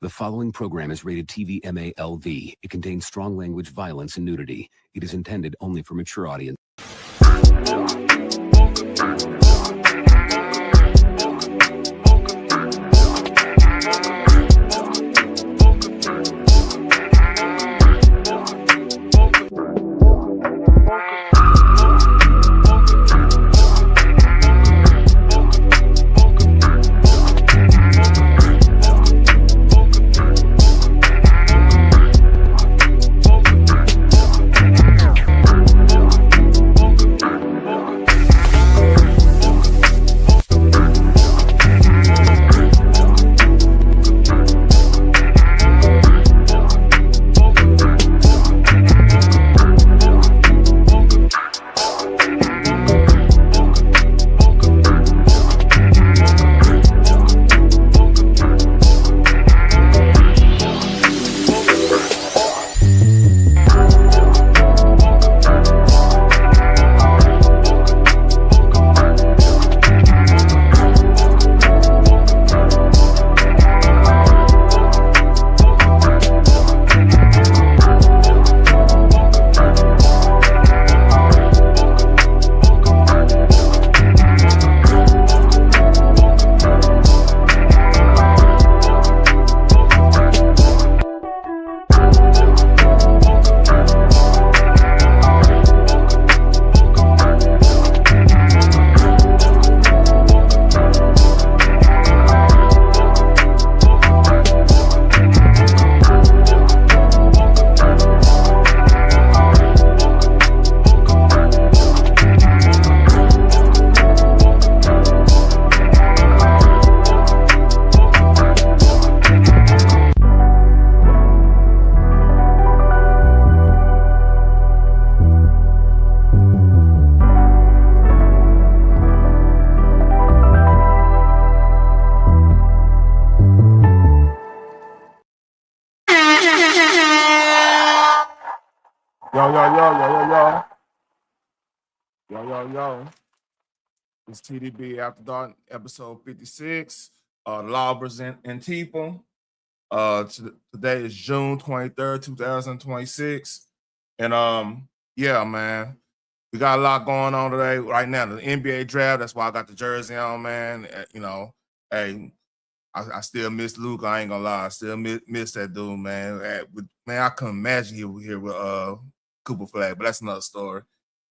The following program is rated TV MALV. It contains strong language, violence, and nudity. It is intended only for mature audience. Yo. It's TTB After Dark, episode 56. Law present Antifa. Today is June 23rd, 2026. And yeah, man. We got a lot going on today. Right now, the NBA draft. That's why I got the jersey on, man. Hey, I still miss Luke. I ain't gonna lie. I still miss that dude, man. Man, I couldn't imagine he was here with Cooper Flag, but that's another story.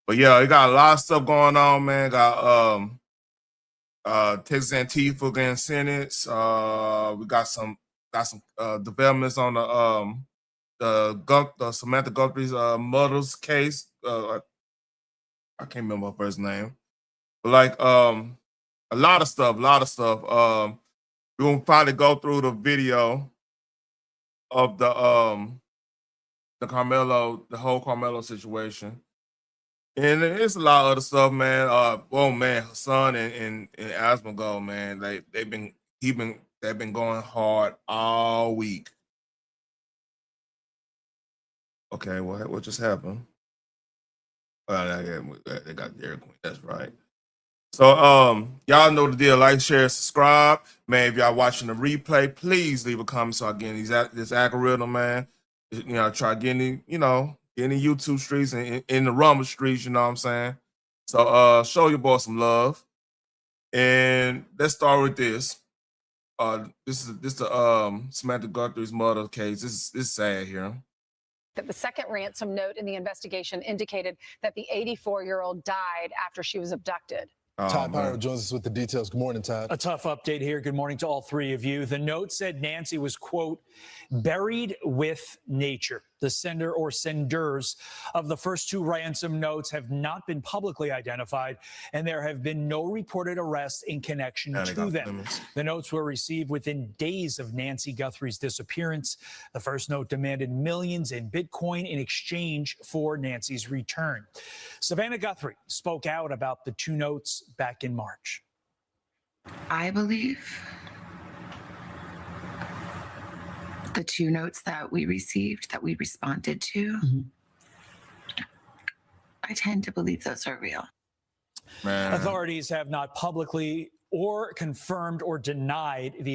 But yeah, we got a lot of stuff going on, man. Got Texas Antifa getting sentenced. We got some developments on the Samantha Guthrie's mother's case. I can't remember her first name, but like a lot of stuff. We're gonna probably go through the video of the Karmelo, the whole Karmelo situation. And it's a lot of other stuff, man. Hasan and Asmongold, man. They've been going hard all week. Okay, what just happened? They got Dairy Queen. That's right. So y'all know the deal. Like, share, subscribe, man. If y'all watching the replay, please leave a comment so I get this algorithm, man. Try getting in the YouTube streets and in the Rumble streets, you know what I'm saying? So show your boy some love. And let's start with this. This is the Samantha Guthrie's mother case. This is sad here. That the second ransom note in the investigation indicated that the 84-year-old died after she was abducted. Todd Pyro joins us with the details. Good morning, Todd. A tough update here. Good morning to all three of you. The note said Nancy was, quote, buried with nature. The sender or senders of the first two ransom notes have not been publicly identified, and there have been no reported arrests in connection to them. The notes were received within days of Nancy Guthrie's disappearance. The first note demanded millions in Bitcoin in exchange for Nancy's return. Savannah Guthrie spoke out about the two notes back in March. I believe the two notes that we received, that we responded to, I tend to believe those are real. Man. Authorities have not publicly or confirmed or denied the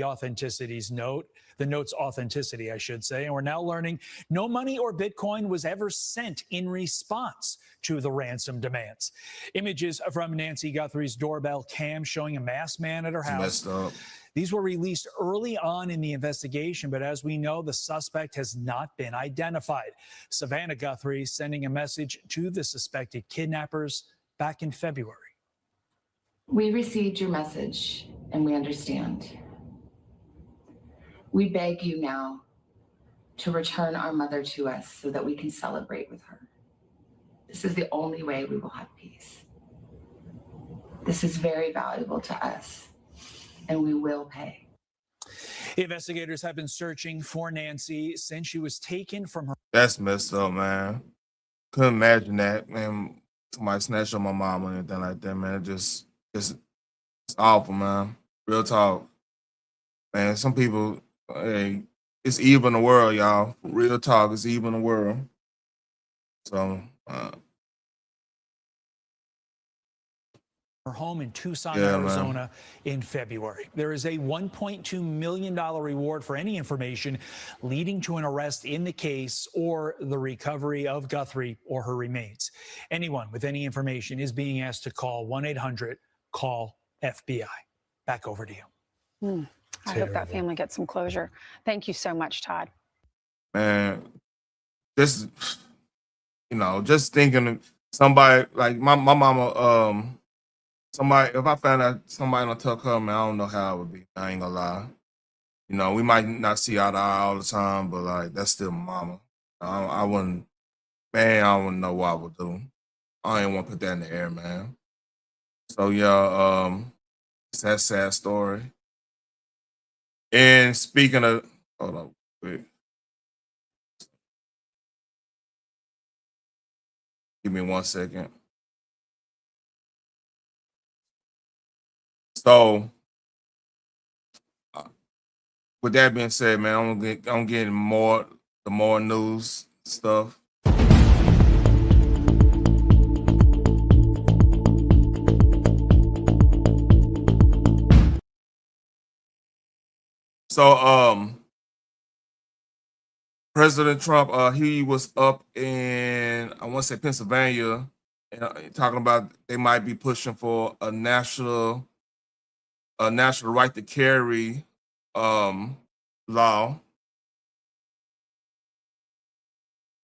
note's authenticity, I should say. And we're now learning no money or Bitcoin was ever sent in response to the ransom demands. Images from Nancy Guthrie's doorbell cam showing a masked man at her house. Messed up. These were released early on in the investigation, but as we know, the suspect has not been identified. Savannah Guthrie sending a message to the suspected kidnappers back in February. We received your message and we understand. We beg you now to return our mother to us so that we can celebrate with her. This is the only way we will have peace. This is very valuable to us, and we will pay. Investigators have been searching for Nancy since she was taken from her. That's messed up, man. Couldn't imagine that, man. Somebody snatched up my mom or anything like that, man. It's awful, man. Real talk. Man, some people, hey, it's evil in the world, y'all. Real talk, it's evil in the world. So, her home in Tucson, Yeah, Arizona in February. There is a $1.2 million reward for any information leading to an arrest in the case or the recovery of Guthrie or her remains. Anyone with any information is being asked to call 1-800-CALL-FBI. Back over to you. I hope that family gets some closure. Thank you so much, Todd. man, just, just thinking of somebody like my mama, somebody, if I found out somebody done took her, man, I don't know how it would be. I ain't gonna lie. We might not see eye to eye all the time, but like that's still my mama. I wouldn't know what I would do. I ain't want to put that in the air, man. So yeah, it's that sad story. And speaking of, hold on, wait. Give me 1 second. So, with that being said, man, I'm getting more news stuff. So, President Trump, he was up in, I want to say Pennsylvania, talking about they might be pushing for a national right to carry law. All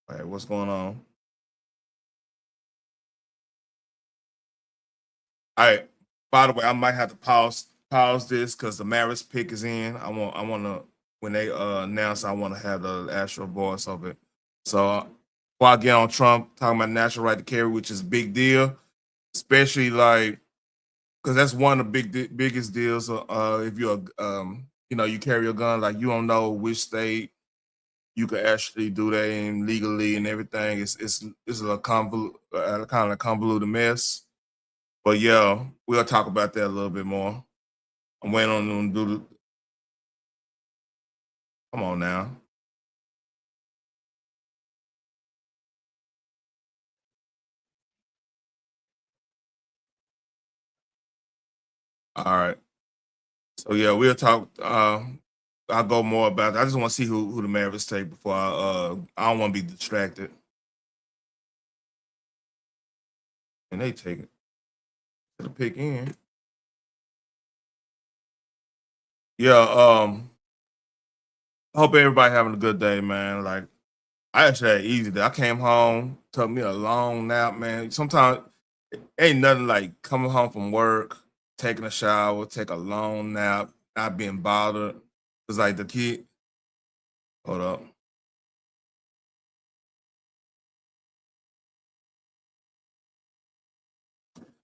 right, what's going on? All right. By the way, I might have to pause this because the marriage pick is in. I want to when they announce, I want to have the actual voice of it. So before I get on Trump talking about national right to carry, which is a big deal, especially like because that's one of the biggest deals. If you're you carry a gun, like you don't know which state you could actually do that in legally and everything. It's a kind of convoluted mess. But yeah, we'll talk about that a little bit more. I'm waiting on them to do the. Come on now. All right. So yeah, we'll talk. I'll go more about it. I just want to see who the Mavericks take before I don't want to be distracted. And they take it to the pick in. Yeah. I hope everybody having a good day, man. Like I actually had an easy day. I came home, took me a long nap, man. Sometimes it ain't nothing like coming home from work, taking a shower, take a long nap, not being bothered. It's like the kid. Hold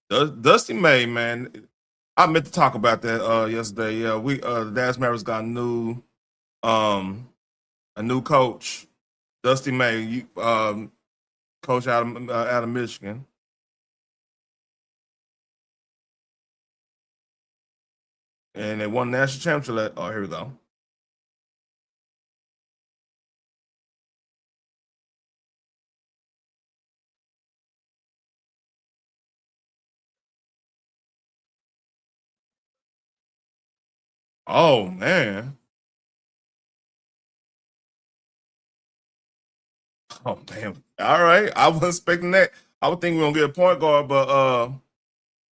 up. Dusty May, man. I meant to talk about that yesterday. Yeah, we the Dallas Mavericks got a new coach, Dusty May, coach out of Michigan. And they won the national championship. Oh, here we go. Oh man. Oh man. All right. I wasn't expecting that. I would think we're gonna get a point guard, but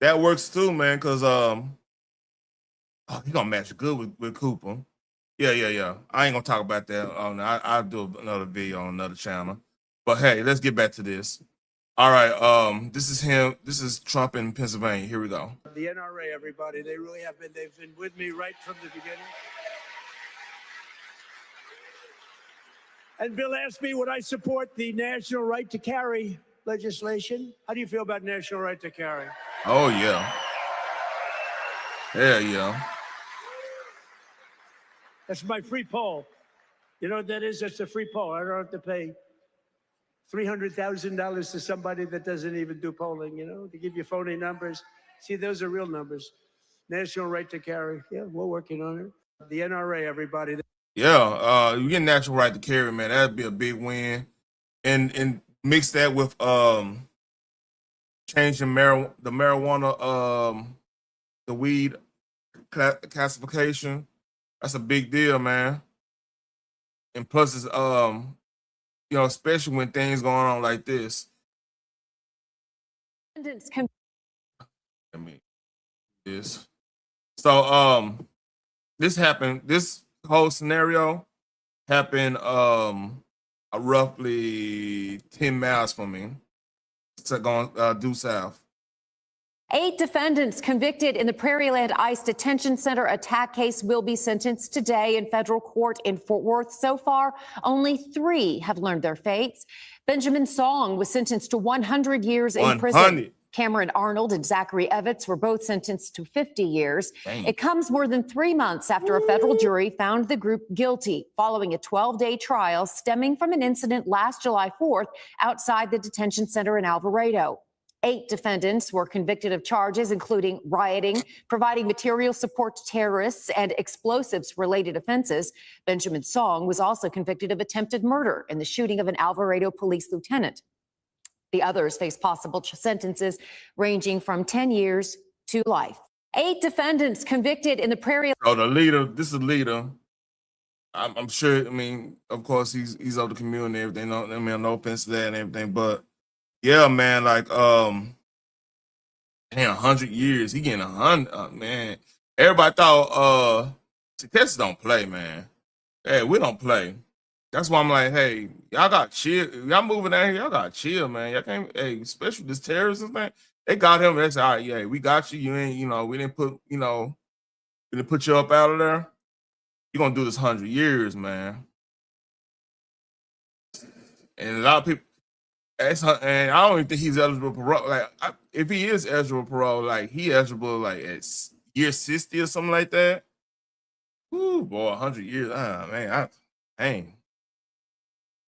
that works too, man, because he gonna match good with Cooper. Yeah. I ain't gonna talk about that. I'll do another video on another channel. But hey, let's get back to this. All right. This is him. This is Trump in Pennsylvania. Here we go. The NRA, everybody, they really have been. They've been with me right from the beginning. And Bill asked me, would I support the national right to carry legislation? How do you feel about national right to carry? Oh yeah. Yeah. That's my free poll. You know what that is? That's a free poll. I don't have to pay $300,000 to somebody that doesn't even do polling, you know, to give you phony numbers. See, those are real numbers. National right to carry. Yeah, we're working on it. The NRA, everybody. Yeah, you get natural right to carry, man. That'd be a big win. And mix that with changing the marijuana, the weed classification. That's a big deal, man. And plus, it's you know, especially when things going on like this. I mean, this. So this happened. This whole scenario happened roughly 10 miles from me. So going due south. 8 defendants convicted in the Prairieland ICE detention center attack case will be sentenced today in federal court in Fort Worth. So far, only 3 have learned their fates. Benjamin Song was sentenced to 100 years in prison. Cameron Arnold and Zachary Evans were both sentenced to 50 years. Dang. It comes more than 3 months after a federal jury found the group guilty following a 12-day trial stemming from an incident last July 4th outside the detention center in Alvarado. 8 defendants were convicted of charges including rioting, providing material support to terrorists, and explosives-related offenses. Benjamin Song was also convicted of attempted murder in the shooting of an Alvarado police lieutenant. The others face possible sentences ranging from 10 years to life. 8 defendants convicted in the Prairie. Oh, the leader. This is the leader. I'm sure. I mean, of course, he's of the community and everything. I mean, no offense to that and everything, but. Yeah, man, like, 100 years. He getting 100, man. Everybody thought, Texas don't play, man. Hey, we don't play. That's why I'm like, hey, y'all got chill. Y'all moving down here, y'all got chill, man. Y'all can't, hey, especially this terrorism thing. They got him. They said, all right, yeah, we got you. You ain't, you know, we didn't put you up out of there. You're gonna do this 100 years, man. And a lot of people. And I don't even think he's eligible for parole. Like, if he is eligible for parole, like he eligible like at year 60 or something like that. Ooh, boy, 100 years. Man, dang.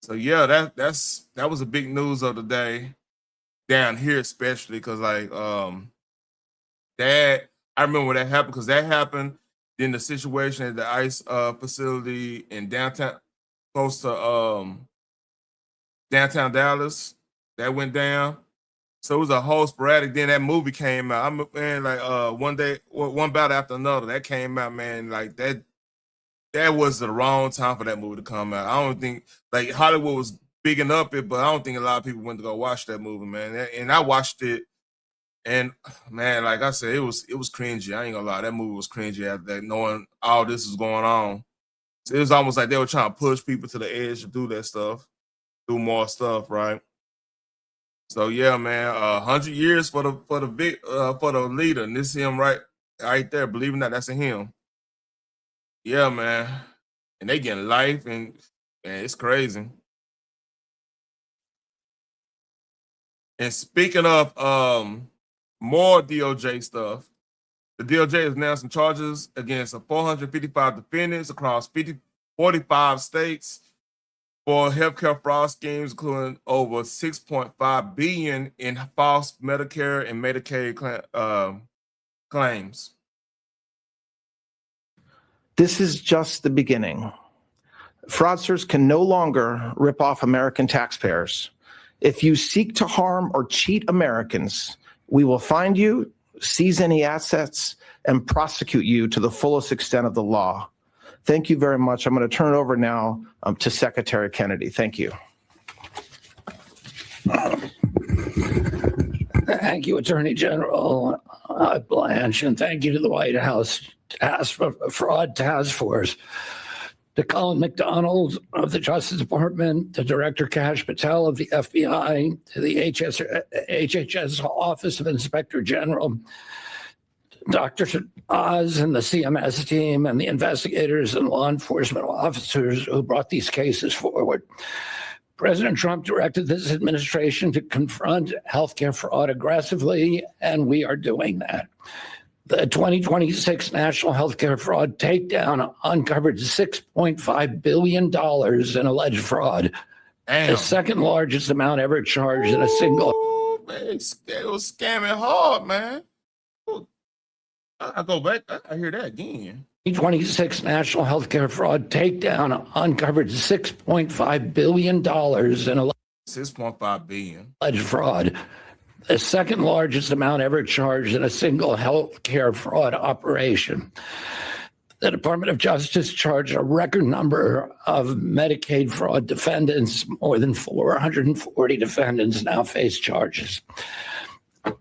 So yeah, that was a big news of the day down here, especially because like that I remember when that happened because that happened. Then the situation at the ICE facility in downtown, close to downtown Dallas. That went down. So it was a whole sporadic. Then that movie came out. I'm man, like one day, one bout after another. That came out, man. Like that was the wrong time for that movie to come out. I don't think like Hollywood was bigging up it, but I don't think a lot of people went to go watch that movie, man. And I watched it, and man, like I said, it was cringy. I ain't gonna lie, that movie was cringy after that, knowing all this was going on. So it was almost like they were trying to push people to the edge to do that stuff, do more stuff, right? So yeah, man, 100 years for the leader, and this him right there. Believe it or not, that's a him. Yeah, man, and they getting life, and man, it's crazy. And speaking of more DOJ stuff, the DOJ is announcing charges against 455 defendants across 45 states. For healthcare fraud schemes, including over $6.5 billion in false Medicare and Medicaid claims. This is just the beginning. Fraudsters can no longer rip off American taxpayers. If you seek to harm or cheat Americans, we will find you, seize any assets, and prosecute you to the fullest extent of the law. Thank you very much. I'm going to turn it over now to Secretary Kennedy. Thank you. Thank you, Attorney General Blanche, and thank you to the White House Fraud Task Force, to Colin McDonald of the Justice Department, to Director Kash Patel of the FBI, to the HHS Office of Inspector General, Dr. Oz and the CMS team, and the investigators and law enforcement officers who brought these cases forward. President Trump directed this administration to confront healthcare fraud aggressively, and we are doing that. The 2026 National Healthcare Fraud Takedown uncovered $6.5 billion in alleged fraud, the second largest amount ever charged in a single. Ooh, man, it was scamming hard, man. Ooh. I go back, I hear that again. 2026 National Healthcare Fraud Takedown uncovered $6.5 billion in $6.5 billion alleged fraud, the second largest amount ever charged in a single healthcare fraud operation. The Department of Justice charged a record number of Medicaid fraud defendants. More than 440 defendants now face charges.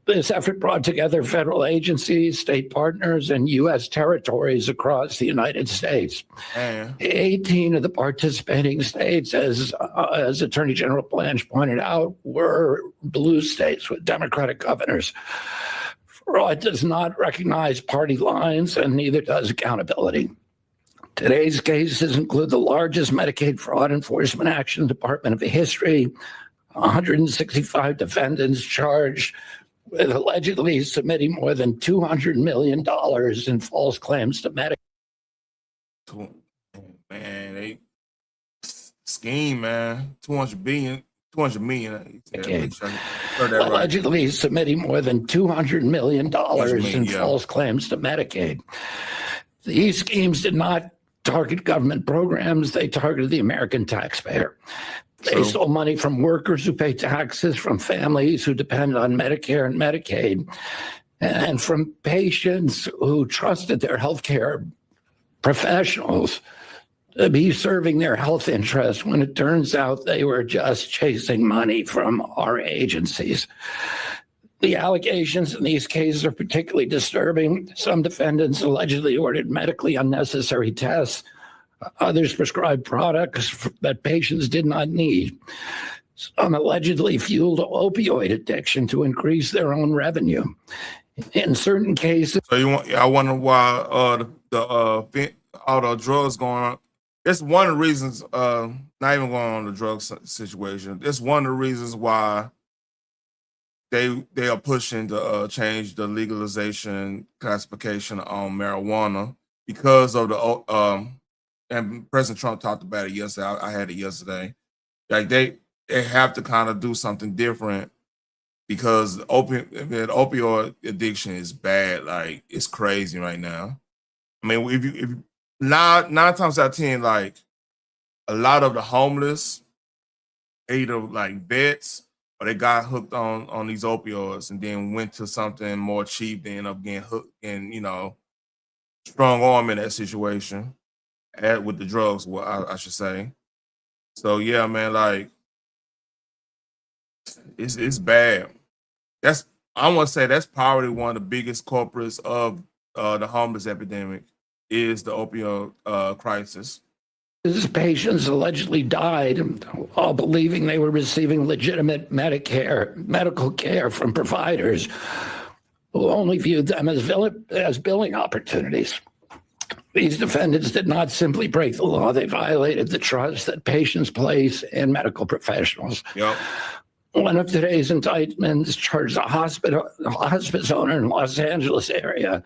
This effort brought together federal agencies, state partners, and U.S. territories across the United States. 18 of the participating states, as Attorney General Blanche pointed out, were blue states with Democratic governors. Fraud does not recognize party lines, and neither does accountability. Today's cases include the largest Medicaid fraud enforcement action in the Department of history, 165 defendants charged with allegedly submitting more than $200 million in false claims to Medicare. Man, they scheme, man. 200 million. Allegedly submitting more than $200 million in false claims to Medicaid. These schemes did not target government programs. They targeted the American taxpayer. They stole money from workers who pay taxes, from families who depend on Medicare and Medicaid, and from patients who trusted their healthcare professionals to be serving their health interests when it turns out they were just chasing money from our agencies. The allegations in these cases are particularly disturbing. Some defendants allegedly ordered medically unnecessary tests. Others prescribed products that patients did not need. Some allegedly fueled opioid addiction to increase their own revenue. In certain cases, I wonder why all the drugs going on. It's one of the reasons. Not even going on the drug situation. It's one of the reasons why they are pushing to change the legalization classification on marijuana, because of the and President Trump talked about it yesterday. I had it yesterday. Like they have to kind of do something different, because opioid addiction is bad. Like, it's crazy right now. I mean, if you nine times out of 10, like, a lot of the homeless either like vets or they got hooked on these opioids and then went to something more cheap, then end up getting hooked and, strong arm in that situation. With the drugs, I should say. So yeah, man, like it's bad. I want to say that's probably one of the biggest culprits of the homeless epidemic is the opioid crisis. These patients allegedly died while believing they were receiving legitimate medical care from providers who only viewed them as billing opportunities. These defendants did not simply break the law, they violated the trust that patients place in medical professionals. Yep. One of today's indictments charged a hospice owner in Los Angeles area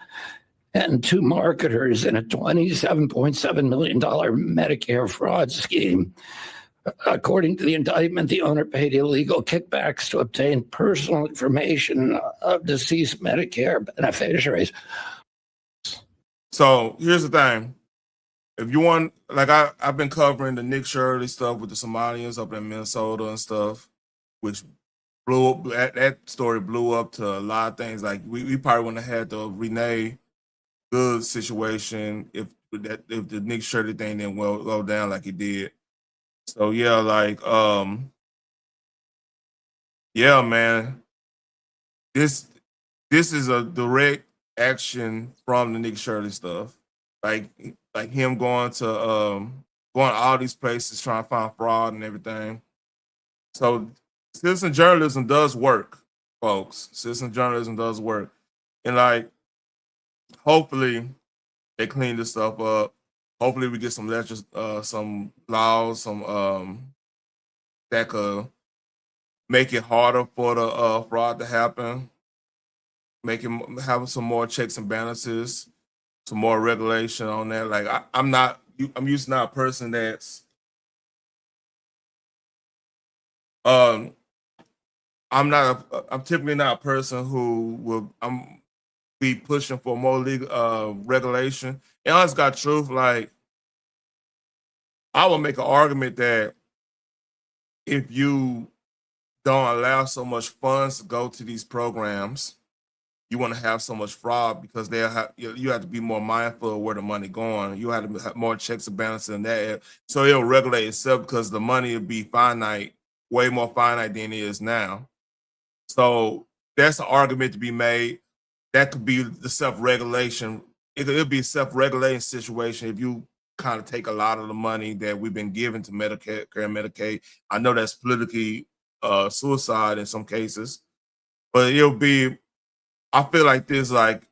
and two marketers in a $27.7 million Medicare fraud scheme. According to the indictment, the owner paid illegal kickbacks to obtain personal information of deceased Medicare beneficiaries. So here's the thing. If you want, like I've been covering the Nick Shirley stuff with the Somalians up in Minnesota and stuff, which blew up. That story blew up to a lot of things. Like we probably wouldn't have had the Renee Good situation if the Nick Shirley thing didn't go down like it did. So yeah, like yeah, man. This is a direct action from the Nick Shirley stuff. Like him going to all these places trying to find fraud and everything. So citizen journalism does work, folks. Citizen journalism does work. And like hopefully they clean this stuff up. Hopefully we get some some laws, some that could make it harder for the fraud to happen. Make it have some more checks and balances, some more regulation on that. Like I'm usually not a person that's I'm typically not a person who will be pushing for more legal regulation. And honest God truth, like I will make an argument that if you don't allow so much funds to go to these programs, you want to have so much fraud because you have to be more mindful of where the money going. You have to have more checks and balances in that. So it'll regulate itself because the money will be finite, way more finite than it is now. So that's an argument to be made. That could be the self-regulation. It'll be a self-regulating situation if you kind of take a lot of the money that we've been given to Medicare and Medicaid. I know that's politically suicide in some cases, but I feel like like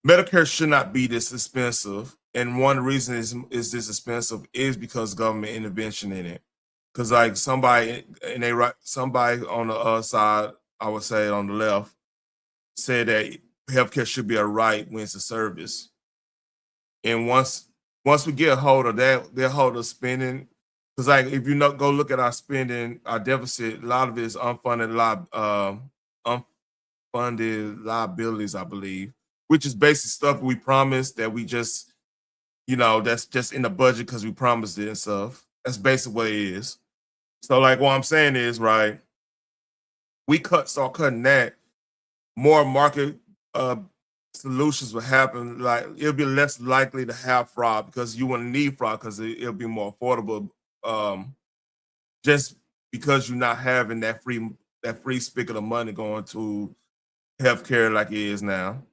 Medicare should not be this expensive. And one reason is this expensive is because government intervention in it. Because like somebody on the other side, I would say on the left, said that healthcare should be a right when it's a service. And once we get a hold of that, they'll hold of spending. Because like if you go look at our spending, our deficit, a lot of it is unfunded liabilities, I believe, which is basically stuff we promised that we just, that's just in the budget because we promised it and stuff. That's basically what it is. So like what I'm saying is, right, we start cutting that, more market solutions will happen. Like it'll be less likely to have fraud because you wouldn't need fraud because it'll be more affordable. Just because you're not having that free spigot of money going to healthcare like it is now.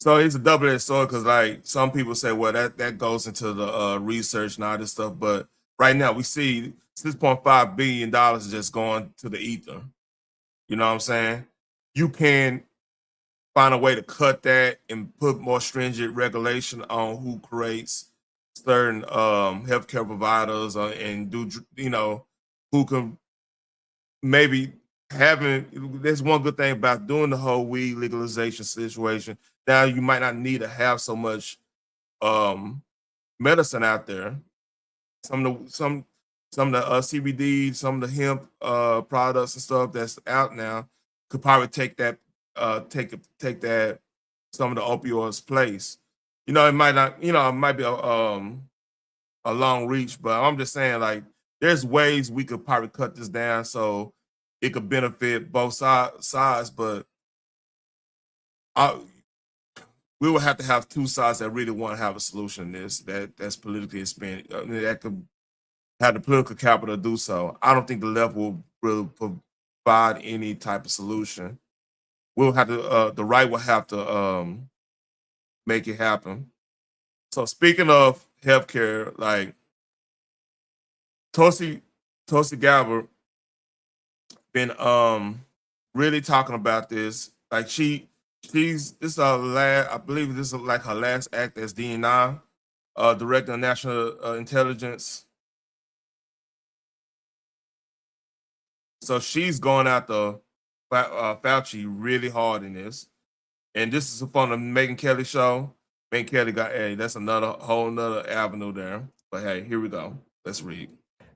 So it's a double-edged sword because like some people say, well, that goes into the research and all this stuff. But right now we see $6.5 billion just going to the ether. You know what I'm saying? You can find a way to cut that and put more stringent regulation on who creates certain healthcare providers and do, who can maybe there's one good thing about doing the whole weed legalization situation. Now you might not need to have so much medicine out there. Some of the CBD, some of the hemp products and stuff that's out now could probably take that some of the opioids place. It might not, it might be a long reach, but I'm just saying like there's ways we could probably cut this down so it could benefit both sides, but we will have to have two sides that really want to have a solution to this that's politically expanded. That could have the political capital to do so. I don't think the left will really provide any type of solution. We'll have to, the right will have to make it happen. So speaking of healthcare, like Tulsi Gabbard been really talking about this. Like this is her last, I believe this is like her last act as DNI, Director of National Intelligence. So she's going after Fauci really hard in this. And this is from the Megyn Kelly show. Megyn Kelly got, hey, that's whole nother avenue there. But hey, here we go. Let's read.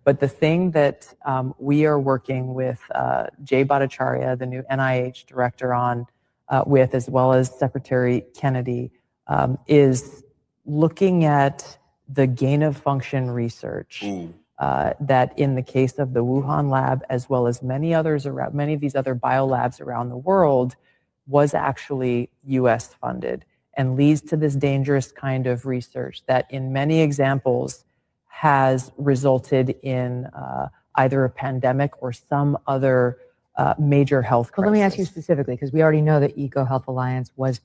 But the thing that we are working with Jay Bhattacharya, the new NIH director, on with, as well as Secretary Kennedy, is looking at the gain of function research that in the case of the Wuhan lab, as well as many others around, many of these other biolabs around the world, was actually U.S. funded and leads to this dangerous kind of research that in many examples has resulted in either a pandemic or some other major health crisis. Well, let me ask you specifically, because we already know that EcoHealth Alliance was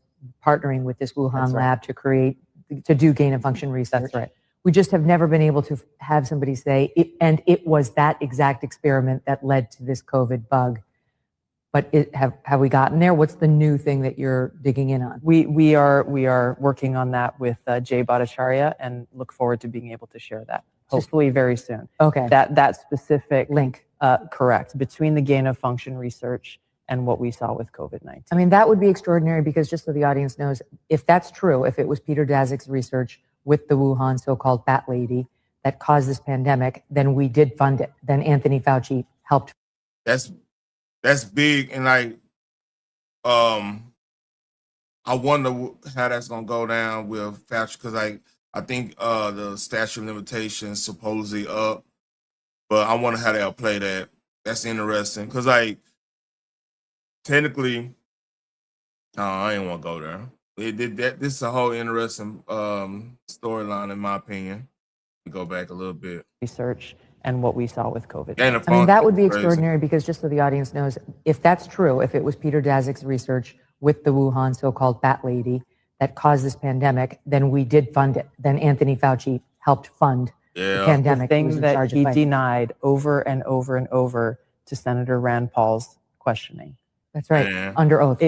partnering with this Wuhan lab to do gain of function research. That's right. We just have never been able to have somebody say, it was that exact experiment that led to this COVID bug. But have we gotten there? What's the new thing that you're digging in on? We are working on that with Jay Bhattacharya and look forward to being able to share that hopefully very soon. Okay. That specific link. Correct, between the gain of function research and what we saw with COVID-19. I mean, that would be extraordinary because just so the audience knows, if that's true, if it was Peter Daszak's research with the Wuhan so-called bat lady that caused this pandemic, then we did fund it. Then Anthony Fauci helped. That's big, and like, I wonder how that's gonna go down with Fauci, because I think the statute of limitations supposedly up, but I wonder how they'll play that. That's interesting, because like technically, I ain't want to go there. This is a whole interesting storyline, in my opinion. We go back a little bit. Research and what we saw with COVID. I mean, that would be extraordinary because just so the audience knows, if that's true, if it was Peter Daszak's research with the Wuhan so-called bat lady that caused this pandemic, then we did fund it. Then Anthony Fauci helped fund the pandemic. The thing that he denied over and over and over to Senator Rand Paul's questioning. That's right. Yeah. Under oath.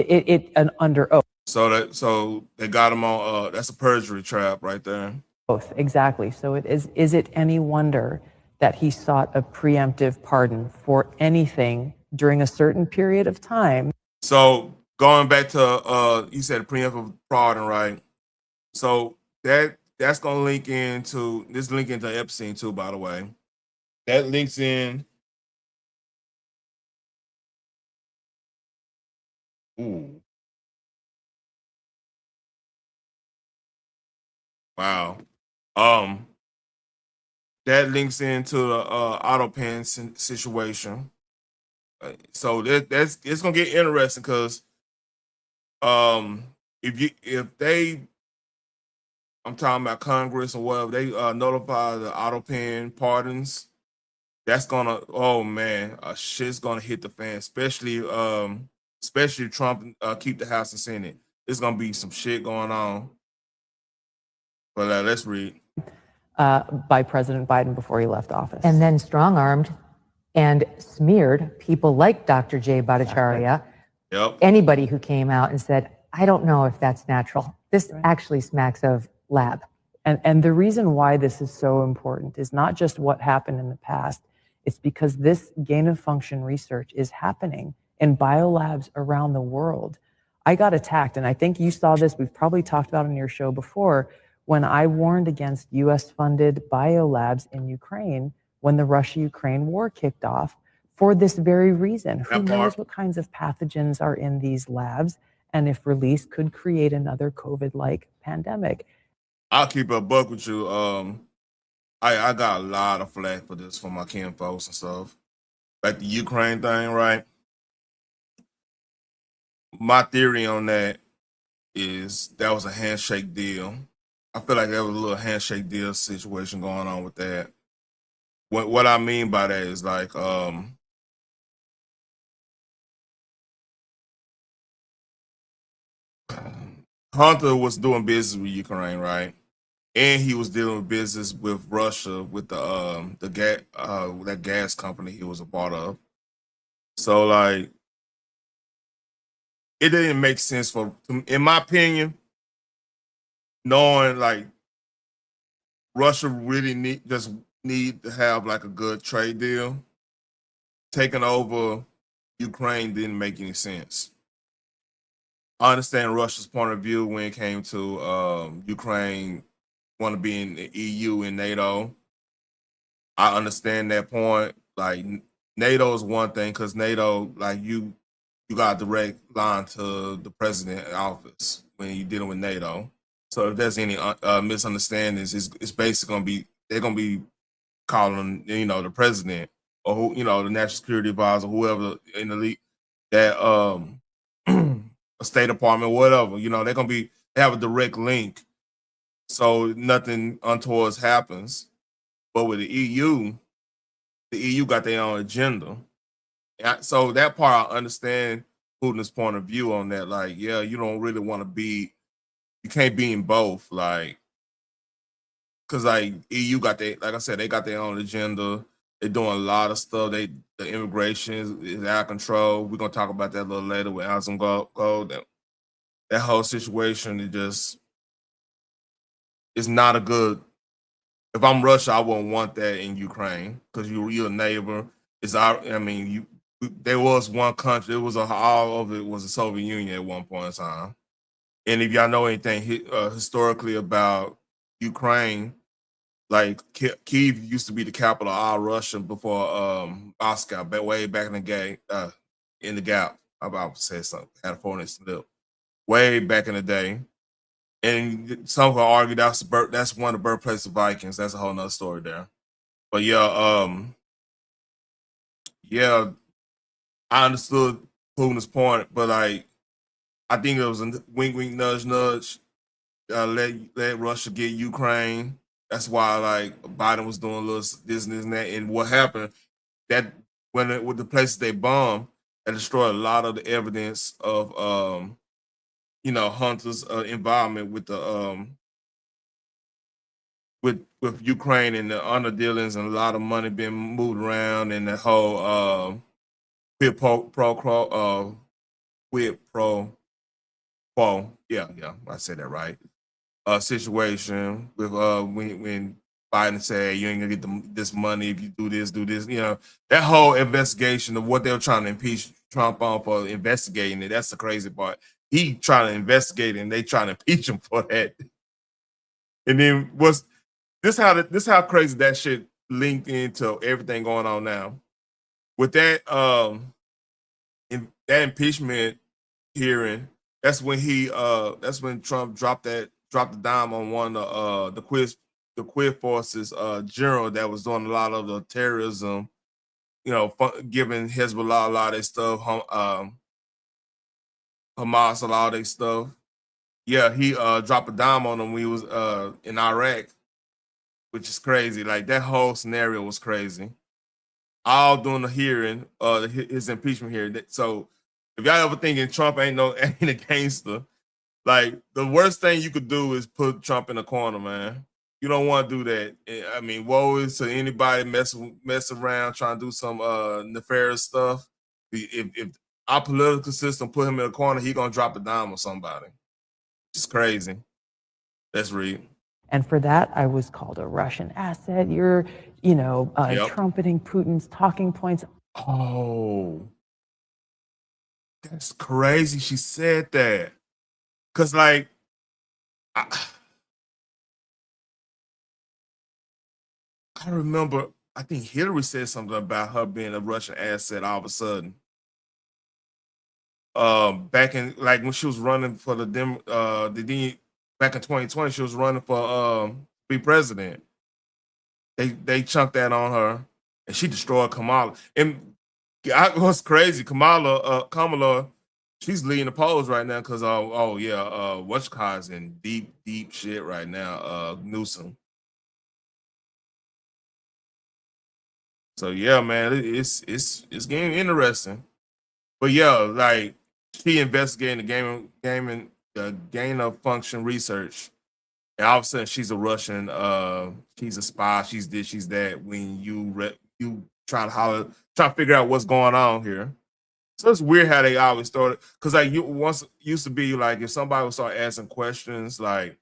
Under oath. So they got him on. That's a perjury trap right there. Both, exactly. So is it any wonder that he sought a preemptive pardon for anything during a certain period of time? So going back to you said preemptive pardon, right? So that's gonna link into Epstein too, by the way. That links in. Ooh. Wow. That links into the auto pen situation. So it's gonna get interesting because if they, I'm talking about Congress or whatever, they notify the auto pen pardons, that's gonna, oh man, shit's gonna hit the fan, especially if Trump keep the House and Senate. There's gonna be some shit going on. But let's read. By President Biden before he left office. And then strong-armed and smeared people like Dr. Jay Bhattacharya. Yep. Anybody who came out and said, I don't know if that's natural. This actually smacks of lab. And the reason why this is so important is not just what happened in the past. It's because this gain of function research is happening in biolabs around the world. I got attacked, and I think you saw this. We've probably talked about it on your show before, when I warned against US-funded biolabs in Ukraine when the Russia-Ukraine war kicked off for this very reason. Who knows what kinds of pathogens are in these labs, and if released, could create another COVID-like pandemic. I'll keep it a buck with you. I got a lot of flack for this from my kin folks and stuff. Like the Ukraine thing, right? My theory on that is that was a handshake deal. I feel like there was a little handshake deal situation going on with that. What I mean by that is like Hunter was doing business with Ukraine, right? And he was dealing with business with Russia with that gas company he was a part of. So like it didn't make sense in my opinion, knowing like Russia really need to have like a good trade deal. Taking over Ukraine didn't make any sense. I understand Russia's point of view when it came to Ukraine want to be in the EU and NATO. I understand that point. Like NATO is one thing because NATO, like you got a direct line to the president office when you're dealing with NATO. So if there's any misunderstandings, it's basically they're gonna be calling, you know, the president or who, you know, the national security advisor, whoever in the league, that a State Department, whatever, you know, they have a direct link, so nothing untoward happens. But with the EU got their own agenda. So that part I understand Putin's point of view on that. Like, yeah, you don't really want to be, you can't be in both. Like, because like EU got their, like I said, they got their own agenda. They're doing a lot of stuff. The immigration is out of control. We're gonna talk about that a little later with Asmongold. That whole situation is not a good. If I'm Russia, I wouldn't want that in Ukraine because you're a neighbor. There was one country. All of it was the Soviet Union at one point in time. And if y'all know anything historically about Ukraine, like Kyiv used to be the capital of all Russia before Moscow, way back in the game, in the gap. I'm about to say something. Had a foreign slip. Way back in the day. And some will argue that's one of the birthplaces of Vikings. That's a whole nother story there. But yeah, I understood Putin's point, but like I think it was a wink, wink, nudge, nudge. Let Russia get Ukraine. That's why like Biden was doing a little this and that. And what happened that with the places they bombed, that destroyed a lot of the evidence of Hunter's involvement with the with Ukraine and the under dealings and a lot of money being moved around and the whole quid pro quo. Yeah, I said that right. Situation with when Biden said you ain't gonna get this money if you do this. You know, that whole investigation of what they were trying to impeach Trump on for investigating it. That's the crazy part. He trying to investigate it and they trying to impeach him for that. And then this how crazy that shit linked into everything going on now. With that that impeachment hearing, that's when Trump dropped the dime on one of the Quid Forces general that was doing a lot of the terrorism, giving Hezbollah a lot of their stuff, Hamas a lot of their stuff. Yeah, he dropped a dime on them when he was in Iraq, which is crazy. Like that whole scenario was crazy. All during the hearing, his impeachment hearing. So if y'all ever thinking Trump ain't a gangster, like the worst thing you could do is put Trump in a corner, man. You don't want to do that. I mean, woe is to anybody mess around trying to do some nefarious stuff. If our political system put him in a corner, he gonna drop a dime on somebody. It's crazy. Let's read. And for that, I was called a Russian asset. You're, trumpeting Putin's talking points. Oh, that's crazy. She said that. Because, like, I remember, I think Hillary said something about her being a Russian asset all of a sudden. Back in, like, when she was running for back in 2020, she was running for be president. They chunked that on her, and she destroyed Kamala. And what's crazy, Kamala, she's leading the polls right now because what's in deep shit right now, Newsom. So yeah, man, it's getting interesting. But yeah, like she investigating the gain of function research. And all of a sudden, she's a Russian. She's a spy. She's this. She's that. When you try to figure out what's going on here, so it's weird how they always started. Because like once used to be like if somebody would start asking questions, like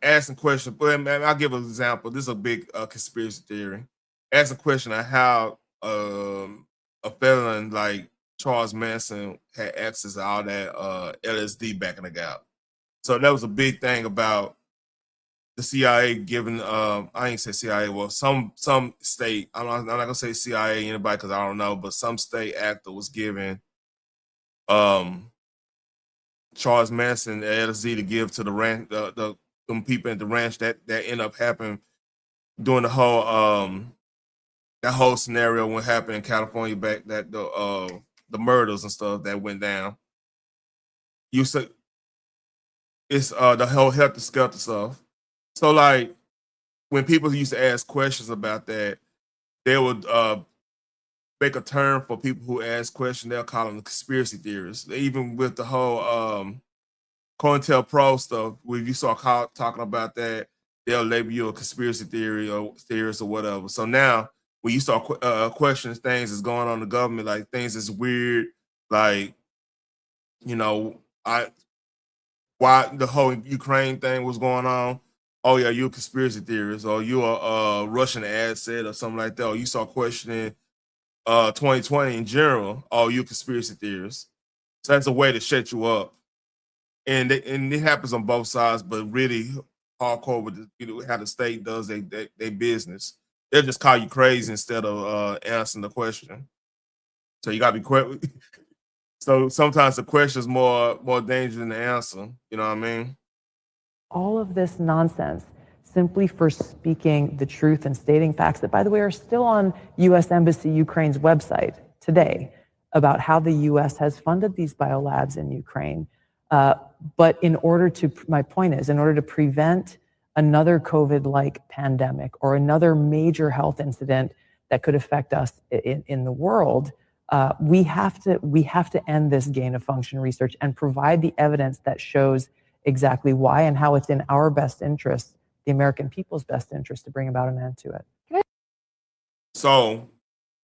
asking questions. But I'll give an example. This is a big conspiracy theory. Ask a question of how a felon like Charles Manson had access to all that LSD back in the gap. So that was a big thing about the CIA giving I ain't say CIA, well some state, I'm not gonna say CIA anybody because I don't know, but some state actor was giving Charles Manson the LSD to give to the ranch, them people at the ranch that ended up happening during the whole that whole scenario when happened in California back that the murders and stuff that went down. You said it's the whole helter skelter stuff. So like when people used to ask questions about that, they would make a term for people who ask questions. They'll call them conspiracy theorists. Even with the whole COINTELPRO stuff, when you start talking about that, they'll label you a conspiracy theory or theorist or whatever. So now, when you start questioning things that's going on in the government, like things that's weird, like why the whole Ukraine thing was going on. Oh yeah, you're a conspiracy theorist, or you're a Russian asset, or something like that. Or you start questioning 2020 in general. Oh, you're a conspiracy theorist. So that's a way to shut you up. And it happens on both sides, but really hardcore with how the state does they business. They'll just call you crazy instead of answering the question. So you gotta be quick. So sometimes the question is more dangerous than the answer. You know what I mean? All of this nonsense simply for speaking the truth and stating facts that, by the way, are still on U.S. Embassy Ukraine's website today about how the U.S. has funded these biolabs in Ukraine. But my point is, in order to prevent another COVID-like pandemic or another major health incident that could affect us in the world, we have to end this gain of function research and provide the evidence that shows exactly why and how it's in our best interest, the American people's best interest, to bring about an end to it. So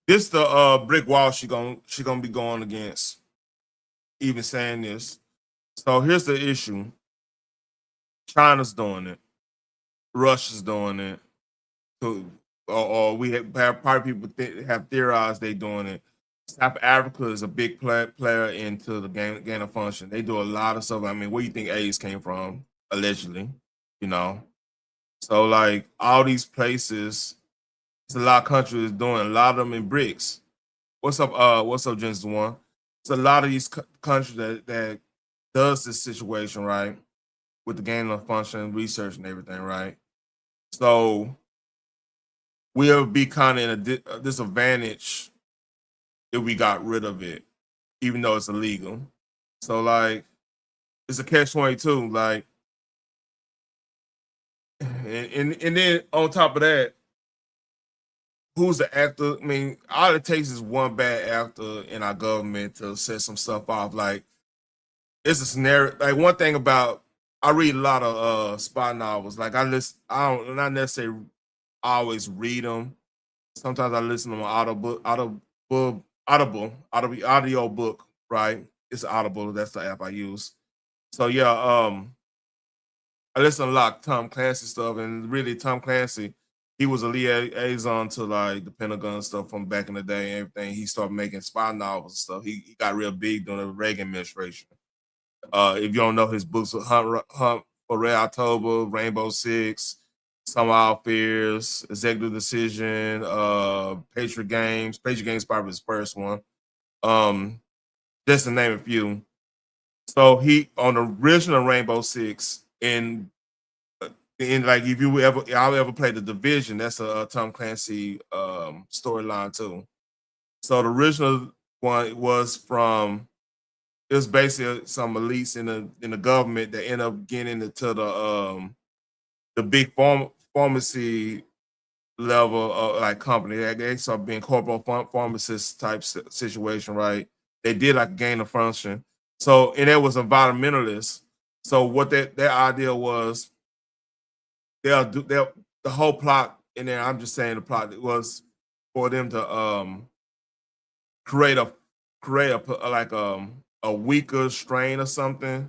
this the brick wall she gonna be going against, even saying this. So here's the issue. China's doing it. Russia's doing it. So, or we have probably people have theorized they doing it. South Africa is a big player into the gain of function. They do a lot of stuff. I mean, where do you think AIDS came from? Allegedly, So like all these places, it's a lot of countries doing a lot of them in BRICS. What's up, Genesis One? It's a lot of these countries that does this situation, right? With the gain of function research and everything, right? So we'll be kind of in a disadvantage if we got rid of it, even though it's illegal. So like, it's a catch-22. Like, and then on top of that, who's the actor? I mean, all it takes is one bad actor in our government to set some stuff off. Like, it's a scenario. Like, one thing about, I read a lot of spy novels. Like, I don't not necessarily always read them. Sometimes I listen to my audio book, right? It's Audible. That's the app I use. So yeah, I listen to a lot of Tom Clancy stuff, and really Tom Clancy, he was a liaison to like the Pentagon stuff from back in the day and everything. He started making spy novels and stuff. He got real big during the Reagan administration. If you don't know his books, Hunt for Red October, Rainbow Six, Some of Our Fears, Executive Decision, Patriot Games. Patriot Games probably his first one. Just to name a few. So he on the original Rainbow Six, and like if I'll ever play The Division, that's a Tom Clancy storyline too. So the original one was it was basically some elites in the government that end up getting into the big pharmacy level like company. They start being corporate pharmacist type situation, right? They did like gain of function. So, and it was environmentalists. So what their idea was, the whole plot in there, I'm just saying the plot was for them to create a weaker strain or something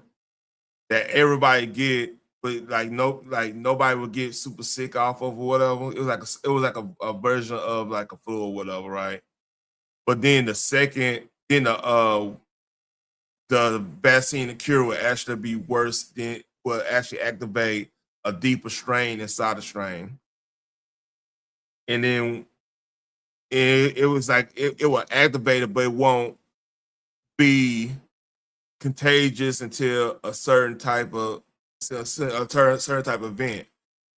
that everybody get, but like nobody would get super sick off of or whatever. It was like a version of like a flu or whatever, right? But then the vaccine and cure would actually be worse, than will actually activate a deeper strain inside the strain. And then it was like it will activate it, but it won't be contagious until a certain type of event.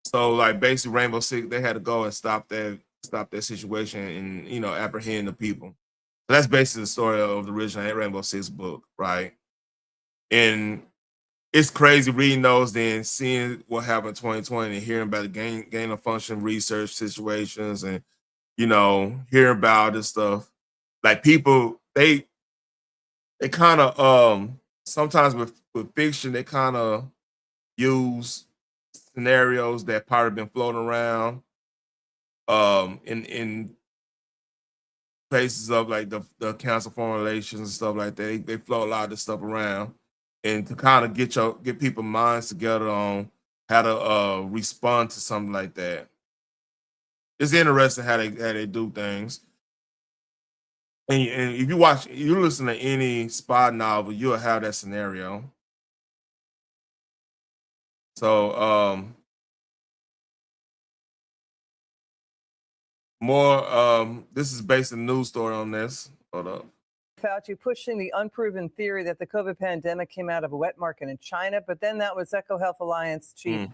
So like basically Rainbow Six, they had to go and stop that situation and apprehend the people. So that's basically the story of the original Rainbow Six book, right? And it's crazy reading those, then seeing what happened in 2020 and hearing about the gain of function research situations and hearing about this stuff. Like people, they kind of sometimes with fiction, they kind of use scenarios that probably been floating around in places of like the council foreign relations and stuff like that. They float a lot of this stuff around, and to kind of get people's minds together on how to respond to something like that. It's interesting how they do things. And if you listen to any spy novel, you'll have that scenario. So this is based on a news story on this. Hold up. Fauci pushing the unproven theory that the COVID pandemic came out of a wet market in China, but then that was EcoHealth Alliance chief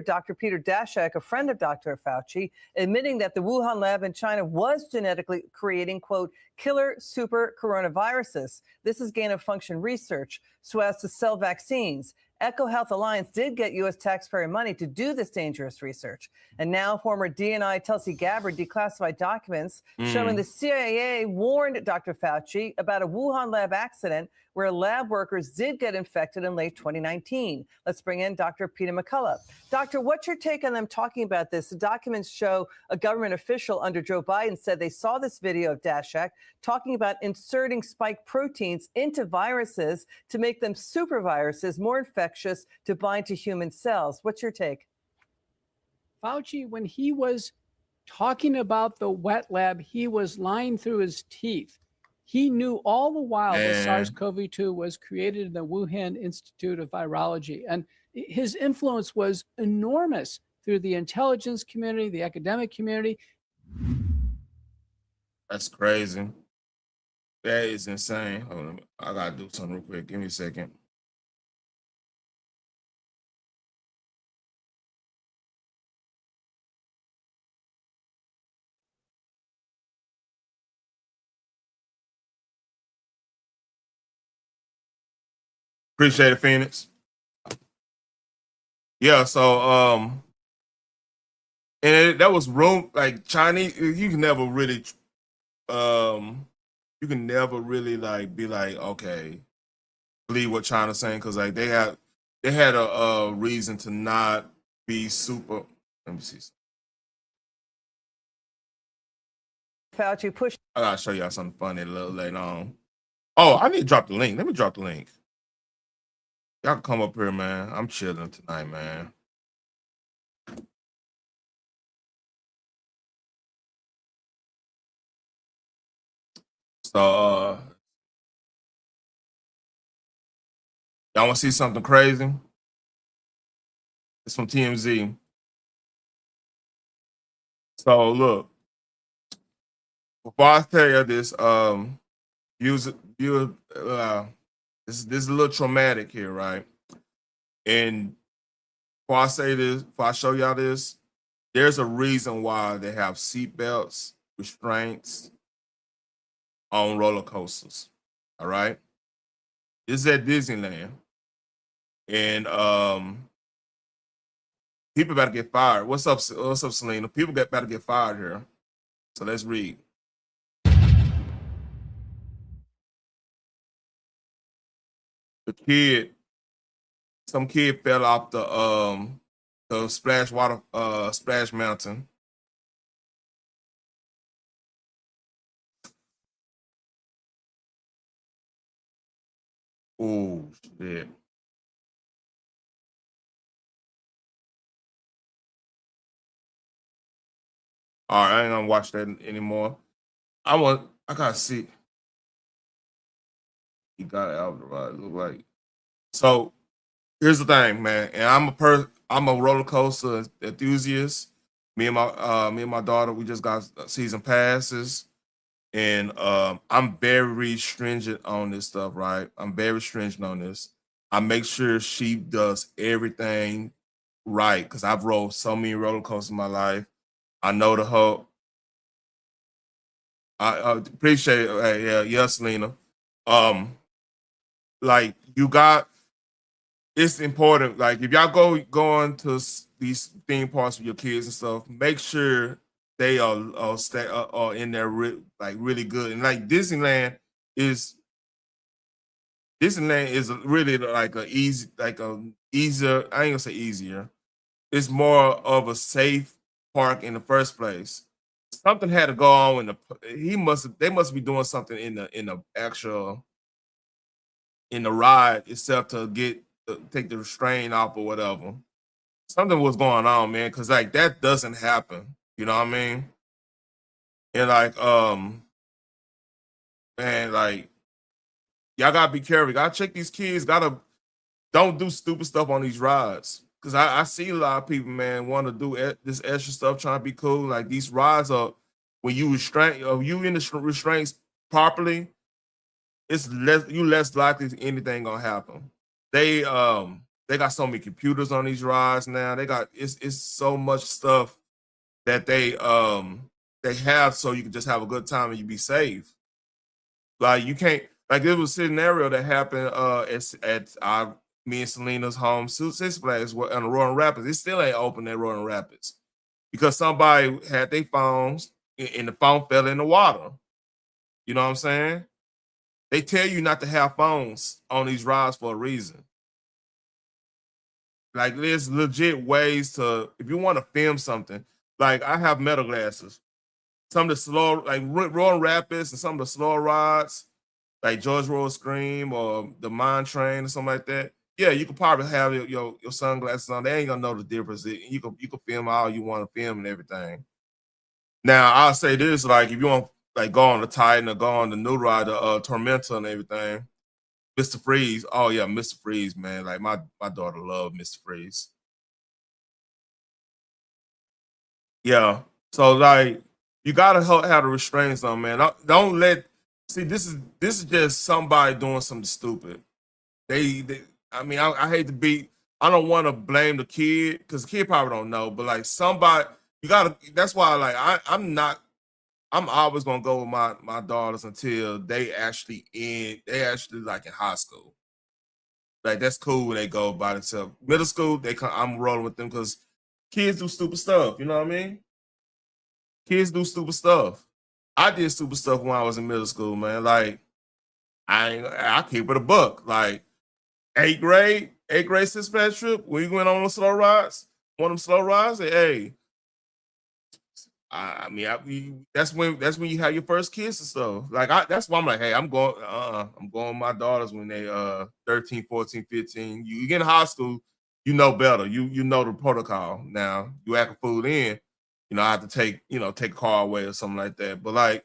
Dr. Peter Daszak, a friend of Dr. Fauci, admitting that the Wuhan lab in China was genetically creating, quote, killer super coronaviruses. This is gain of function research so as to sell vaccines. EcoHealth Alliance did get U.S. taxpayer money to do this dangerous research. And now former DNI Tulsi Gabbard declassified documents showing the CIA warned Dr. Fauci about a Wuhan lab accident where lab workers did get infected in late 2019. Let's bring in Dr. Peter McCullough. Doctor, what's your take on them talking about this? The documents show a government official under Joe Biden said they saw this video of Daszak talking about inserting spike proteins into viruses to make them super viruses more infectious to bind to human cells. What's your take? Fauci, when he was talking about the wet lab, he was lying through his teeth. He knew all the while that SARS-CoV-2 was created in the Wuhan Institute of Virology. And his influence was enormous through the intelligence community, the academic community. That's crazy. That is insane. Hold on. I got to do something real quick. Give me a second. Appreciate it, Phoenix. Yeah, so and that was room like Chinese. You can never really like be like, okay, believe what China's saying, because like they had a reason to not be super. Let me see. Fauci pushed. I gotta show y'all something funny a little later on. Oh, I need to drop the link. Let me drop the link. Y'all can come up here, man. I'm chilling tonight, man. So y'all want to see something crazy? It's from TMZ. So look, before I tell you this, this is a little traumatic here, right? And before I say this, before I show y'all this, there's a reason why they have seatbelts, restraints on roller coasters. All right. This is at Disneyland. And people about to get fired. What's up, Selena? People about to get fired here. So let's read. Some kid fell off the splash mountain. Oh shit. All right, I ain't gonna watch that anymore. I gotta see. He got it out right. Look like. So here's the thing, man. And I'm a roller coaster enthusiast. Me and my daughter, we just got season passes. And I'm very stringent on this stuff, right? I'm very stringent on this. I make sure she does everything right, because I've rode so many roller coasters in my life. I know the whole. I appreciate it. Hey, yeah, Selena. Like you got. It's important. Like if y'all going to these theme parks with your kids and stuff, make sure they are in there like really good. And like Disneyland is really like easier. I ain't gonna say easier. It's more of a safe park in the first place. Something had to go on in they must be doing something in the actual in the ride itself to take the restraint off or whatever. Something was going on, man, because like that doesn't happen. You know what I mean? And like man, like y'all gotta be careful. Gotta check these kids. Don't do stupid stuff on these rides. Cause I see a lot of people, man, want to do this extra stuff, trying to be cool. Like these rides are when you in the restraints properly, it's less likely anything gonna happen. They got so many computers on these rides now. They got it's so much stuff that they have so you can just have a good time and you be safe. Like you can't like there was a scenario that happened at me and Selena's home Six Flags in the Roaring Rapids. It still ain't open at Roaring Rapids because somebody had their phones and the phone fell in the water. You know what I'm saying? They tell you not to have phones on these rides for a reason. Like there's legit ways to if you want to film something. Like I have metal glasses. Some of the slow like Roaring Rapids and some of the slower rides, like George Road Scream or the Mine Train or something like that. Yeah, you could probably have your sunglasses on. They ain't gonna know the difference. You can film all you want to film and everything. Now I'll say this: like if you want like go on the Titan or go on the new ride, the Tormentor and everything, Mr. Freeze. Oh yeah, Mr. Freeze, man. Like my daughter loved Mr. Freeze. Yeah. So like you gotta have the restraints on, man. Don't let see this is just somebody doing something stupid. They I mean, I hate to be. I don't want to blame the kid because the kid probably don't know, but like somebody, you gotta. That's why, like, I'm not. I'm always gonna go with my daughters until they actually like in high school. Like that's cool when they go by themselves. Middle school, I'm rolling with them because kids do stupid stuff. You know what I mean? Kids do stupid stuff. I did stupid stuff when I was in middle school, man. Like I keep it a buck. Like eighth grade Six Flags trip, when we went on the slow rides, one of them slow rides, hey, I mean, that's when you have your first kiss and stuff. Like that's why I'm like, hey, I'm going with my daughters when they 13, 14, 15. You get in high school, you know better. You know the protocol. Now you act a fool in, I have to take a car away or something like that. But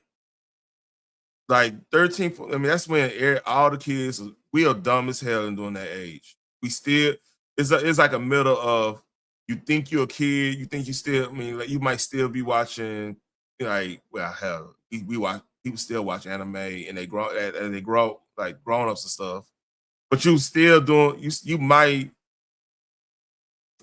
like 13, I mean, that's when all the kids, we are dumb as hell in doing that age. We still, it's like a middle of, you think you're a kid, you think you still, I mean, like you might still be watching, like, well, hell, people still watch anime and they grow like grown-ups and stuff. But you still doing, you might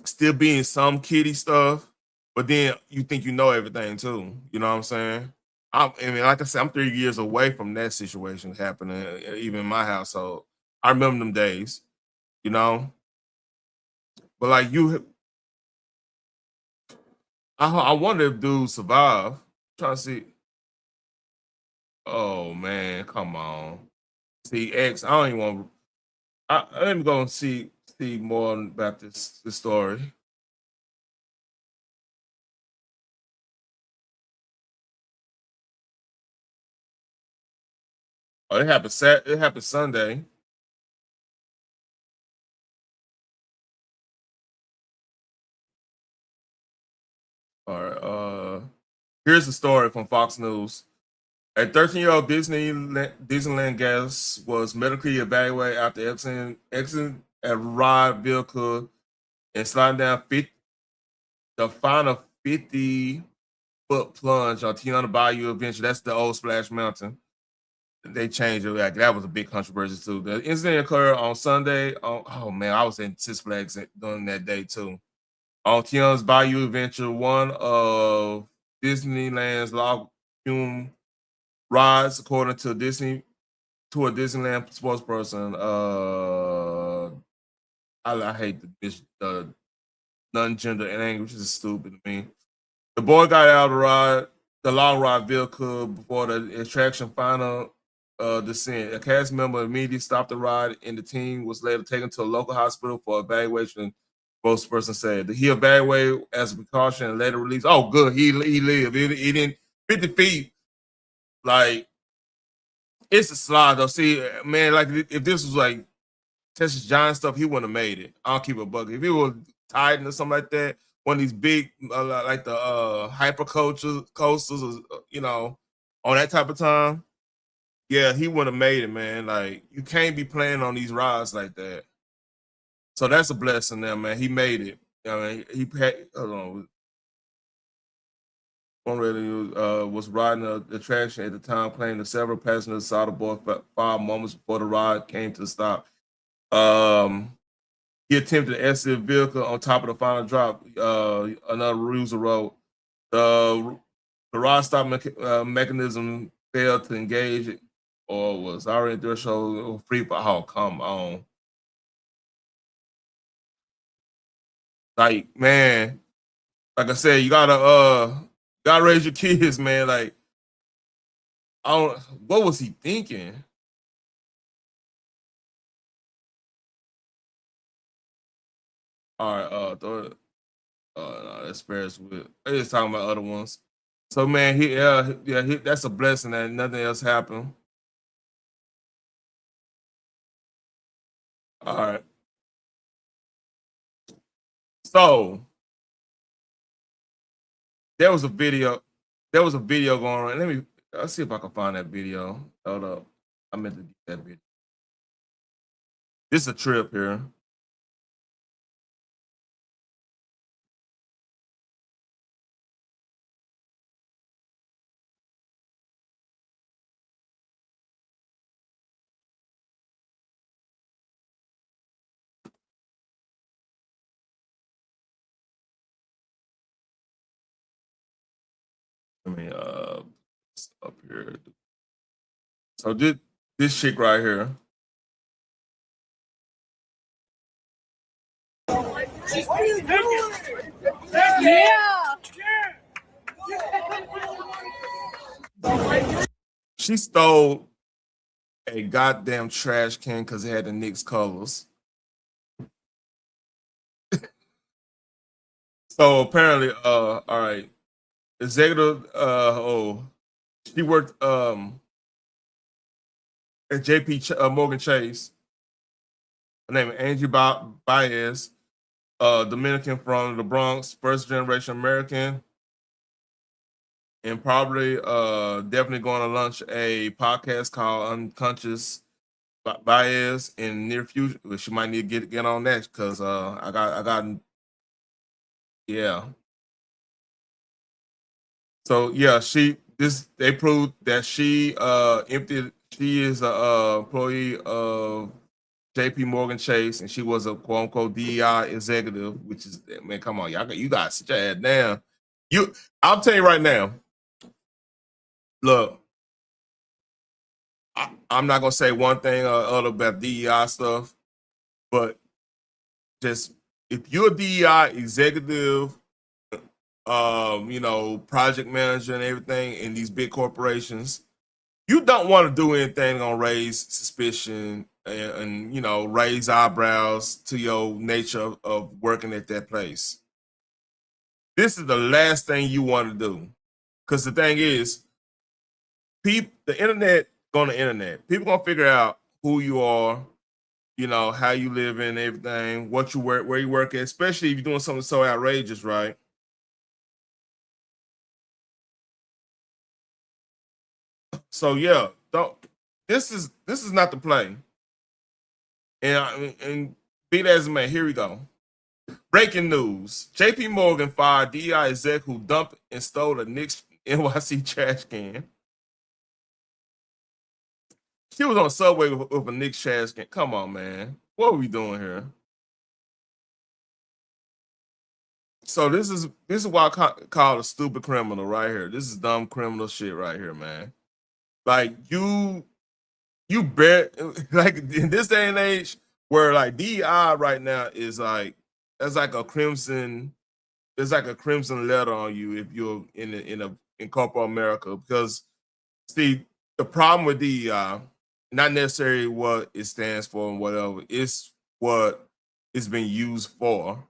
still be in some kiddie stuff, but then you think you know everything too. You know what I'm saying? I mean, like I said, I'm 3 years away from that situation happening, even in my household. I remember them days, But like I wonder if dudes survive. I'm trying to see. Oh man, come on. See, X. I don't even want. Let me go and see more about this story. Oh, it happened. It happened Sunday. All right. Here's the story from Fox News. A 13-year-old Disneyland guest was medically evaluated after exiting a ride vehicle and sliding down the final 50-foot plunge on Tiana Bayou Adventure. That's the old Splash Mountain. They changed it. Like, that was a big controversy too. The incident occurred on Sunday. Oh man, I was in Six Flags during that day too. on Tion's Bayou Adventure, one of Disneyland's log flume rides, according to a Disneyland spokesperson. I hate the non-gender and language is stupid to me. The boy got out of the long ride vehicle before the attraction final descent. A cast member immediately stopped the ride, and the team was later taken to a local hospital for evaluation. Both person said he evaluated as a precaution and later released. Oh, good, he lived. He didn't 50 feet. Like it's a slide though. See, man, like if this was like Texas Giant stuff, he wouldn't have made it. I'll keep it a bucket. If he was Titan or something like that, one of these big like the hyperculture coasters, or, on that type of time, yeah, he wouldn't have made it, man. Like you can't be playing on these rides like that. So that's a blessing there, man. He made it. I mean, he had, hold on. One radio was riding the attraction at the time, claiming that several passengers saw the boy 5 moments before the ride came to a stop. He attempted to exit the vehicle on top of the final drop. Another user wrote, the ride stop mechanism failed to engage or was already threshold free. Oh, come on. Like, man, like I said, you gotta raise your kids, man. Like, what was he thinking? All right, no, that's Ferris wheel. I just talking about other ones. So man, that's a blessing that nothing else happened. All right. So there was a video going on. Let's see if I can find that video. Hold up. I meant to get that video. This is a trip here. Let me up here. So this chick right here. What are you doing? Yeah. She stole a goddamn trash can because it had the Knicks colors. So apparently, all right, executive. She worked at JP Morgan Chase. Her name is Angie Baez, Dominican from the Bronx, first generation American, and probably definitely going to launch a podcast called Unconscious Baez in near future. She might need to get on that because I got yeah. So yeah, they proved that she is a employee of JP Morgan Chase, and she was a quote unquote DEI executive, which is, man, come on, you guys sit your head down. I'll tell you right now. Look, I'm not gonna say one thing or other about DEI stuff, but just if you're a DEI executive, project manager and everything in these big corporations, you don't want to do anything on raise suspicion and raise eyebrows to your nature of working at that place. This is the last thing you want to do, because the thing is, the internet going to internet. People gonna figure out who you are, how you live and everything, what you work, where you work at, especially if you're doing something so outrageous, right? So yeah, this is not the play. And be that as it may, here we go. Breaking news: JP Morgan fired DEI exec who dumped and stole a Knicks NYC trash can. She was on a subway with a Knicks trash can. Come on, man. What are we doing here? So this is why I call a stupid criminal right here. This is dumb criminal shit right here, man. Like you bet like in this day and age where like DEI right now is like that's like a crimson. It's like a crimson letter on you if you're in corporate America, because see the problem with DEI, not necessarily what it stands for and whatever, it's what it's been used for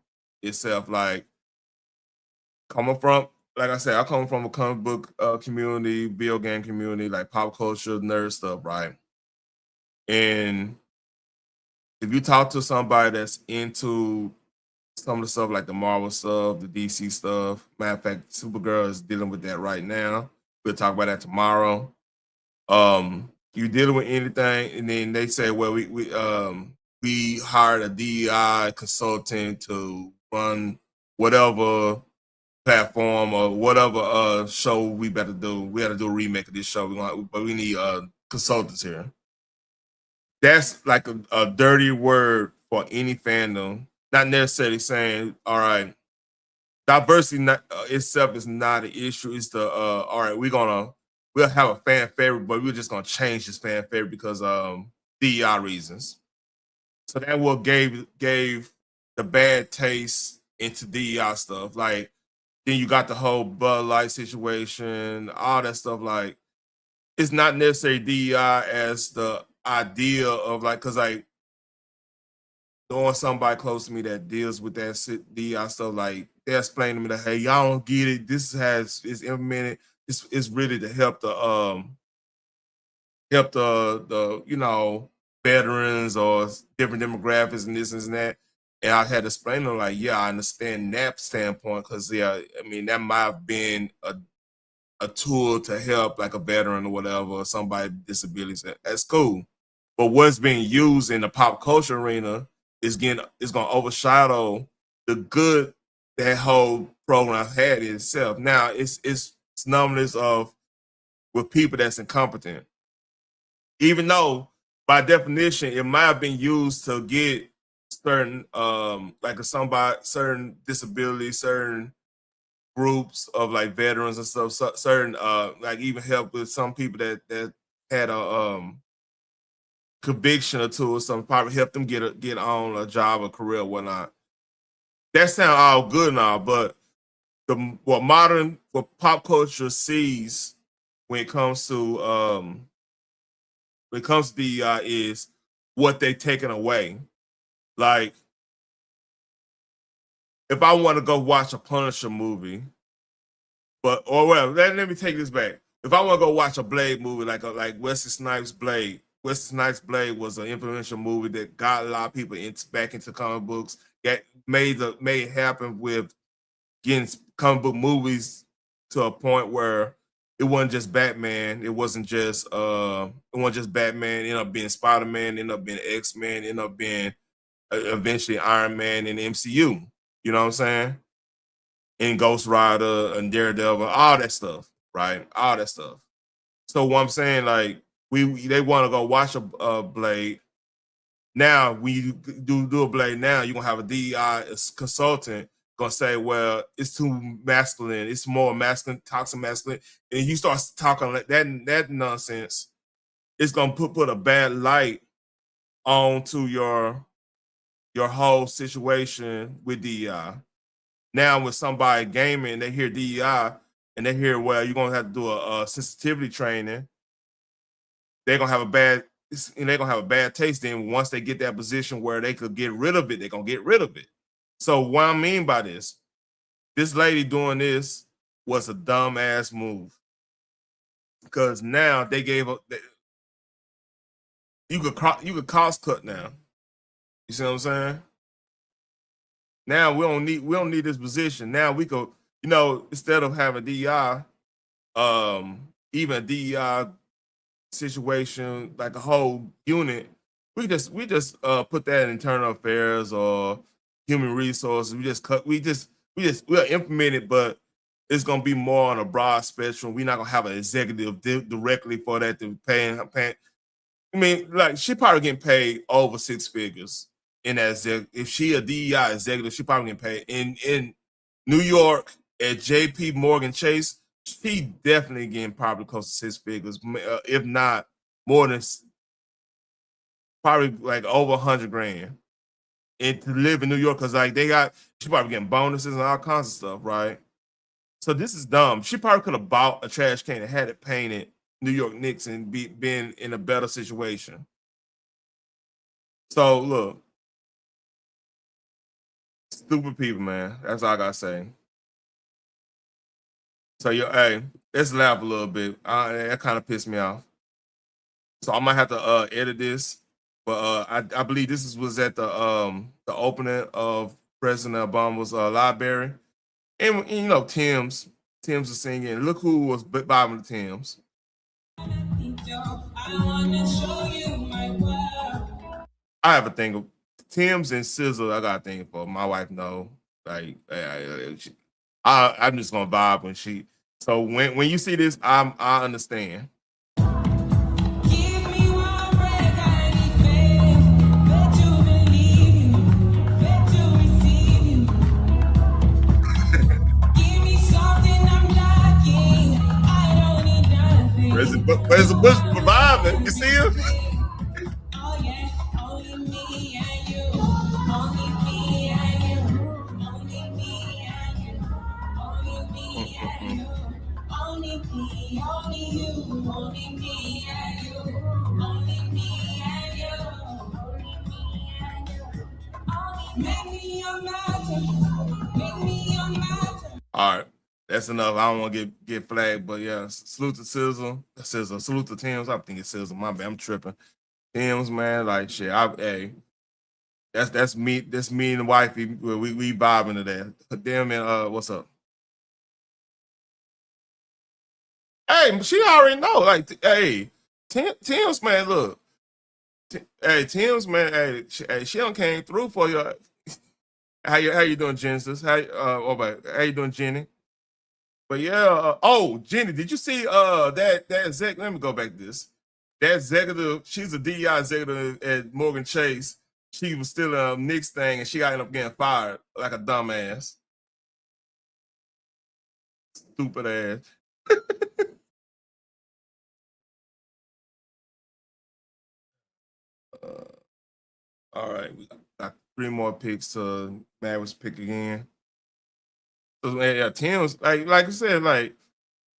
itself. Like coming from, like I said, I come from a comic book community, video game community, like pop culture, nerd stuff, right? And if you talk to somebody that's into some of the stuff like the Marvel stuff, the DC stuff, matter of fact, Supergirl is dealing with that right now. We'll talk about that tomorrow. You dealing with anything, and then they say, well, we hired a DEI consultant to run whatever platform or whatever show we better do. We got to do a remake of this show, but we need consultants here. That's like a dirty word for any fandom. Not necessarily saying, all right, diversity itself is not an issue. It's the all right, we'll have a fan favorite, but we're just gonna change this fan favorite because DEI reasons. So that what gave the bad taste into DEI stuff. Like then you got the whole Bud Light situation, all that stuff. Like it's not necessarily DEI as the idea of like, cause like knowing somebody close to me that deals with that DEI stuff, like they explain to me that, hey, y'all don't get it. This is implemented. It's really to help the you know, veterans or different demographics and this and that. And I had to explain to them like, yeah, I understand that standpoint, because yeah, I mean that might have been a tool to help like a veteran or whatever, or somebody with disabilities. That's cool. But what's being used in the pop culture arena is gonna overshadow the good that whole program had in itself. Now it's numbers of with people that's incompetent, even though by definition it might have been used to get certain like certain disabilities, certain groups of like veterans and stuff, certain like even help with some people that had a conviction or two or something, probably help them get on a job or career or whatnot. That sounds all good and all, but what pop culture sees when it comes to DEI is what they taken away. Like if I want to go watch a Punisher movie, or whatever, let me take this back. If I want to go watch a Blade movie, like Wesley Snipes' Blade, Wesley Snipes' Blade was an influential movie that got a lot of people back into comic books. That made it happen with getting comic book movies to a point where it wasn't just Batman. It wasn't just Batman. It ended up being Spider-Man. Ended up being X-Men. Ended up being eventually Iron Man in the MCU. You know what I'm saying? And Ghost Rider and Daredevil, all that stuff, right? All that stuff. So what I'm saying, like they want to go watch a Blade. Now we do a Blade. Now you're gonna have a DEI consultant gonna say, well, it's too masculine. It's more masculine, toxic masculine. And you start talking like that nonsense. It's gonna put a bad light onto your whole situation with DEI. Now with somebody gaming, they hear DEI and they hear, well, you're gonna have to do a sensitivity training. They're gonna have a bad taste. Then once they get that position where they could get rid of it, they're gonna get rid of it. So what I mean by this lady doing this was a dumbass move, because now they gave up. You could cost cut now. You see what I'm saying? Now we don't need this position. Now we could, you know, instead of having DEI, even a DEI situation like a whole unit, we just put that in internal affairs or human resources. We'll implement it, but it's gonna be more on a broad spectrum. We're not gonna have an executive directly for that to pay. I mean, like she probably getting paid over six figures in that executive. If she a DEI executive, she probably getting paid in New York at J.P. Morgan Chase, she definitely getting probably close to 6 figures, if not more than probably like over 100 grand. And to live in New York, because like she probably getting bonuses and all kinds of stuff, right? So this is dumb. She probably could have bought a trash can and had it painted New York Knicks and been in a better situation. So look, stupid people, man. That's all I gotta say. So hey, let's laugh a little bit. That kind of pissed me off. So I might have to edit this, but I believe this was at the opening of President Obama's library, and you know Tim's was singing. Look who was bobbing the Tim's. I have a thing of Tim's and Sizzle. I got a thing for my wife. No, like I'm just gonna vibe when she. So when you see this, I understand. Where's the Bush surviving? You see him? All right, that's enough. I don't want to get flagged, but yeah, salute to Sizzle. Salute to Tim's. I'm thinking Sizzle. My bad, I'm tripping. Tim's, man, like shit. Hey, that's me. That's me and the wifey. We vibing to that. Damn, man. What's up? Hey, she already know. Like, hey, Tim's, man. Look, hey, Tim's, man. Hey, she don't came through for you. How you doing, Genesis? How you doing, Jenny? But yeah, Jenny, did you see that exec? Let me go back to this. That executive, she's a DEI executive at Morgan Chase. She was still a Knicks thing, and she ended up getting fired like a dumbass. Stupid ass. All right, we got 3 more picks to Mavericks pick again. So yeah, Tim's like I said, like,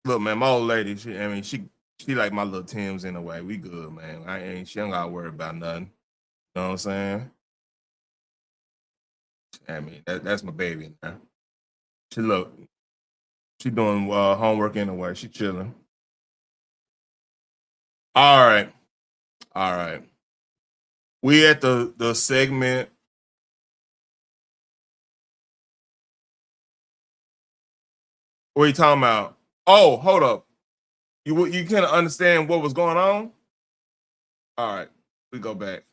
look, man, my old lady, she like my little Tim's in a way. We good, man. She don't gotta worry about nothing. You know what I'm saying? I mean, that's my baby now. She doing homework anyway. She chilling. All right. We at the segment. What are you talking about? Oh, hold up. You can't understand what was going on? All right, we go back.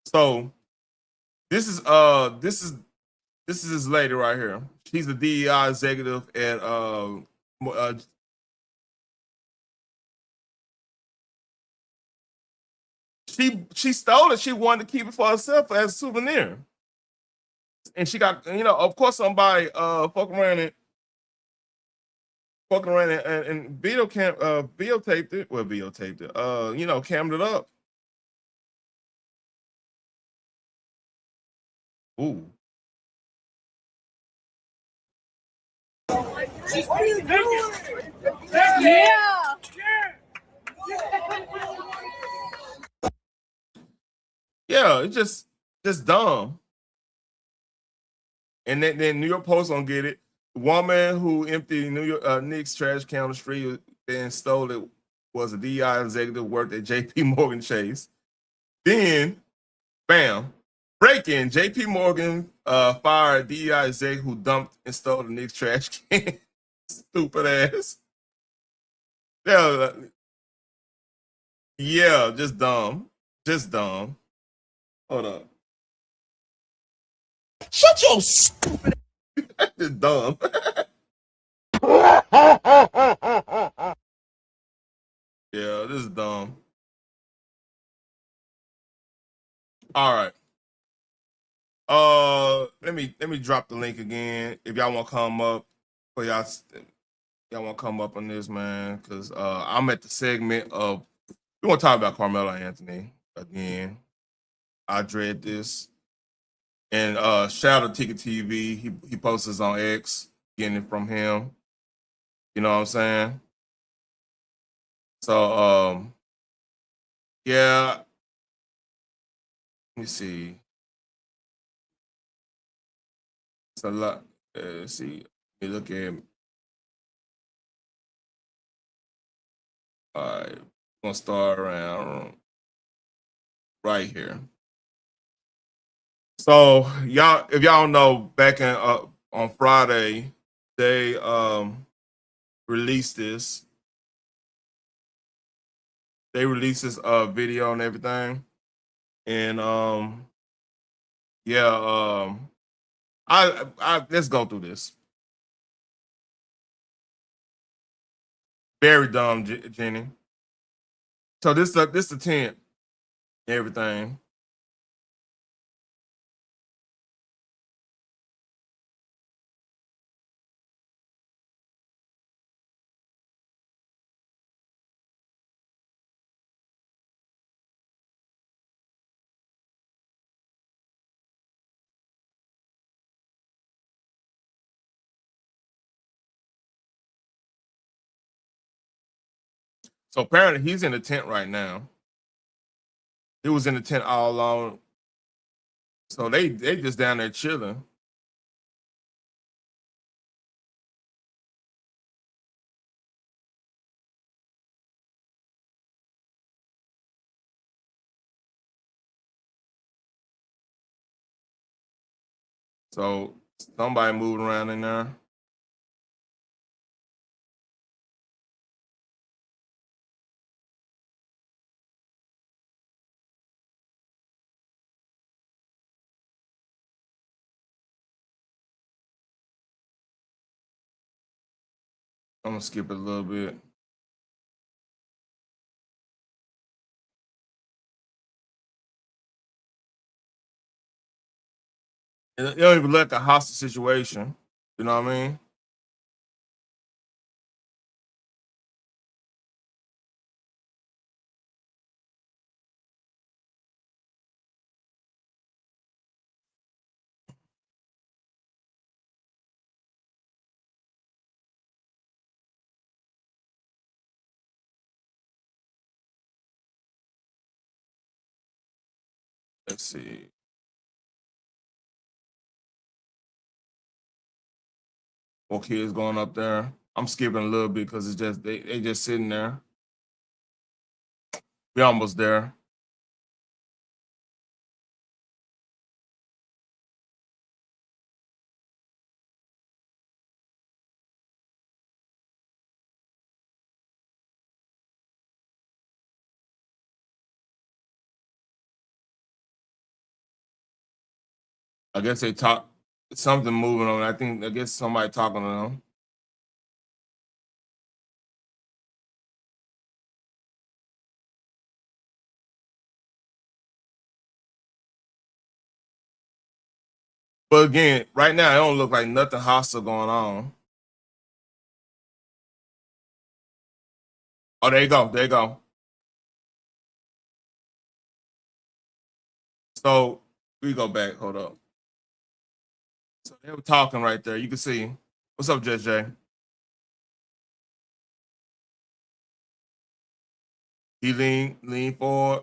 So this is this lady right here. She's a DEI executive at she stole it. She wanted to keep it for herself as a souvenir. And she got, of course somebody fucking around and videotaped it. Well, videotaped it. Cammed it up. Ooh. What are you doing? Yeah. Yeah, it's just dumb. And then New York Post gonna get it. The woman who emptied New York Knicks trash can on the street and stole it was a DI executive, worked at J.P. Morgan Chase. Then, bam, break-in. J.P. Morgan fired DI executive who dumped and stole the Knicks trash can. Stupid ass. Yeah, just dumb. Just dumb. Hold up. Shut your stupid ass. Just dumb. Yeah, this is dumb. All right. Let me me drop the link again if y'all want to come up. For y'all want to come up on this, man, because I'm at the segment of we want to talk about Karmelo Anthony again. I dread this. And shout out to TTB. He posts this on X, getting it from him. You know what I'm saying? So yeah. Let me see. It's a lot. Let's see. Let me look at. All right, I'm gonna start around right here. So y'all, if y'all know, back in on Friday, they released this. They released this video and everything, and yeah, I let's go through this. Very dumb, Jenny. So this the tent, everything. So apparently he's in the tent right now. He was in the tent all along. So they just down there chilling. So somebody moving around in there. I'm gonna skip it a little bit. It don't even look like a hostage situation. You know what I mean? Let's see. More kids going up there. I'm skipping a little bit because it's just they just sitting there. We almost there. I guess they talk something moving on. I guess somebody talking to them. But again, right now it don't look like nothing hostile going on. Oh, there you go. There you go. So we go back. Hold up. So they were talking right there. You can see. What's up, Judge Jay? He lean forward.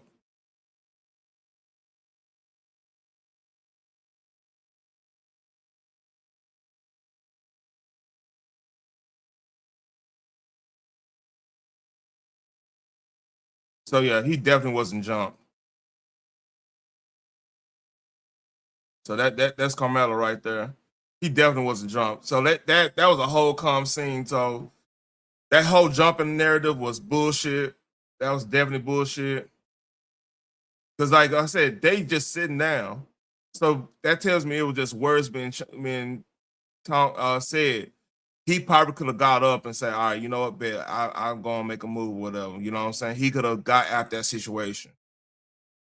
So yeah, he definitely wasn't jumped. So that's Karmelo right there. He definitely wasn't jumped. So that was a whole calm scene. So that whole jumping narrative was bullshit. That was definitely bullshit. Because like I said, they just sitting down. So that tells me it was just words being said. He probably could have got up and said, all right, you know what, bet I'm going to make a move or whatever. You know what I'm saying? He could have got out that situation.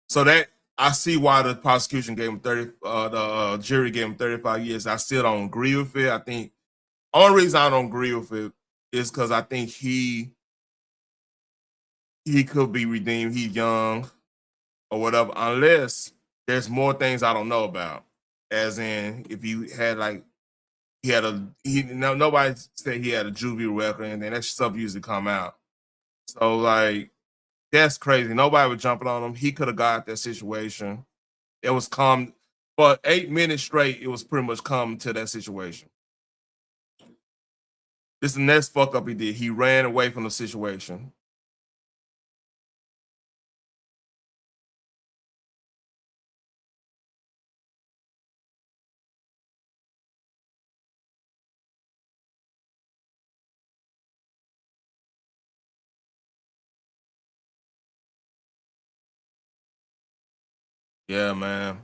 So that I see why the prosecution gave him the jury gave him 35 years. I still don't agree with it. I think only reason I don't agree with it is because I think he could be redeemed. He's young or whatever, unless there's more things I don't know about. As in, if you had like nobody said he had a juvie record, and then that stuff usually come out. So like that's crazy. Nobody was jumping on him. He could have got that situation. It was calm, but 8 minutes straight, it was pretty much calm to that situation. This is the next fuck up he did. He ran away from the situation. Yeah, man.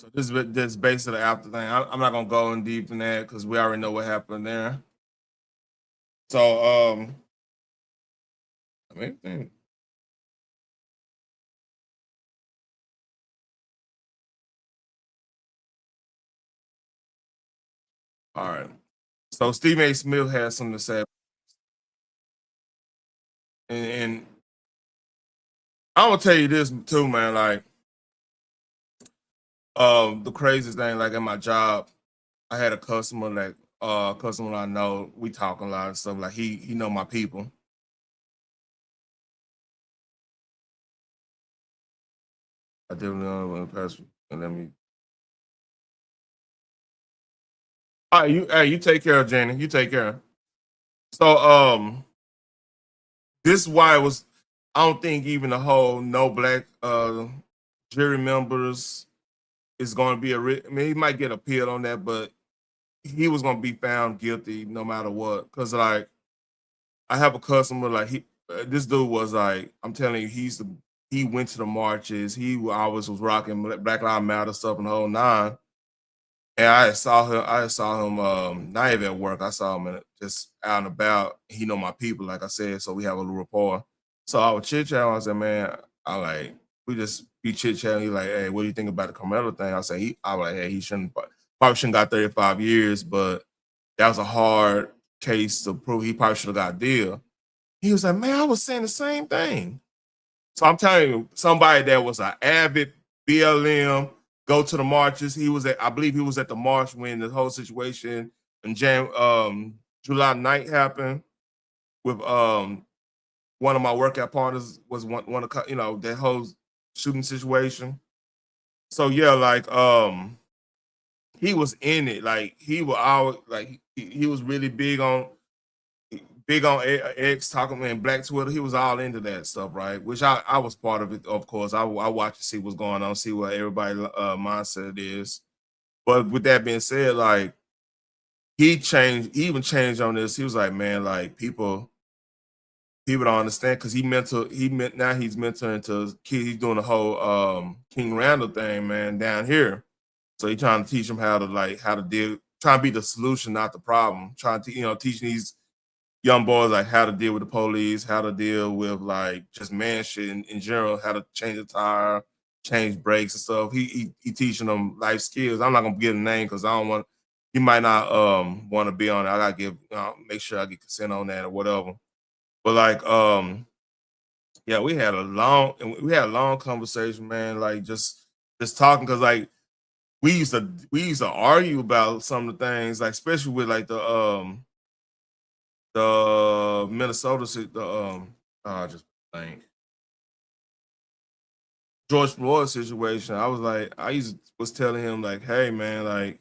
So this is basically the after thing. I'm not gonna go in deep in that because we already know what happened there. So I mean, all right. So Stephen A. Smith has something to say, and I'm gonna tell you this too, man. Like, the craziest thing, like at my job, I had a customer, like customer I know. We talk a lot and stuff. Like he know my people. I definitely know the past. And let me. All right, you take care of Jenny. You take care. So this is why it was. I don't think even the whole no black jury members is going to be I mean, he might get appealed on that, but he was going to be found guilty no matter what. Cause like I have a customer like this dude was like, I'm telling you, he went to the marches. He always was rocking Black Lives Matter stuff and the whole nine. And I saw him not even at work. I saw him just out and about. He know my people, like I said, so we have a little rapport. So I was chit chatting. I said, man, we just be chit chatting. He like, hey, what do you think about the Karmelo thing? I was like, hey, he probably shouldn't got 35 years, but that was a hard case to prove. He probably should have got a deal. He was like, man, I was saying the same thing. So I'm telling you, somebody that was an avid BLM, go to the marches. I believe he was at the march when the whole situation in July 9th happened with one of my workout partners was one of that whole shooting situation. So yeah, like he was in it. Like he was always like he was really big on X talking in Black Twitter. He was all into that stuff, right? Which I was part of it, of course. I watch to see what's going on, see what everybody mindset is. But with that being said, like he even changed on this. He was like, man, like people don't understand because he's mentoring to kids. He's doing the whole King Randall thing, man, down here. So he's trying to teach them how to deal, trying to be the solution, not the problem. Trying to, teaching these young boys like how to deal with the police, how to deal with like just man shit in general, how to change a tire, change brakes and stuff. He teaching them life skills. I'm not gonna give a name because I don't want. He might not want to be on it. I gotta make sure I get consent on that or whatever. But like yeah, we had a long conversation, man. Like just talking because like we used to argue about some of the things, like especially with like the Minnesota, I just think George Floyd situation. I was telling him like, hey man, like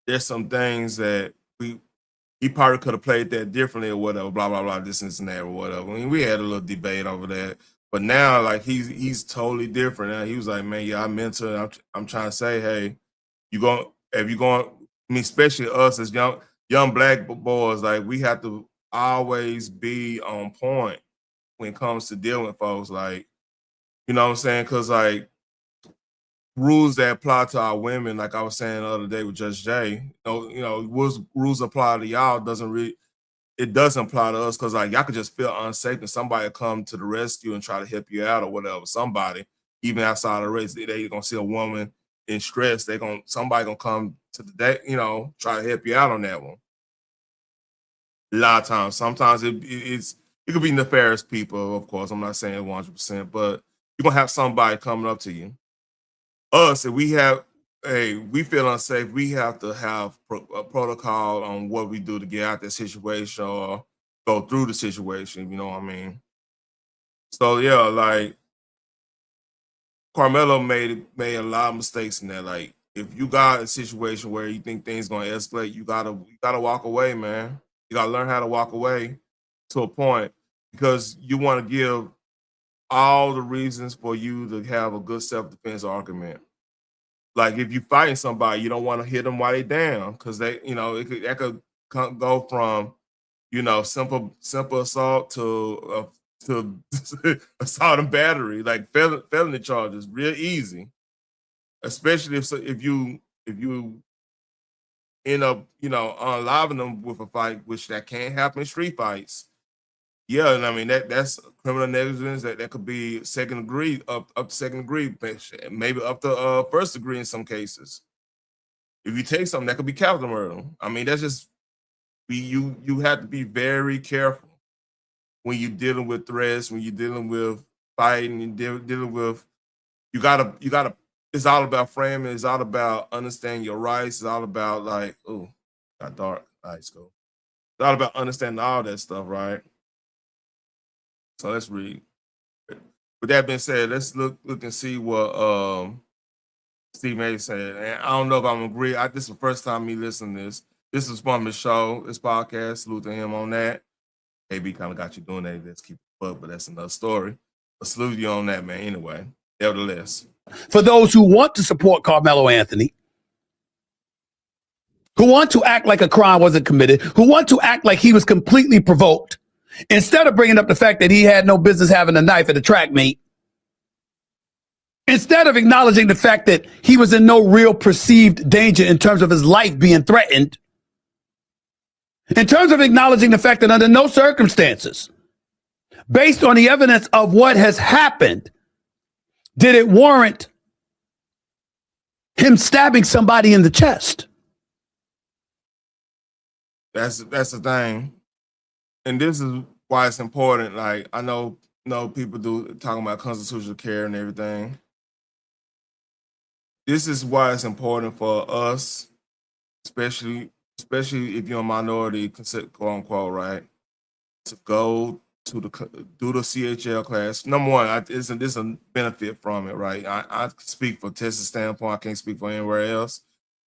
there's some things that he probably could have played that differently or whatever, blah blah blah, this and that or whatever. I mean, we had a little debate over that, but now like he's totally different. Now he was like, man, yeah, I mentor. I'm trying to say, hey, I mean, especially us as young black boys, like we have to always be on point when it comes to dealing with folks. Like, you know what I'm saying? Because like rules that apply to our women, like I was saying the other day with Judge Jay, rules apply to y'all it doesn't apply to us because like y'all could just feel unsafe and somebody come to the rescue and try to help you out or whatever. Somebody, even outside the race, they gonna see a woman in stress. Somebody gonna come to the day, try to help you out on that one. A lot of times, sometimes it could be nefarious people, of course. I'm not saying 100%, but you're gonna have somebody coming up to you. Us, if we feel unsafe, we have to have a protocol on what we do to get out that situation or go through the situation, you know what I mean? So yeah, like Karmelo made a lot of mistakes in that. Like if you got a situation where you think things gonna escalate, you gotta walk away, man. You gotta learn how to walk away to a point because you want to give all the reasons for you to have a good self-defense argument. Like if you fighting somebody, you don't want to hit them while they down because that could go from simple assault to assault and battery, like felony charges, real easy. Especially if you end up unaliving them with a fight, which that can't happen in street fights. Yeah, and I mean that's criminal negligence. That could be second degree, up to second degree, maybe up to first degree in some cases. If you take something, that could be capital murder. I mean, that's just you have to be very careful when you're dealing with threats, when you're dealing with fighting, and dealing with you gotta. It's all about framing. It's all about understanding your rights. It's all about like, oh, got dark. All right, go. It's all about understanding all that stuff, right? So let's read. With that being said, let's look and see what Steve May said. And I don't know if I'm agree. This is the first time me listening to this. This is from the show, this podcast. Salute to him on that. AB kind of got you doing that. Let's keep it up, but that's another story. But salute you on that, man. Anyway, nevertheless. For those who want to support Karmelo Anthony, who want to act like a crime wasn't committed, who want to act like he was completely provoked, instead of bringing up the fact that he had no business having a knife at a track meet, instead of acknowledging the fact that he was in no real perceived danger in terms of his life being threatened, in terms of acknowledging the fact that under no circumstances, based on the evidence of what has happened, did it warrant him stabbing somebody in the chest? That's the thing. And this is why it's important. Like I know people talking about constitutional care and everything. This is why it's important for us, especially if you're a minority, quote unquote, right, to go to do the CHL class. Number one, there's a benefit from it, right? I speak for Texas standpoint. I can't speak for anywhere else.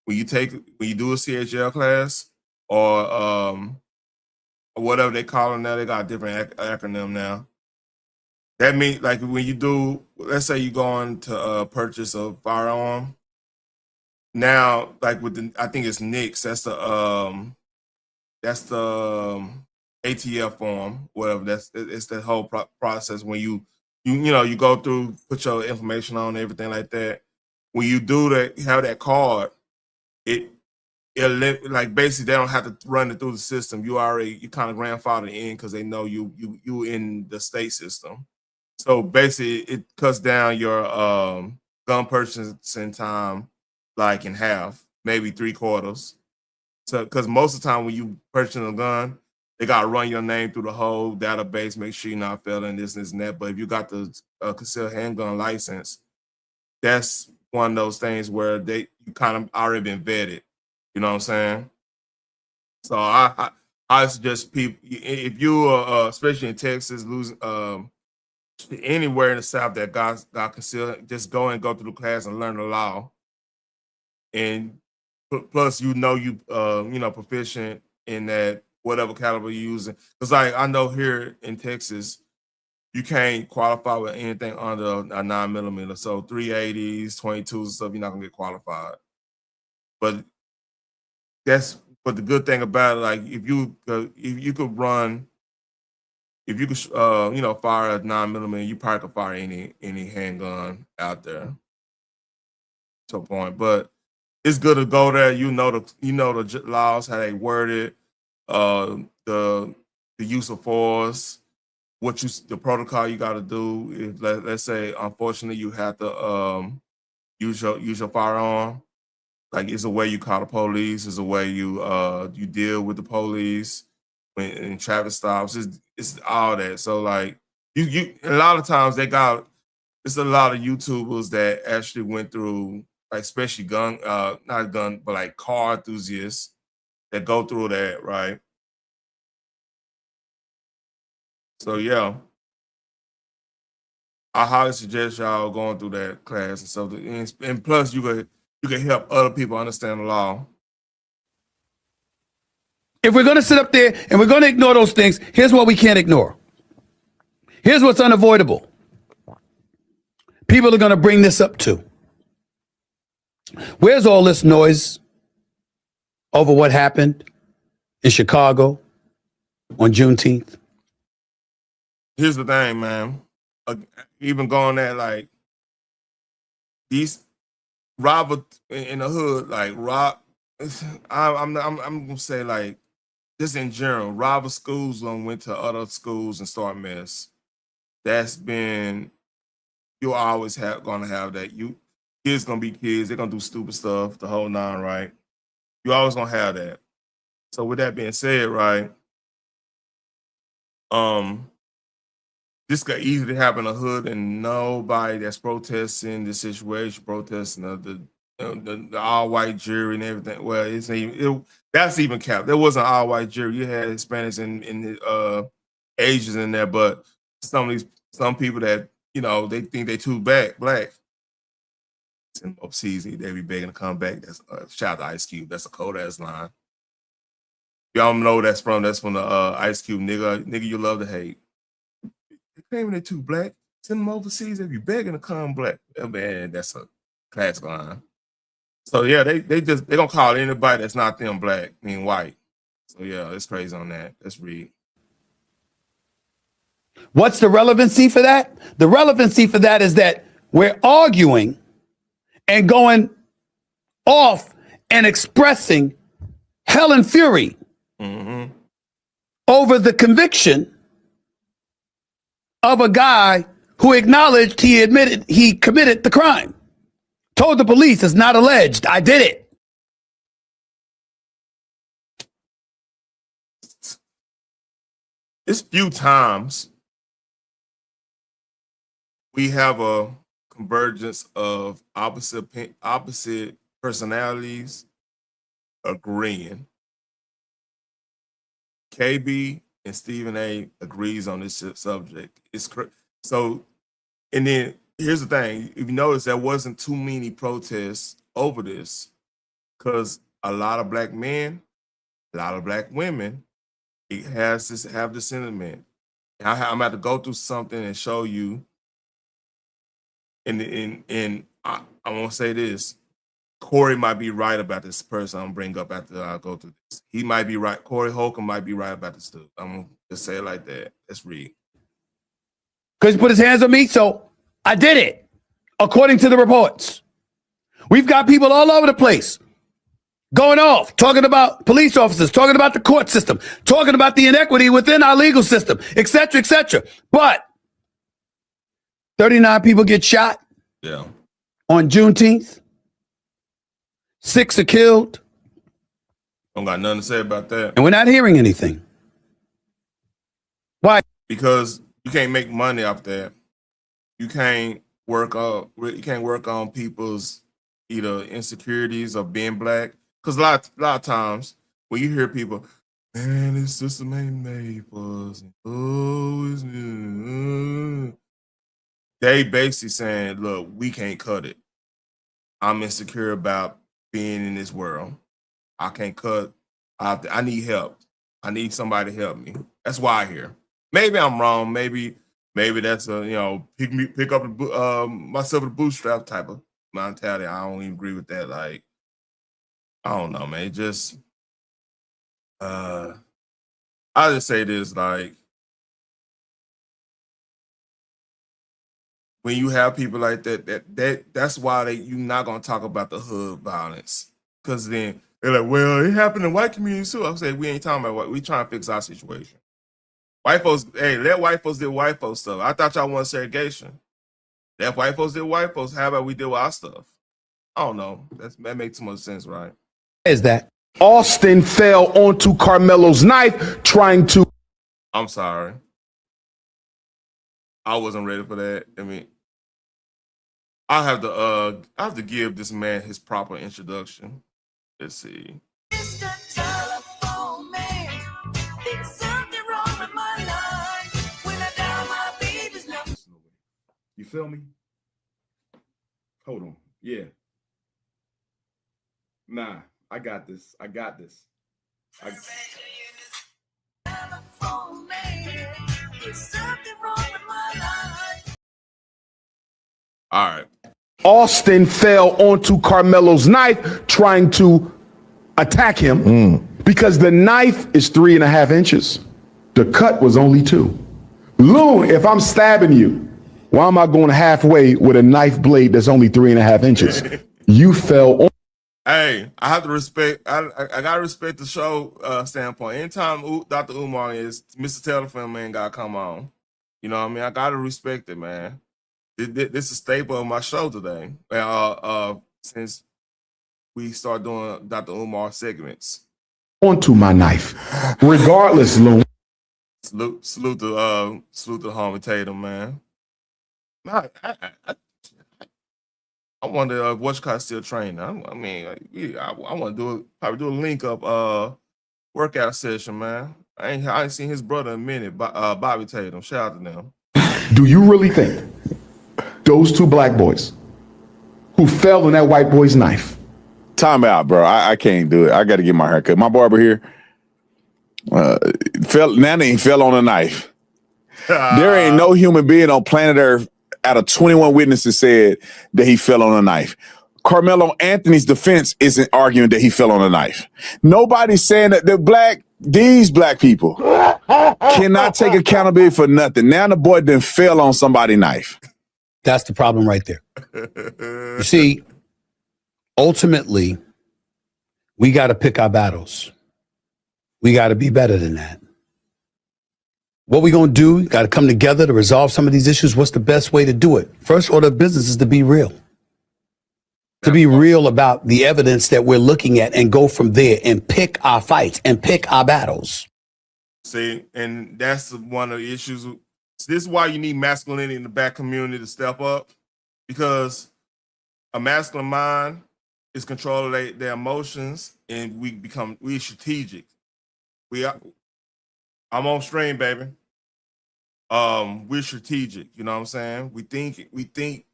When you do a CHL class or whatever they call it now, they got a different acronym now. That means like when you do, let's say you go on to purchase a firearm. Now, like with I think it's NICS. That's the ATF form, whatever. It's the whole process when you go through, put your information on, everything like that. When you do that, have that card, it like basically they don't have to run it through the system. You kind of grandfathered in because they know you in the state system. So basically, it cuts down your gun purchasing time like in half, maybe 3/4. So because most of the time when you purchase a gun, they gotta run your name through the whole database, make sure you're not failing this and that. But if you got the concealed handgun license, that's one of those things where you kind of already been vetted. You know what I'm saying? So I suggest people, if you especially in Texas, anywhere in the South that got concealed, just go through the class and learn the law. And plus, you proficient in that whatever caliber you're using. Because like I know here in Texas, you can't qualify with anything under a 9mm. So 380s, 22s and stuff, you're not gonna get qualified. But that's but the good thing about it, like if you could run, if you could fire a 9mm, you probably could fire any handgun out there to a point. But it's good to go there. You know the laws, how they worded, the use of force, the protocol you got to do. If let's say unfortunately you have to use your firearm, like it's a way you call the police, it's a way you deal with the police when in traffic stops. It's all that. So like you a lot of times it's a lot of YouTubers that actually went through, like especially not gun, but like car enthusiasts that go through that, right? So yeah, I highly suggest y'all going through that class and stuff. And plus, you can help other people understand the law. If we're going to sit up there and we're going to ignore those things, here's what we can't ignore. Here's what's unavoidable. People are going to bring this up too. Where's all this noise over what happened in Chicago on Juneteenth? Here's the thing, man. Even going there, like these robber in the hood, like rob. I'm gonna say like just in general, robber schools went to other schools and start mess. That's been, you're always gonna have that. Kids gonna be kids. They're gonna do stupid stuff, the whole nine, right? You always gonna have that. So with that being said, right, this could easily happen in the hood, and nobody that's protesting the situation, protesting the all-white jury and everything. Well, that's even capped. There wasn't an all-white jury. You had Hispanics and Asians in there, but some people that they think they too black. Send them overseas, they be begging to come back. That's shout out to Ice Cube. That's a cold ass line. Y'all know that's from the Ice Cube, nigga. You love to hate. They claiming they too black. Send them overseas. They be begging to come black. Oh, man, that's a classic line. So yeah, they gonna call anybody that's not them black, mean white. So yeah, it's crazy on that. Let's read. What's the relevancy for that? The relevancy for that is that we're arguing and going off and expressing hell and fury over the conviction of a guy who acknowledged he committed the crime. Told the police it's not alleged. I did it. It's few times we have a convergence of opposite personalities agreeing. KB and Stephen A agrees on this subject. So, and then here's the thing. If you notice, there wasn't too many protests over this because a lot of black men, a lot of black women, have the sentiment. And I'm about to go through something and show you. And I want to say this. Corey might be right about this person I'm gonna bring up after I go through this. He might be right. Corey Holcomb might be right about this dude. I'm gonna just say it like that. Let's read. Because he put his hands on me, so I did it, according to the reports. We've got people all over the place going off, talking about police officers, talking about the court system, talking about the inequity within our legal system, et cetera, et cetera. But 39 people get shot on Juneteenth. 6 are killed. Don't got nothing to say about that. And we're not hearing anything. Why? Because you can't make money off that. You can't work on people's either insecurities of being black. Because a lot of times when you hear people, man, this system ain't made for us. Oh, it's they basically saying, look, we can't cut it. I'm insecure about being in this world. I can't cut. I need help. I need somebody to help me. That's why I hear. Maybe I'm wrong. Maybe that's a pick up myself with a bootstrap type of mentality. I don't even agree with that. Like, I don't know, man. I'll just say this, like, when you have people like that's why you're not gonna talk about the hood violence. Cause then they're like, well, it happened in white communities too. I'm saying we ain't talking about what we trying to fix our situation. White folks, hey, let white folks do white folks stuff. I thought y'all wanted segregation. That white folks did white folks. How about we deal with our stuff? I don't know. That makes too much sense, right? Is that Austin fell onto Karmelo's knife trying to. I'm sorry. I wasn't ready for that. I mean, I have to give this man his proper introduction. Let's see. You feel me? Hold on. Yeah. Nah, I got this. All right. Austin fell onto Karmelo's knife trying to attack him because the knife is 3.5 inches. The cut was only 2. Loon, if I'm stabbing you, why am I going halfway with a knife blade that's only 3.5 inches? You fell on. Hey, I have to respect. I gotta respect the show standpoint. Anytime Dr. Umar is Mr. Telephone Man gotta come on. You know what I mean? I gotta respect it, man. This is a staple of my show today. Since we start doing Dr. Umar segments. Onto my knife. Regardless, Loon. Salute to Homie Tatum, man. I wonder if What's still training. I mean, I want to probably do a link up workout session, man. I ain't seen his brother in a minute, Bobby Tatum. Shout out to them. Do you really think those 2 black boys who fell on that white boy's knife? Time out, bro. I can't do it. I got to get my haircut. My barber here fell on a knife. There ain't no human being on planet Earth out of 21 witnesses said that he fell on a knife. Carmelo Anthony's defense isn't arguing that he fell on a knife. Nobody's saying that these black people cannot take accountability for nothing. Now the boy done fell on somebody's knife. That's the problem right there. You see, ultimately, we got to pick our battles. We got to be better than that. What we going to do, got to come together to resolve some of these issues. What's the best way to do it? First order of business is to be real. To be real about the evidence that we're looking at and go from there and pick our fights and pick our battles. See, and that's one of the issues. This is why you need masculinity in the black community to step up, because a masculine mind is controlling their emotions, and we strategic. I'm on stream, baby. We're strategic. You know what I'm saying? We think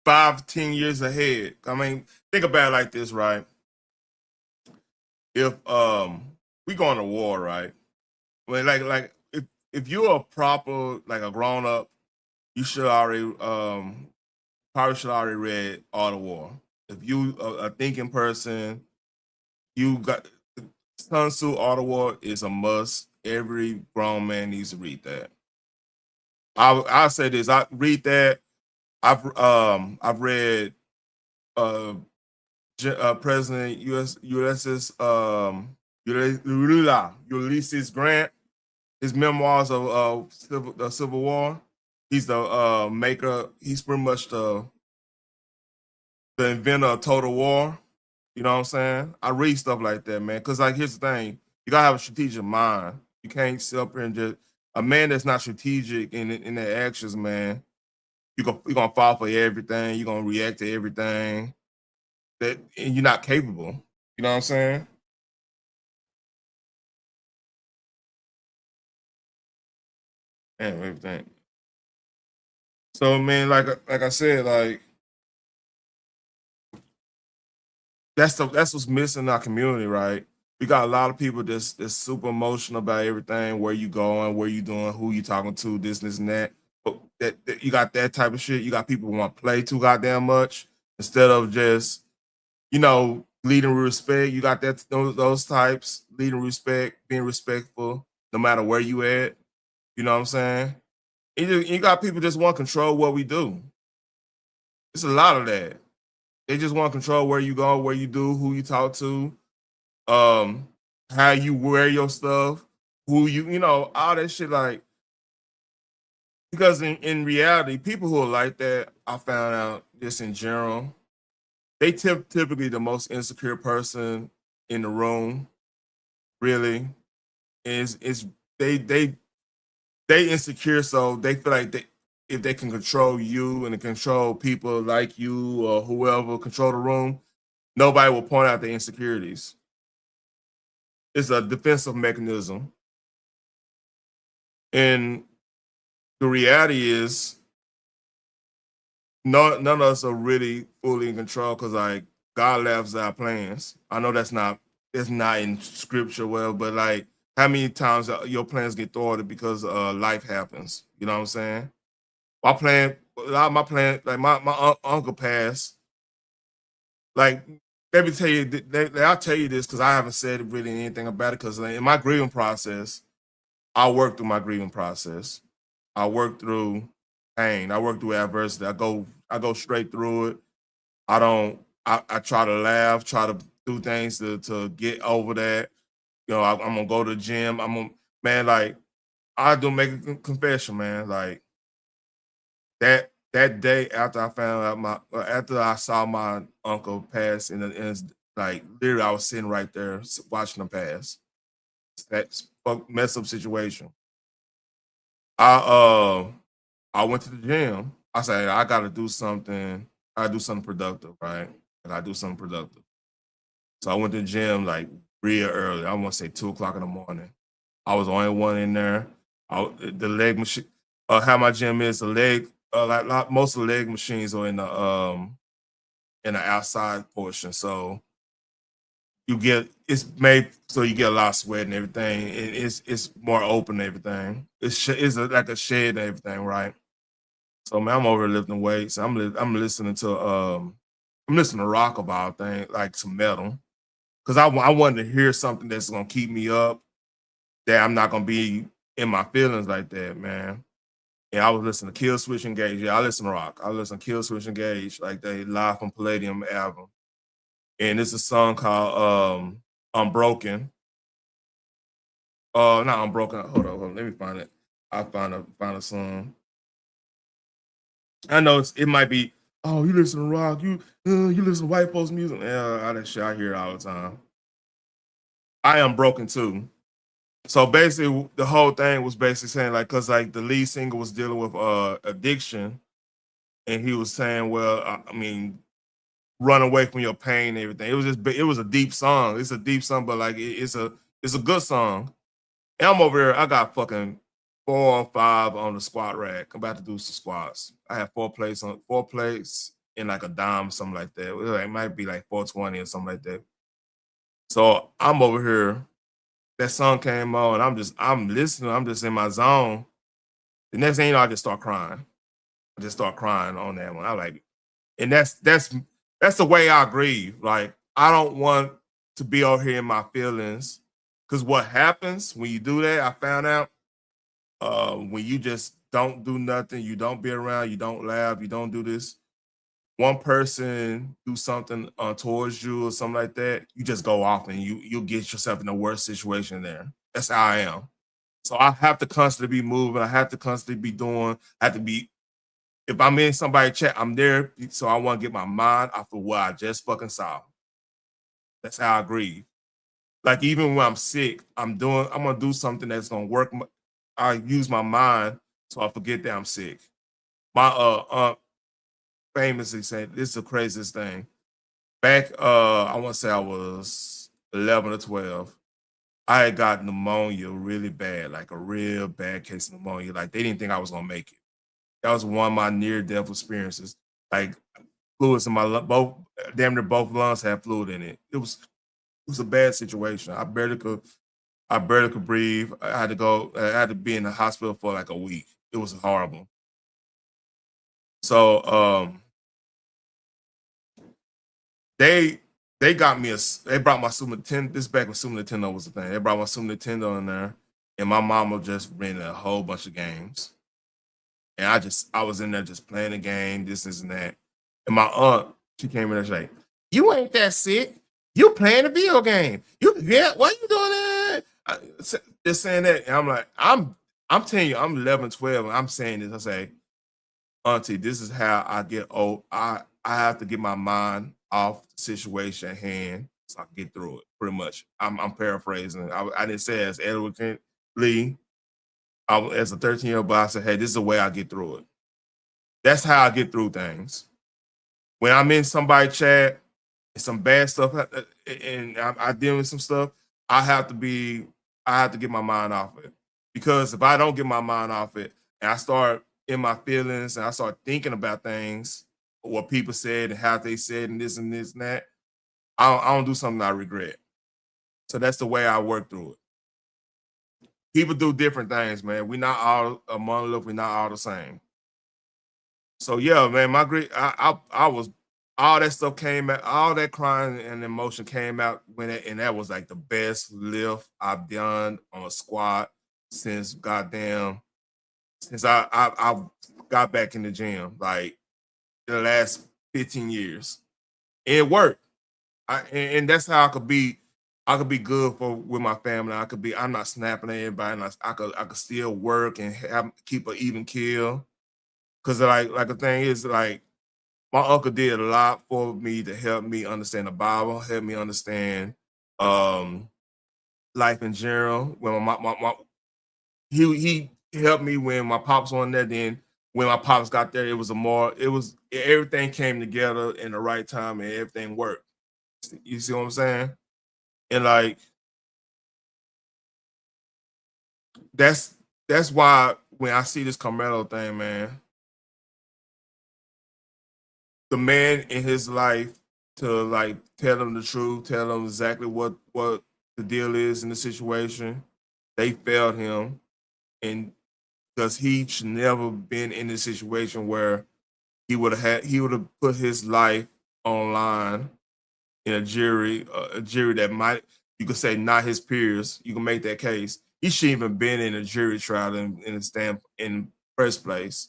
5-10 years ahead. I mean, think about it like this, right? If we going to war, right? Well, like if you're a proper, like a grown up, you should already probably should already read Art of War. If you a thinking person, you got Sun Tzu Art of War is a must. Every grown man needs to read that. I'll say this. I read that. I've read President Ulysses Grant, his memoirs of the Civil War. He's the maker. He's pretty much the inventor of total war. You know what I'm saying? I read stuff like that, man. Because like, here's the thing: you gotta have a strategic mind. You can't sit up here and just a man that's not strategic in their actions, man. You're gonna fall for everything. You're gonna react to everything. And you're not capable. You know what I'm saying? And everything. So, man, like I said, like that's what's missing in our community, right? We got a lot of people that's super emotional about everything, where you going, where you doing, who you talking to, this and that. But that you got that type of shit. You got people who want to play too goddamn much instead of just, you know, leading with respect. You got those types, leading with respect, being respectful, no matter where you at. You know what I'm saying? You got people just want to control what we do. It's a lot of that. They just want to control where you go, where you do, who you talk to, how you wear your stuff, who you know, all that shit. Like, because in reality, people who are like that, I found out just in general, they typically the most insecure person in the room. Really, is they insecure, so they feel like if they can control you and control people like you or whoever control the room, nobody will point out their insecurities. It's a defensive mechanism. And the reality is none of us are really fully in control because like God laughs at our plans. I know it's not in scripture well, but like how many times your plans get thwarted because life happens? You know what I'm saying? A lot of my plan, like my uncle passed. Like, let me tell you, I'll tell you this because I haven't said really anything about it. Because in my grieving process, I work through my grieving process. I work through pain. I work through adversity. I go straight through it. I try to laugh, try to do things to get over that. You know, I'm gonna go to the gym. Like I do make a confession, man. Like that day after I found out after I saw my uncle pass, and it's like literally I was sitting right there watching him pass. That messed up situation. I went to the gym. I said I gotta do something. I do something productive, right? And I do something productive. So I went to the gym like real early. I want to say 2:00 in the morning. I was the only one in there. The leg machine. How my gym is, the leg. Most of the leg machines are in the outside portion. So it's made so you get a lot of sweat and everything. It's more open and everything. It's like a shed and everything, right? So man, I'm over here lifting weights. I'm listening to rock about things like some metal, because I wanted to hear something that's gonna keep me up. That I'm not gonna be in my feelings like that, man. And I was listening to Kill Switch Engage. Yeah, I listen to rock. I listen to Kill Switch Engage, like they Live from Palladium album. And it's a song called Unbroken. Not Unbroken. Hold on. Let me find it. I'll find a song. I know it might be, oh, you listen to rock, you listen to white folks music. Yeah, all that shit I hear all the time. I am broken too. So basically, the whole thing was basically saying like, cause like the lead singer was dealing with addiction, and he was saying, well, I mean, run away from your pain and everything. It was a deep song. It's a deep song, but like it's a good song. And I'm over here. I got fucking 4 or 5 on the squat rack. I'm about to do some squats. I have 4 plates in like a dime, something like that. It might be like 420 or something like that. So I'm over here. That song came on. I'm listening. I'm just in my zone. The next thing you know, I just start crying. I just start crying on that one. I like it. And that's the way I grieve. Like, I don't want to be out here in my feelings. Because what happens when you do that, I found out, when you just don't do nothing, you don't be around, you don't laugh, you don't do this, one person do something towards you or something like that, you just go off and you'll get yourself in the worst situation there. That's how I am. So I have to constantly be moving. I have to constantly be doing. I have to be. If I'm in somebody's chat, I'm there. So I want to get my mind off of what I just fucking saw. That's how I grieve. Like even when I'm sick, I'm gonna do something that's gonna work. I use my mind so I forget that I'm sick. My aunt famously said, "This is the craziest thing." Back, I want to say I was 11 or 12. I had got pneumonia really bad, like a real bad case of pneumonia. Like they didn't think I was gonna make it. That was one of my near-death experiences. Like fluids in my damn near both lungs had fluid in it. It was a bad situation. I barely could breathe. I had to be in the hospital for like a week. It was horrible. So they they brought my Super Nintendo. This back when Super Nintendo was a thing. They brought my Super Nintendo in there, and my mama just rented a whole bunch of games. And I was in there just playing the game, this and that. And my aunt, she came in and she's like, "You ain't that sick. You playing a video game. Why you doing that?" Just saying that. And I'm like, I'm telling you, I'm 11, 12, and I'm saying this. I say, "Auntie, this is how I get old. I have to get my mind off the situation at hand so I can get through it." Pretty much. I'm paraphrasing. I didn't say it as eloquently. As a 13-year-old, but I said, "Hey, this is the way I get through it." That's how I get through things. When I'm in somebody's chat and some bad stuff, and I deal with some stuff, I have to get my mind off it. Because if I don't get my mind off it, and I start in my feelings, and I start thinking about things, what people said and how they said, and this and that, I don't do something I regret. So that's the way I work through it. People do different things, man. We're not all a monolith. We're not all the same. So yeah, man, I was all that stuff came out, all that crying and emotion came out and that was like the best lift I've done on a squat since I got back in the gym, like the last 15 years. And it worked. And that's how I could be good with my family. I'm not snapping at everybody, and I could still work and keep an even keel. Cause like the thing is, like, my uncle did a lot for me to help me understand the Bible, help me understand life in general. When he helped me when my pops was on there. Then when my pops got there, everything came together in the right time and everything worked. You see what I'm saying? And like that's why when I see this Karmelo thing, man, the man in his life to like tell him the truth, tell him exactly what the deal is in the situation. They failed him, and because he should never been in this situation where he would have put his life online in a jury that might, you could say, not his peers. You can make that case. He shouldn't even been in a jury trial in the first place.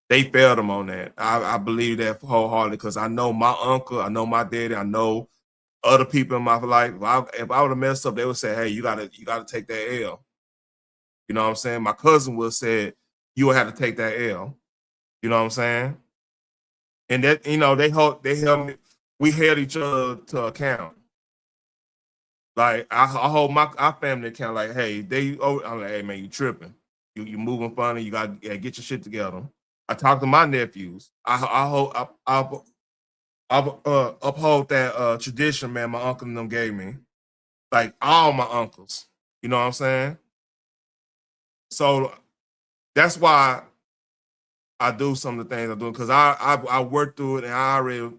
They failed him on that. I believe that wholeheartedly because I know my uncle, I know my daddy, I know other people in my life. If I would have messed up, they would say, "Hey, you gotta take that L." You know what I'm saying? My cousin would have said, "You will have to take that L." You know what I'm saying? And that, they held me. We held each other to account. Like I hold our family account. Like, hey, I'm like, "Hey, man, you tripping? You moving funny? You gotta get your shit together." I talk to my nephews. I uphold that tradition, man. My uncle and them gave me, like all my uncles. You know what I'm saying? So that's why I do some of the things I do because I worked through it and I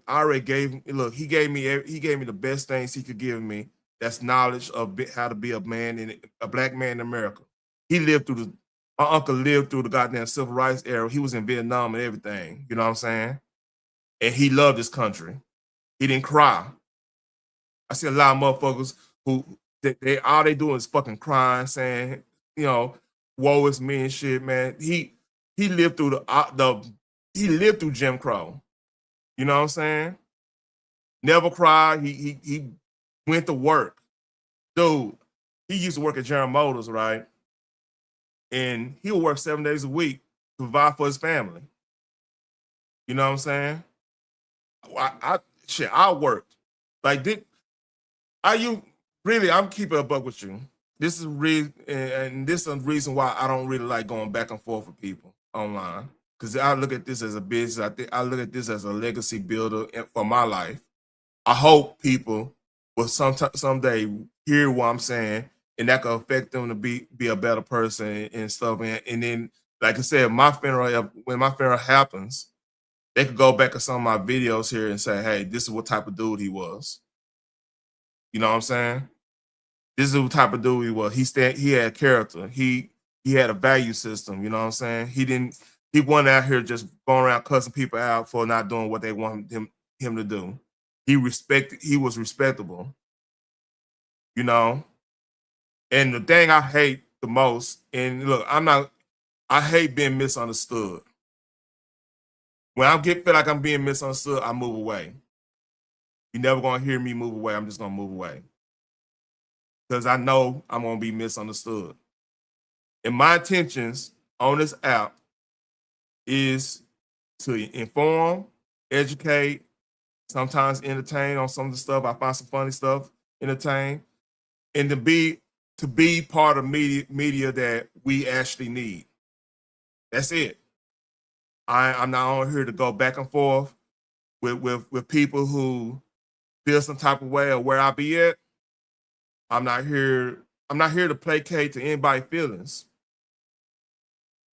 already gave. Look, he gave me the best things he could give me. That's knowledge of how to be a black man in America. My uncle lived through the goddamn civil rights era. He was in Vietnam and everything. You know what I'm saying? And he loved his country. He didn't cry. I see a lot of motherfuckers who all they do is fucking crying, saying, "Woe is me" and shit, man. He lived through he lived through Jim Crow. You know what I'm saying? Never cried. He went to work. Dude, he used to work at General Motors, right? And he would work 7 days a week to provide for his family. You know what I'm saying? I worked. Like, I'm keeping a buck with you. This is this is the reason why I don't really like going back and forth with people online. Because I look at this as a business. I look at this as a legacy builder for my life. I hope people will someday hear what I'm saying, and that could affect them to be a better person and stuff. And then, like I said, when my funeral happens, they could go back to some of my videos here and say, "Hey, this is what type of dude he was." You know what I'm saying? This is what type of dude he was. He had character. He had a value system. You know what I'm saying? He wasn't out here just going around cussing people out for not doing what they want him to do. He was respectable, you know. And the thing I hate the most, and look, I hate being misunderstood. When I feel like I'm being misunderstood, I move away. You're never gonna hear me move away. I'm just gonna move away. Because I know I'm gonna be misunderstood. And my intentions on this app is to inform, educate, sometimes entertain on some of the stuff. I find some funny stuff, entertain, and to be part of media that we actually need. That's it. I'm not on here to go back and forth with people who feel some type of way or where I be at. I'm not here to placate to anybody's feelings.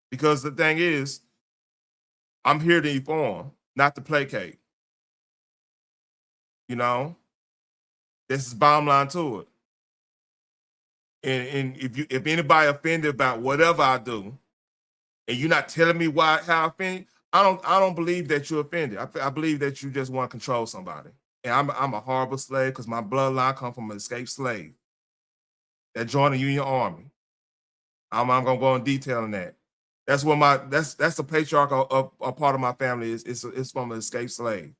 Because the thing is, I'm here to inform, not to placate. You know? This is bottom line to it. And if anybody offended about whatever I do, and you're not telling me how I offend, I don't believe that you're offended. I believe that you just want to control somebody. And I'm a horrible slave because my bloodline comes from an escaped slave that joined the Union Army. I'm gonna go in detail on that. That's what that's the patriarch of a part of my family is from an escaped slave.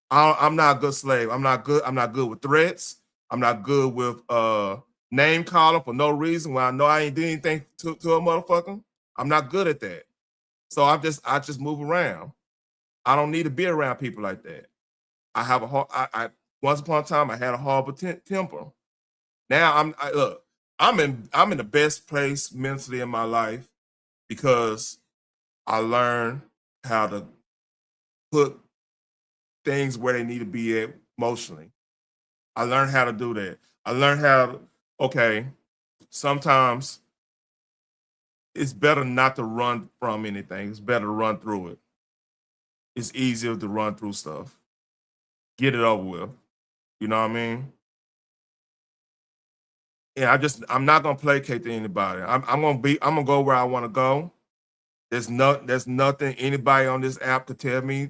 I'm not a good slave. I'm not good with threats. I'm not good with name calling for no reason when I know I ain't did anything to a motherfucker. I'm not good at that. So I just move around. I don't need to be around people like that. I have I once upon a time I had a horrible temper. Now I'm in the best place mentally in my life because I learned how to put things where they need to be at emotionally. I learned how to do that. I learned sometimes it's better not to run from anything. It's better to run through it. It's easier to run through stuff. Get it over with. You know what I mean? And I'm not gonna placate to anybody. I'm gonna go where I want to go. There's nothing anybody on this app could tell me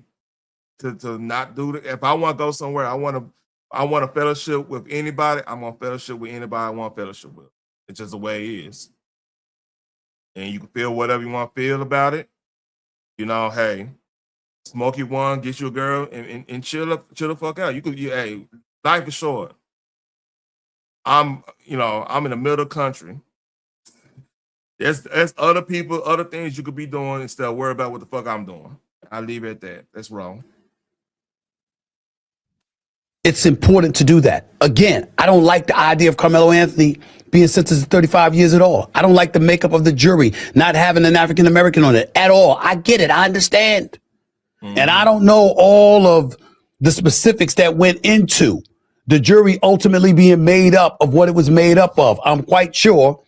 to not do it. If I want to go somewhere, I want to fellowship with anybody. I'm gonna fellowship with anybody I want to fellowship with. It's just the way it is. And you can feel whatever you want to feel about it. You know, hey, smoke you one, get you a girl, and chill the fuck out. Hey, life is short. I'm in the middle of the country. There's other people, other things you could be doing instead of worry about what the fuck I'm doing. I leave it at that. That's wrong. It's important to do that. Again, I don't like the idea of Karmelo Anthony being sentenced to 35 years at all. I don't like the makeup of the jury, not having an African American on it at all. I get it. I understand. And I don't know all of the specifics that went into the jury ultimately being made up of what it was made up of. I'm quite sure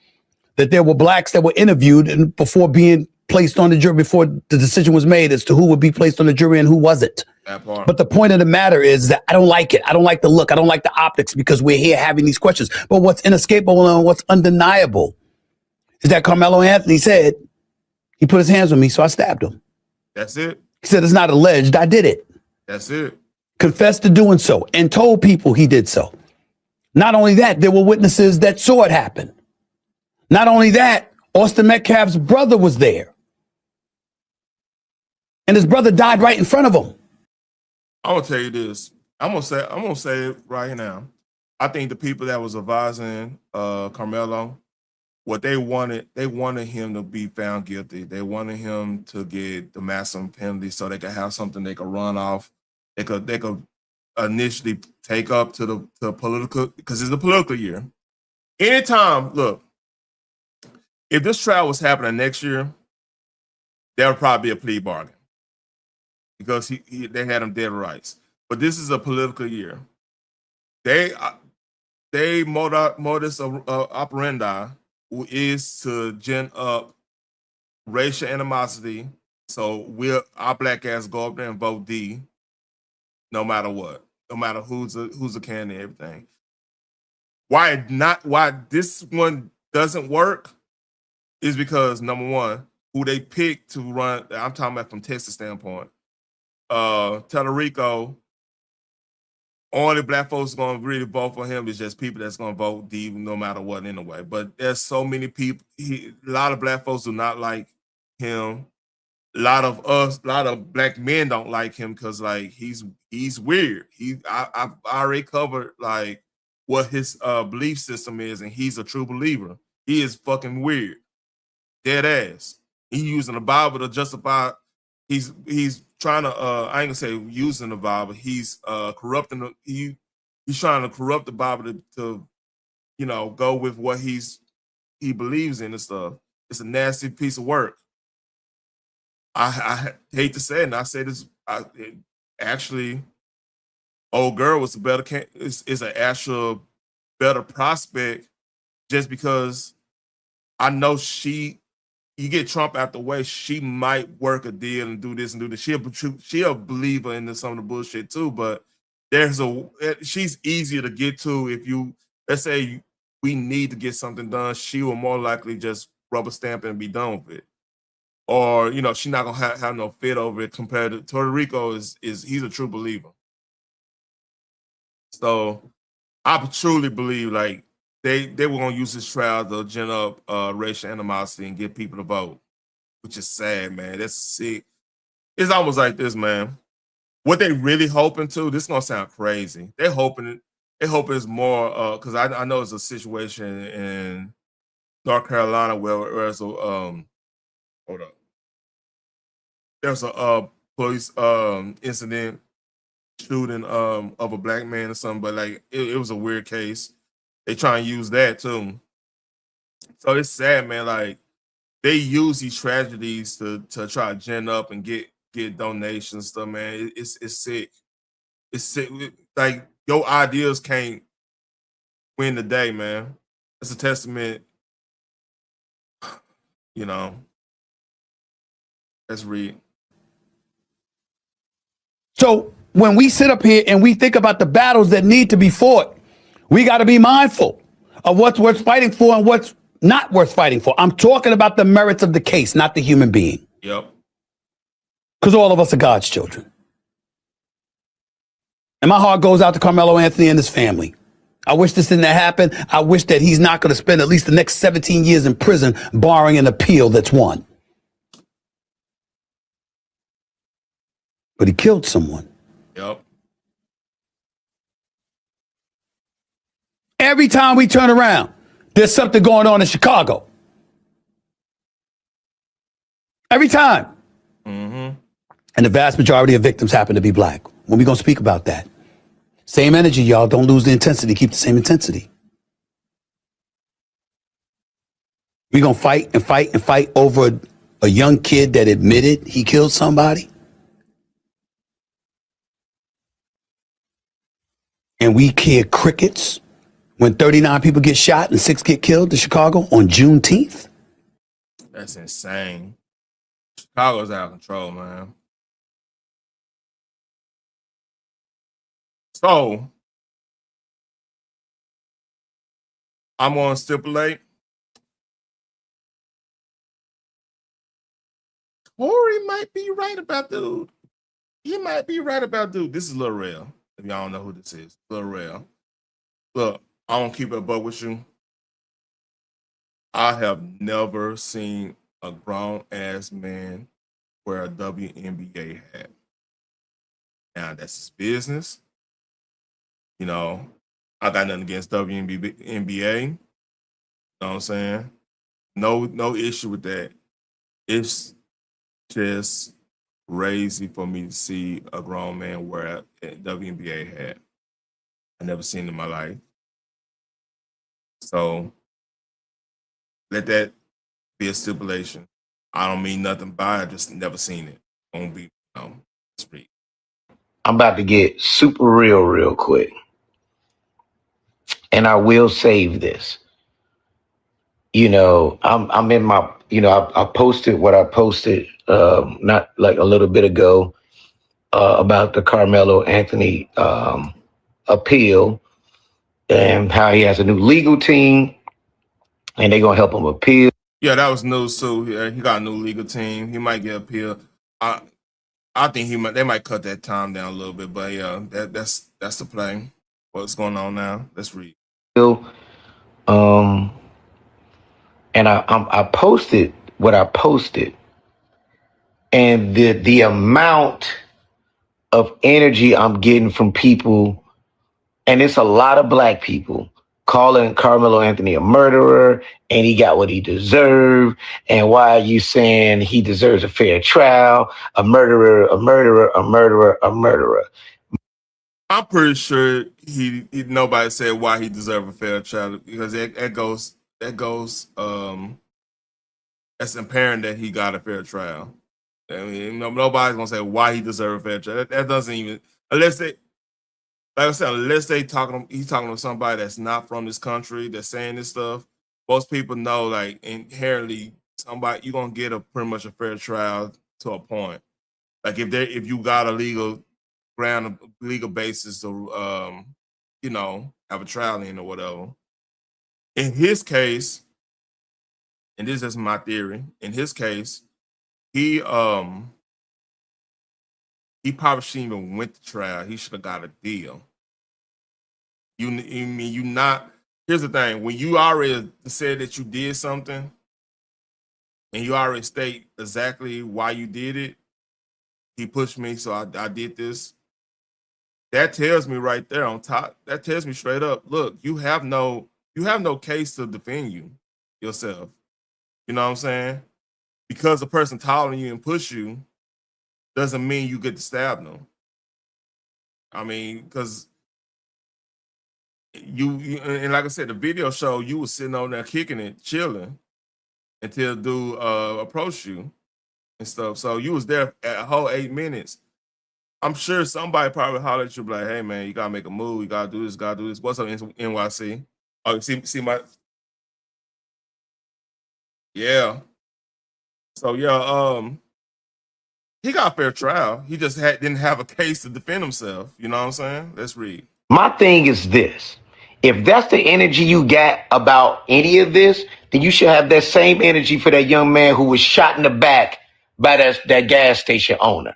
that there were blacks that were interviewed and before being placed on the jury, before the decision was made as to who would be placed on the jury and who wasn't. But the point of the matter is that I don't like it. I don't like the look. I don't like the optics because we're here having these questions. But what's inescapable and what's undeniable is that Karmelo Anthony said he put his hands on me, so I stabbed him. That's it. He said it's not alleged. I did it. That's it. Confessed to doing so and told people he did so. Not only that, there were witnesses that saw it happen. Not only that, Austin Metcalf's brother was there. And his brother died right in front of him. I'm gonna tell you this. I'm gonna say it right now. I think the people that was advising Karmelo, what they wanted him to be found guilty. They wanted him to get the maximum penalty so they could have something they could run off. They could initially take up to the political, because it's a political year. Anytime, look, if this trial was happening next year, there would probably be a plea bargain because they had him dead rights. But this is a political year. They modus operandi is to gen up racial animosity. So our black ass go up there and vote D, no matter what, no matter who's a candidate, everything. Why this one doesn't work is because, number one, who they picked to run, I'm talking about from Texas standpoint, Tellerico only black folks gonna really vote for him is just people that's gonna vote D no matter what anyway. But there's so many people. A lot of black folks do not like him. A lot of black men don't like him because like he's weird. I've already covered like what his belief system is, and he's a true believer. He is fucking weird, dead ass. He using the Bible to justify. He's trying to. I ain't gonna say using the Bible. He's corrupting. He's trying to corrupt the Bible to go with what he believes in and stuff. It's a nasty piece of work. I hate to say it, and I say this. Actually, old girl was a better is an actual better prospect, just because I know you get Trump out the way, she might work a deal and do this and do this. She a believer in some of the bullshit too, but she's easier to get to if you, let's say we need to get something done, she will more likely just rubber stamp it and be done with it. Or, she's not gonna have no fit over it compared to Puerto Rico he's a true believer. So I truly believe like they were gonna use this trial to gin up racial animosity and get people to vote, which is sad, man. That's sick. It's almost like this, man. What they really hoping to, this is gonna sound crazy. They hoping it's more because I know it's a situation in North Carolina where there's a hold up. There's a police incident shooting of a black man or something, but like it was a weird case. They try and use that too. So it's sad, man. Like they use these tragedies to try to gin up and get donations and stuff, man. It's sick. It's sick. Like your ideas can't win the day, man. It's a testament. Let's read. So when we sit up here and we think about the battles that need to be fought, we got to be mindful of what's worth fighting for and what's not worth fighting for. I'm talking about the merits of the case, not the human being. Yep. Because all of us are God's children. And my heart goes out to Karmelo Anthony and his family. I wish this didn't happen. I wish that he's not going to spend at least the next 17 years in prison, barring an appeal that's won. But he killed someone. Yep. Every time we turn around, there's something going on in Chicago. Every time. Mm-hmm. And the vast majority of victims happen to be black. When we going to speak about that? Same energy, y'all. Don't lose the intensity. Keep the same intensity. We going to fight and fight and fight over a young kid that admitted he killed somebody. And we hear crickets when 39 people get shot and 6 get killed in Chicago on Juneteenth. That's insane. Chicago's out of control, man. So, I'm going to stipulate Corey might be right about dude. He might be right about dude. This is Lil Rel. If y'all don't know who this is, Lil Rel. Look, I don't keep it a buck with you. I have never seen a grown-ass man wear a WNBA hat. Now, that's his business. I got nothing against WNBA. You know what I'm saying? No issue with that. It's just crazy for me to see a grown man wear a WNBA hat. I never seen it in my life. So let that be a stipulation. I don't mean nothing by it, just never seen it. Won't be, speak. I'm about to get super real quick. And I will save this. I'm in my, I posted what I posted not like a little bit ago about the Karmelo Anthony appeal and how he has a new legal team and they're going to help him appeal. Yeah, that was news too. Yeah, he got a new legal team. He might get appeal. I think they might cut that time down a little bit, but yeah, that's the play. What's going on now? Let's read. And I posted what I posted, and the amount of energy I'm getting from people, and it's a lot of black people calling Carmelo Anthony a murderer, and he got what he deserved. And why are you saying he deserves a fair trial? A murderer, a murderer, a murderer, a murderer. I'm pretty sure nobody said why he deserved a fair trial, because that goes that's apparent that he got a fair trial. I mean, nobody's gonna say why he deserved a fair trial. That doesn't even, unless they, like I said, unless he's talking to somebody that's not from this country that's saying this stuff. Most people know, like, inherently, you're gonna get pretty much a fair trial to a point. Like if you got a legal basis to have a trial in or whatever. In his case, and this is my theory, in his case, he probably shouldn't even went to trial. He should have got a deal. Here's the thing, when you already said that you did something and you already state exactly why you did it, he pushed me, so I did this. That tells me right there on top, that tells me straight up, look, you have no case to defend yourself. You know what I'm saying? Because the person taller than you and push you doesn't mean you get to stab them. I mean, because you and like I said, the video showed you was sitting on there kicking it, chilling, until dude approached you and stuff. So you was there a whole 8 minutes. I'm sure somebody probably hollered at you like, hey man, you gotta make a move, you gotta do this. What's up, NYC? Oh, see my, yeah. So yeah, he got a fair trial. He just didn't have a case to defend himself. You know what I'm saying? Let's read. My thing is this. If that's the energy you got about any of this, then you should have that same energy for that young man who was shot in the back by that gas station owner.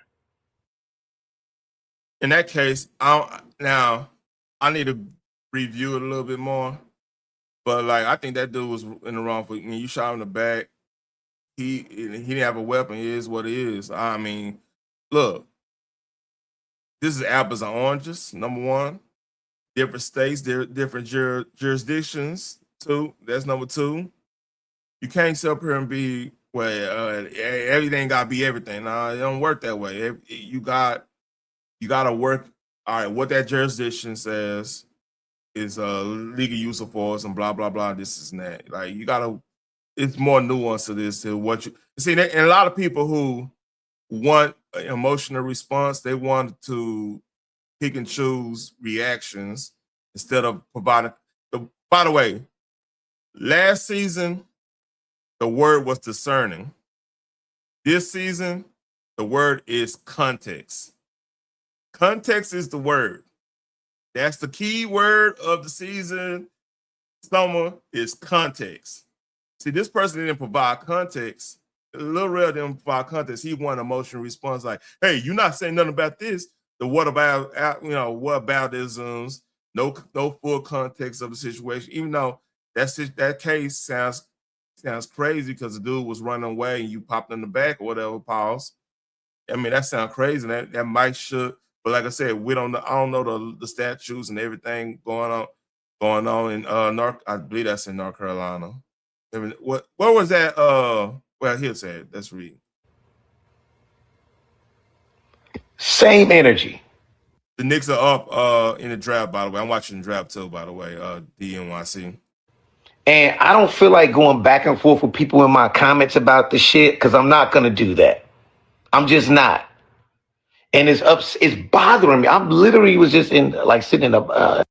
In that case, I need to review it a little bit more. But like, I think that dude was in the wrong for when you shot him in the back. He didn't have a weapon. It is what it is. I mean, look, this is apples and oranges. Number one, different states, different jurisdictions. Two, that's number two. You can't sit up here and be everything gotta be everything. Nah, it don't work that way. You gotta work. All right, what that jurisdiction says is legal use of force and blah blah blah. This is that. Like you gotta. It's more nuance to this to what you see. And a lot of people who want an emotional response, they want to pick and choose reactions instead of providing. By the way, last season the word was discerning. This season the word is context. Context is the word. That's the key word of the season. Summer is context. See, this person didn't provide context. Lil Rel didn't provide context. He wanted an emotional response like, hey, you're not saying nothing about this. The what aboutisms, no full context of the situation. Even though that case sounds crazy because the dude was running away and you popped in the back or whatever, pause. I mean, that sounds crazy. That might should, but like I said, we don't know. I don't know the statutes and everything going on in I believe that's in North Carolina. I mean, what was that? Well, he'll say it. Let's read. Same energy. The Knicks are up in the draft, by the way. I'm watching the draft too, by the way, DNYC. And I don't feel like going back and forth with people in my comments about the shit because I'm not going to do that. I'm just not. And it's bothering me. I'm literally was just sitting in a...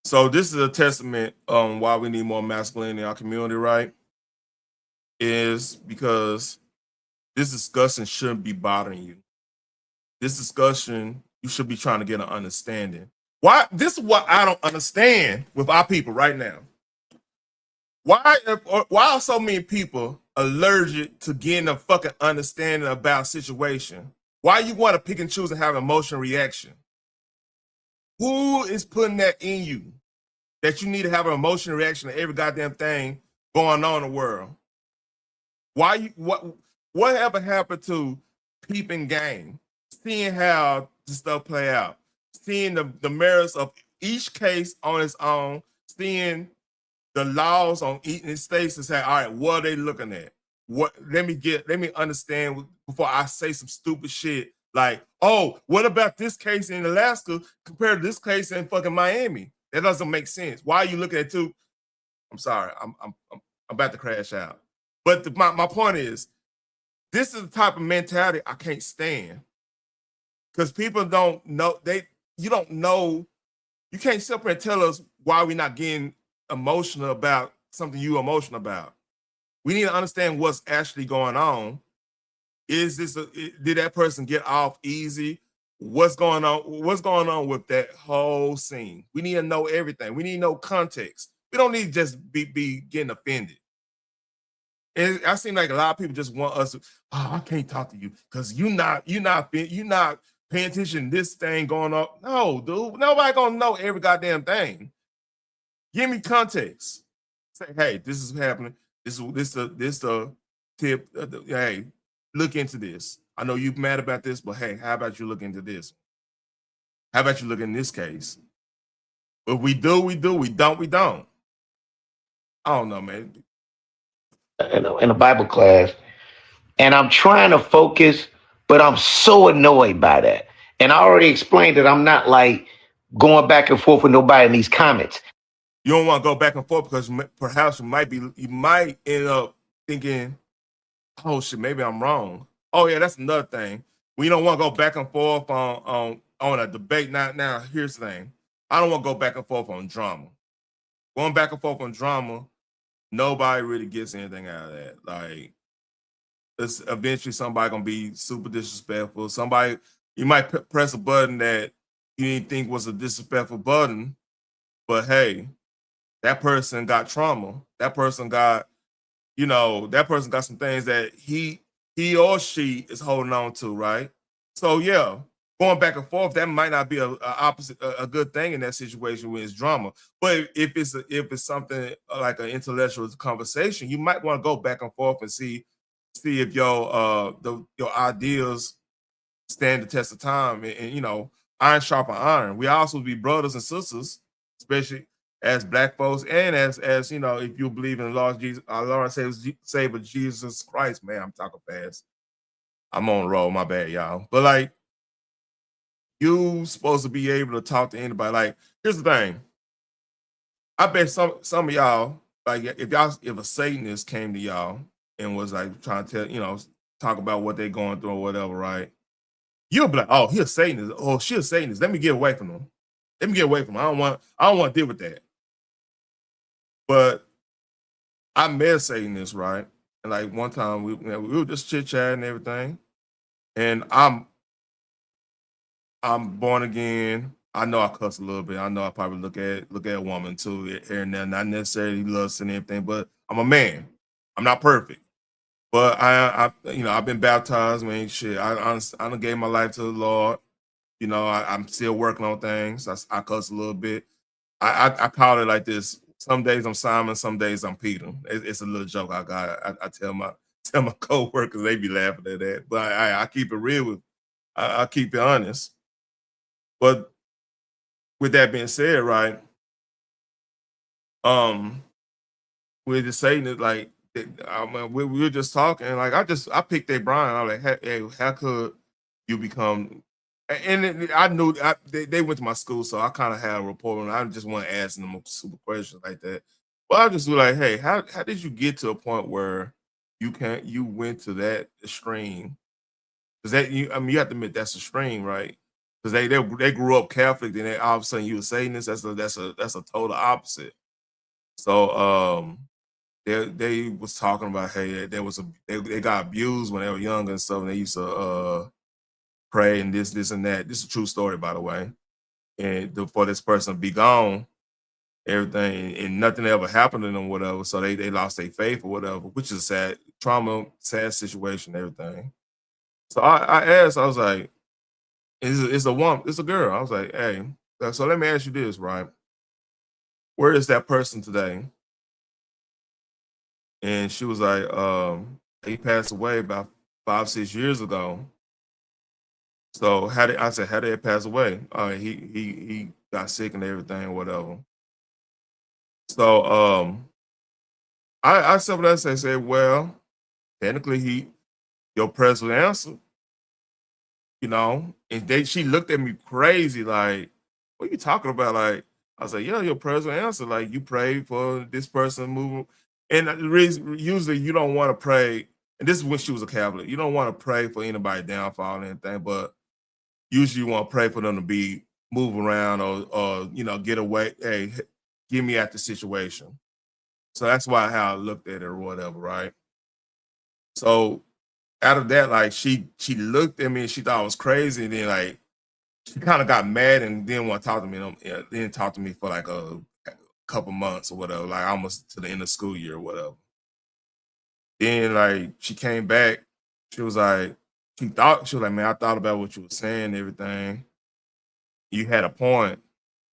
So this is a testament on why we need more masculinity in our community, right? Is because this discussion shouldn't be bothering you. This discussion, you should be trying to get an understanding. Why? This is what I don't understand with our people right now. Why are so many people allergic to getting a fucking understanding about a situation? Why you want to pick and choose and have an emotional reaction? Who is putting that in you that you need to have an emotional reaction to every goddamn thing going on in the world? Why you whatever happened to peeping game, seeing how the stuff play out, seeing the merits of each case on its own, seeing the laws on each states and say, all right, what are they looking at? Let me understand before I say some stupid shit like, oh, what about this case in Alaska compared to this case in fucking Miami? That doesn't make sense. Why are you looking at two? I'm sorry, I'm about to crash out. But my point is, this is the type of mentality I can't stand. Because people don't know, you don't know, you can't sit up and tell us why we're not getting emotional about something you're emotional about. We need to understand what's actually going on. Is this did that person get off easy? What's going on? What's going on with that whole scene? We need to know everything. We need to know context. We don't need to just be getting offended. And I seem like a lot of people just want us to, oh, I can't talk to you because you're not paying attention to this thing going on. No, dude, nobody gonna know every goddamn thing. Give me context. Say, hey, this is happening. This the tip. Hey, look into this. I know you're mad about this, but hey, how about you look into this? How about you look in this case? If we do, we do. We don't, we don't. I don't know, man. In a Bible class, and I'm trying to focus, but I'm so annoyed by that. And I already explained that I'm not like going back and forth with nobody in these comments. You don't want to go back and forth because perhaps you might end up thinking, oh shit, maybe I'm wrong. Oh yeah, that's another thing. We don't want to go back and forth on a debate. Now, here's the thing. I don't want to go back and forth on drama. Going back and forth on drama, nobody really gets anything out of that. Like, it's eventually somebody gonna be super disrespectful. Somebody, you might press a button that you didn't think was a disrespectful button, but hey, that person got trauma. That person got, that person got some things that he or she is holding on to, right? So yeah, going back and forth, that might not be a good thing in that situation when it's drama. But if it's something like an intellectual conversation, you might want to go back and forth and see if your ideas stand the test of time. And iron sharpen iron. We also be brothers and sisters, especially as Black folks, and as if you believe in the Lord Jesus, our Lord and Savior Jesus Christ. Man, I'm talking fast. I'm on the roll. My bad, y'all. But like, you supposed to be able to talk to anybody. Like, here's the thing. I bet some of y'all, like, if a Satanist came to y'all and was like trying to tell, talk about what they're going through or whatever, right? You'll be like, oh, he's a Satanist. Oh, she's a Satanist. Let me get away from him. Let me get away from him. I don't want to deal with that. But I met a Satanist, right? And like one time we were just chit-chatting and everything. And I'm born again. I know I cuss a little bit. I know I probably look at a woman too here and there, not necessarily lust and everything, but I'm a man. I'm not perfect. But I've been baptized, man. Shit, I done gave my life to the Lord. I'm still working on things. I cuss a little bit. I call it like this. Some days I'm Simon, some days I'm Peter. It's a little joke I got. I tell my co-workers, they be laughing at that. But I keep it real I keep it honest. But with that being said, right, with the Satan is like, we were just talking, like I picked their brain. I was like, hey, how could you become? And I knew they went to my school, so I kind of had a rapport, and I just want to ask them super questions like that. But I just was like, hey, how did you get to a point where you went to that extreme? Because you have to admit that's extreme, right? Because they grew up Catholic, then all of a sudden you were Satanist. That's a total opposite. So they was talking about, hey, they got abused when they were young and stuff, and they used to pray and this and that. This is a true story, by the way. And for this person to be gone, everything, and nothing ever happened to them, whatever. So they lost their faith or whatever, which is sad situation, everything. So I asked, I was like, it's a woman, it's a girl. I was like, hey, so let me ask you this, right? Where is that person today? And she was like, he passed away about 5-6 years ago. So how did it pass away? He got sick and everything, whatever. So I said what I said, well, technically your president answered, you know, and she looked at me crazy, like, what are you talking about? Like, I was like, yeah, your president answered, like, you prayed for this person moving. And the reason, usually you don't want to pray, and this is when she was a Catholic, you don't want to pray for anybody downfall or anything, but usually you want to pray for them to be move around or you know, get away. Hey, get me out the situation. So that's why how I looked at it or whatever, right? So out of that, like she looked at me and she thought I was crazy, and then like she kind of got mad and didn't want to talk to me. Didn't talk to me for like a couple months or whatever, like almost to the end of school year or whatever. Then like she came back, she was like, man, I thought about what you were saying and everything. You had a point,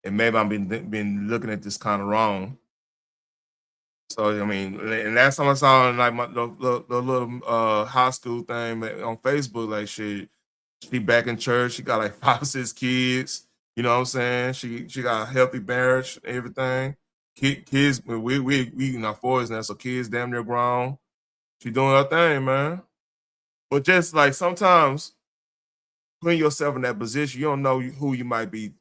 and maybe I've been looking at this kind of wrong. So I mean, and last time I saw in like the little high school thing on Facebook, like she back in church. She got like 5 or 6 kids. You know what I'm saying? She got a healthy marriage, everything. Kids, we in our 40s now, so kids damn near grown. She doing her thing, man. But just like sometimes putting yourself in that position, you don't know who you might be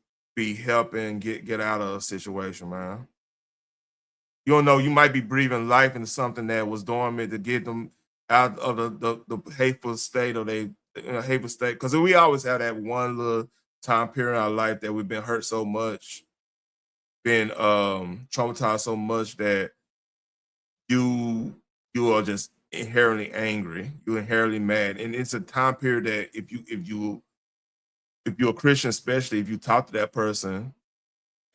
helping get out of a situation, man. You don't know, you might be breathing life into something that was dormant to get them out of the hateful state, or they hateful state. Because we always have that one little time period in our life that we've been hurt so much, been traumatized so much that you are just inherently angry, you're inherently mad. And it's a time period that if you're a Christian, especially if you talk to that person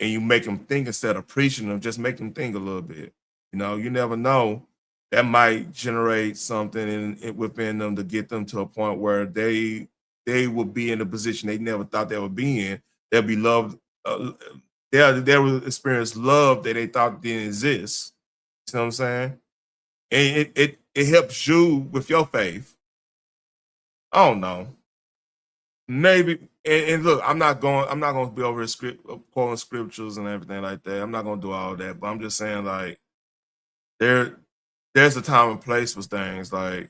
and you make them think instead of preaching them, just make them think a little bit. You know, you never know. That might generate something within them to get them to a point where they will be in a position they never thought they would be in. They'll be loved. They will experience love that they thought didn't exist. You know what I'm saying? And it helps you with your faith. I don't know. Maybe, and look, I'm not going to be over here quoting scriptures and everything like that. I'm not going to do all that, but I'm just saying, like, there's a time and place for things. Like,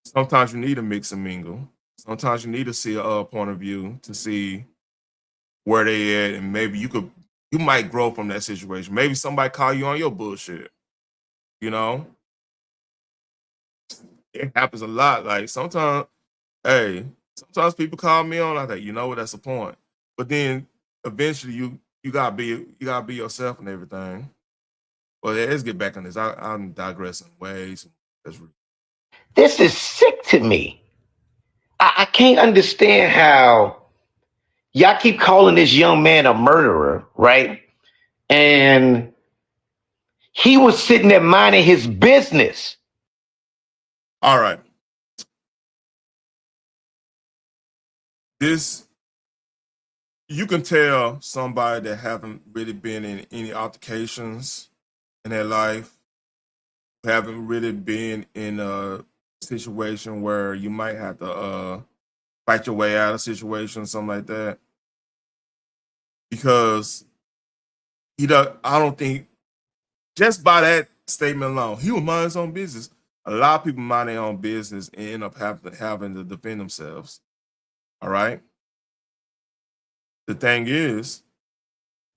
sometimes you need to mix and mingle. Sometimes you need to see a point of view to see where they at, and maybe you might grow from that situation. Maybe somebody call you on your bullshit. You know, it happens a lot. Like sometimes people call me on. I think, you know what, that's the point. But then eventually you gotta be yourself and everything. Well, let's get back on this. I'm digressing ways. This is sick to me. I can't understand how y'all keep calling this young man a murderer, right? And he was sitting there minding his business. All right. This, you can tell somebody that haven't really been in any altercations in their life, haven't really been in a situation where you might have to fight your way out of a situation, something like that. Because I don't think, just by that statement alone, he would mind his own business. A lot of people mind their own business and end up having to defend themselves. All right. The thing is,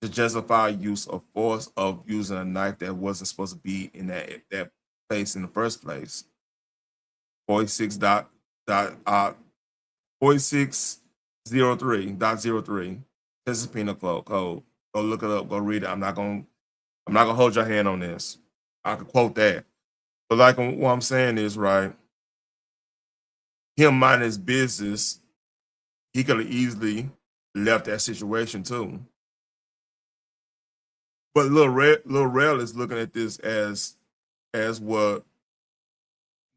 to justify use of force of using a knife that wasn't supposed to be in that place in the first place. 4603.03. This is penal code. Go look it up. Go read it. I'm not gonna hold your hand on this. I could quote that. But like what I'm saying is, right, him minding his business, he could have easily left that situation too. But Lil Rel is looking at this as what,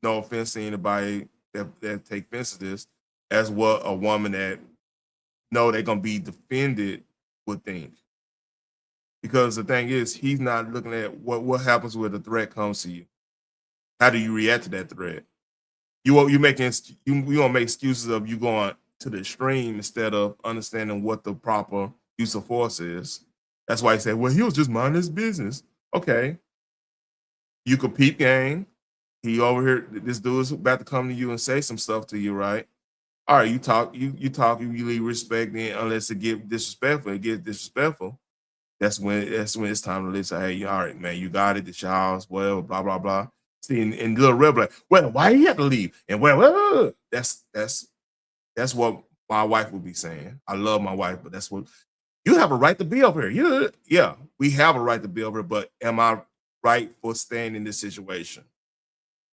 no offense to anybody that take offense to this as what a woman that know they're gonna be defended would think. Because the thing is, he's not looking at what happens when the threat comes to you. How do you react to that threat? You gonna make excuses of you going to the extreme instead of understanding what the proper use of force is. That's why he said, well, he was just minding his business. Okay. You could peep game. He over here, this dude is about to come to you and say some stuff to you, right? All right, you talk, you leave respect in unless it get disrespectful. That's when it's time to listen. Hey, all right, man, you got it, this your house, well, blah, blah, blah. See, and little rebel like, well, why you have to leave? And well, that's what my wife would be saying. I love my wife, but that's what you have a right to be over here. Yeah, we have a right to be over here, but am I right for staying in this situation?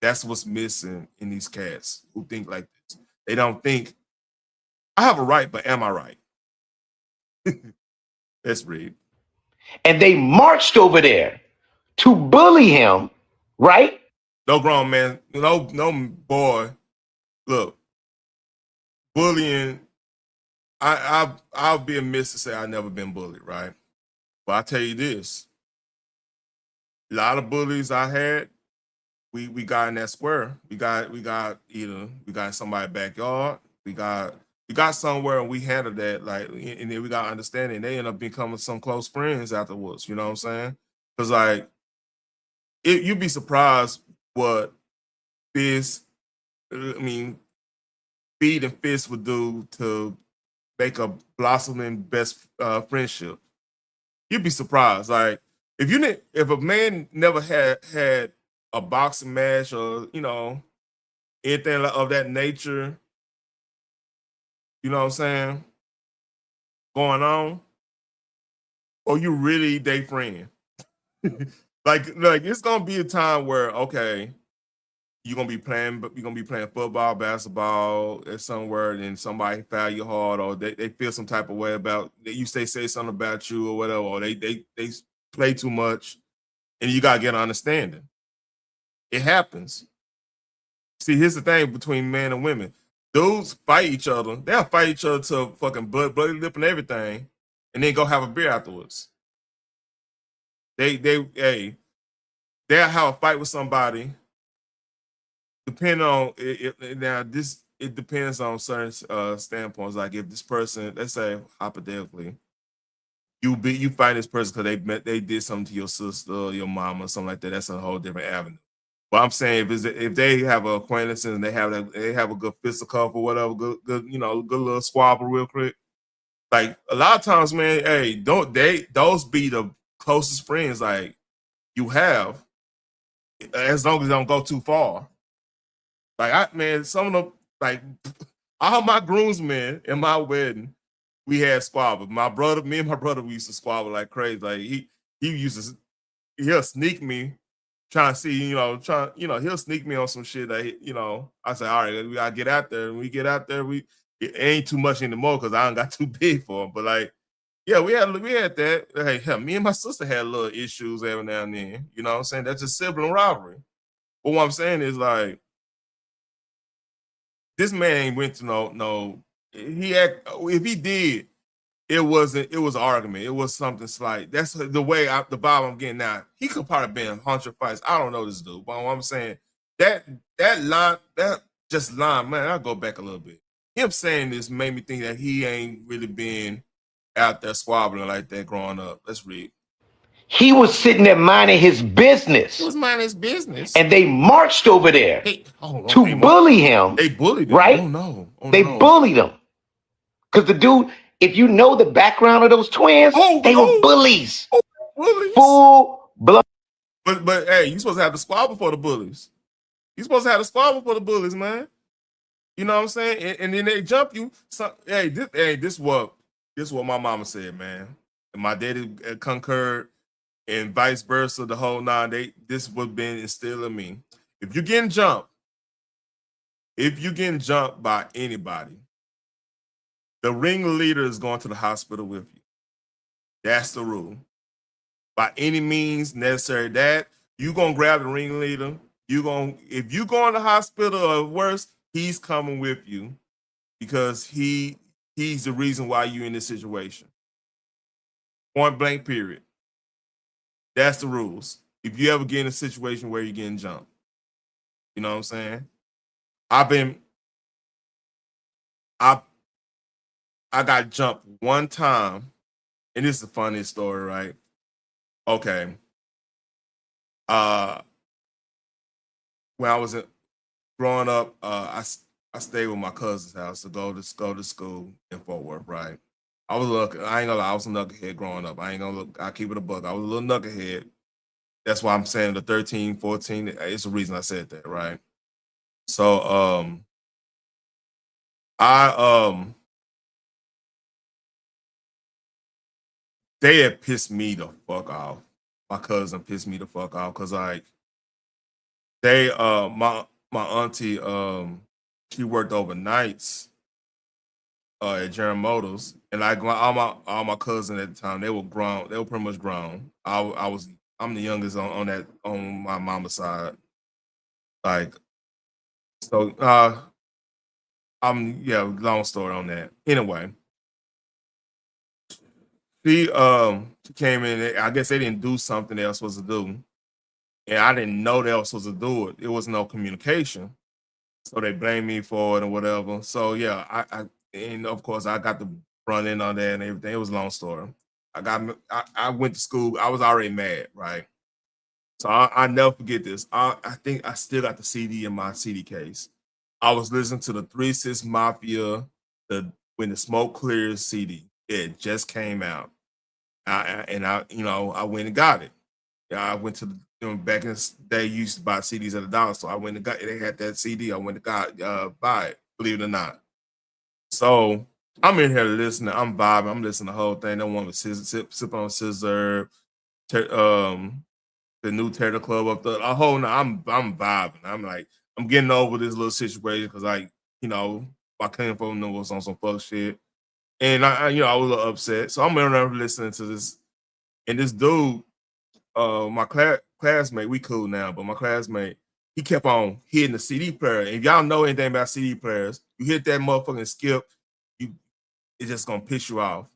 That's what's missing in these cats who think like this. They don't think I have a right, but am I right? Let's read. And they marched over there to bully him, right? No grown man, no boy. Look, bullying. I'll be amiss to say I've never been bullied, right? But I tell you this: a lot of bullies I had, we got in that square. We got in somebody's backyard. We got somewhere and we handled that, like, and then we got understanding. They end up becoming some close friends afterwards. You know what I'm saying? Because like, you'd be surprised what feet and fist would do to make a blossoming best friendship. You'd be surprised. Like, if a man never had a boxing match or anything of that nature, you know what I'm saying, going on, or you really they friend. like it's gonna be a time where, okay, you're gonna be playing football, basketball at somewhere, and somebody foul you hard, or they feel some type of way about you say something about you or whatever, or they play too much, and you gotta get an understanding. It happens. See, here's the thing between men and women. Dudes fight each other. They'll fight each other to fucking bloody lip and everything, and then go have a beer afterwards. They'll have a fight with somebody. Depending on it now, it depends on certain standpoints. Like if this person, let's say hypothetically, you find this person because they did something to your sister, or your mama, or something like that. That's a whole different avenue. But I'm saying if they have a acquaintance and they have a good fisticuff or whatever, good little squabble real quick. Like a lot of times, man, hey, those be the closest friends like you have, as long as they don't go too far. Like some of them, like all my groomsmen in my wedding, we had squabble. Me and my brother, we used to squabble like crazy. Like he'll sneak me, trying to see, he'll sneak me on some shit that, I say, all right, we gotta get out there. And we get out there, it ain't too much anymore because I ain't got too big for him. But like, yeah, we had that. Hey, hell, me and my sister had little issues every now and then. You know what I'm saying? That's just sibling rivalry. But what I'm saying is like, this man ain't went to no. If he did, it was an argument. It was something slight. That's the way the vibe I'm getting now. He could probably been 100 fights. I don't know this dude, but what I'm saying that line, man, I'll go back a little bit. Him saying this made me think that he ain't really been out there squabbling like that growing up. Let's read. He was sitting there minding his business. He was minding his business. And they marched over there to bully him. They bullied him. Right? Oh, no. They bullied him. Because the dude, if you know the background of those twins, they were bullies. Bullies. Full blood. But hey, you supposed to have the squabble for the bullies. You supposed to have the squabble for the bullies, man. You know what I'm saying? And then they jump you. This what my mama said, man. And my daddy concurred, and vice versa. The whole nine. This would been instilled in me. If you're getting jumped by anybody, the ringleader is going to the hospital with you. That's the rule. By any means necessary, that you gonna grab the ringleader. If you go in the hospital or worse, he's coming with you because he's the reason why you're in this situation. Point blank, period. That's the rules. If you ever get in a situation where you're getting jumped, you know what I'm saying? I got jumped one time, and this is the funniest story, right? Okay. When I was growing up, I stayed with my cousin's house to go to school in Fort Worth, right? I was I ain't gonna lie, I was a knucklehead growing up. I ain't gonna look, I keep it a buck. I was a little knucklehead. That's why I'm saying the 13, 14. It's the reason I said that, right? So they had pissed me the fuck off. My cousin pissed me the fuck off because like they my auntie she worked overnights at General Motors, and like all my cousins at the time, they were grown. They were pretty much grown. I'm the youngest on my mama's side. Like so long story on that. Anyway, she came in. I guess they didn't do something they were supposed to do, and I didn't know they were supposed to do it. There was no communication, so they blamed me for it or whatever. So yeah, and of course I got to run in on that and everything. It was a long story. I went to school. I was already mad, right? So I never forget this. I think I still got the CD in my CD case. I was listening to the 3 6 Mafia, When the Smoke Clears CD. It just came out. I went and got it. Yeah, I went to back in the day, you used to buy CDs at $1, so I went and got it. They had that CD. I went and got buy it, believe it or not. So I'm in here listening. I'm vibing. I'm listening to the whole thing. That one with sip on scissor, the new Terror Club up there. I'm vibing. I'm like, I'm getting over this little situation because like, my cousin was on some fuck shit. And I was a little upset. So I'm in there listening to this. And this dude, my classmate, we cool now, but my classmate, he kept on hitting the CD player. And if y'all know anything about CD players, you hit that motherfucking skip, it's just gonna piss you off.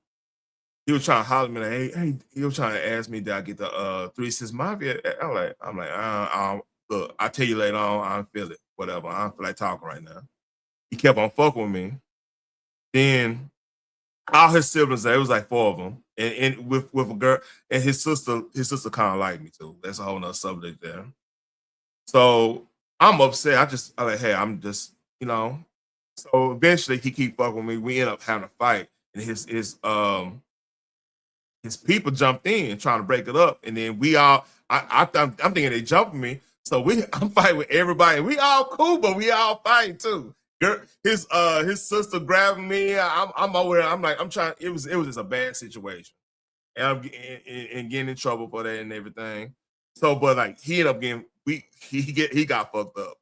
He was trying to holler at me like, hey, he was trying to ask me did I get the 3 6 Mafia. I'm like, look, I'll tell you later on, I don't feel it. Whatever. I don't feel like talking right now. He kept on fucking with me. Then all his siblings, there was like 4 of them, and with a girl, and his sister kind of liked me too. That's a whole nother subject there. So I'm upset. I'm like, hey, I'm just, So eventually he keep fucking with me. We end up having a fight, and his people jumped in trying to break it up, and then I'm thinking they jumping me. So I'm fighting with everybody. We all cool, but we all fighting too. His sister grabbing me. I'm over there. I'm like, I'm trying. It was just a bad situation, and I'm getting in trouble for that and everything. So, but like he ended up getting he got fucked up.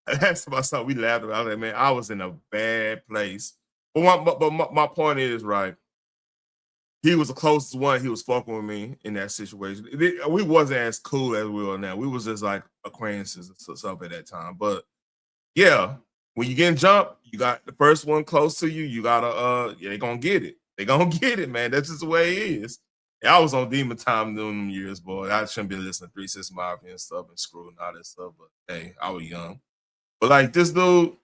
That's my son. We laughed about it, man. I was in a bad place. But my point is right. He was the closest one. He was fucking with me in that situation. We wasn't as cool as we are now. We was just like acquaintances and stuff at that time. But yeah, when you getting jumped, you got the first one close to you. You gotta they gonna get it. They gonna get it, man. That's just the way it is. And I was on demon time during them years, boy. I shouldn't be listening to 3 6 Mafia and stuff and Screw and all that stuff. But hey, I was young. But like this dude,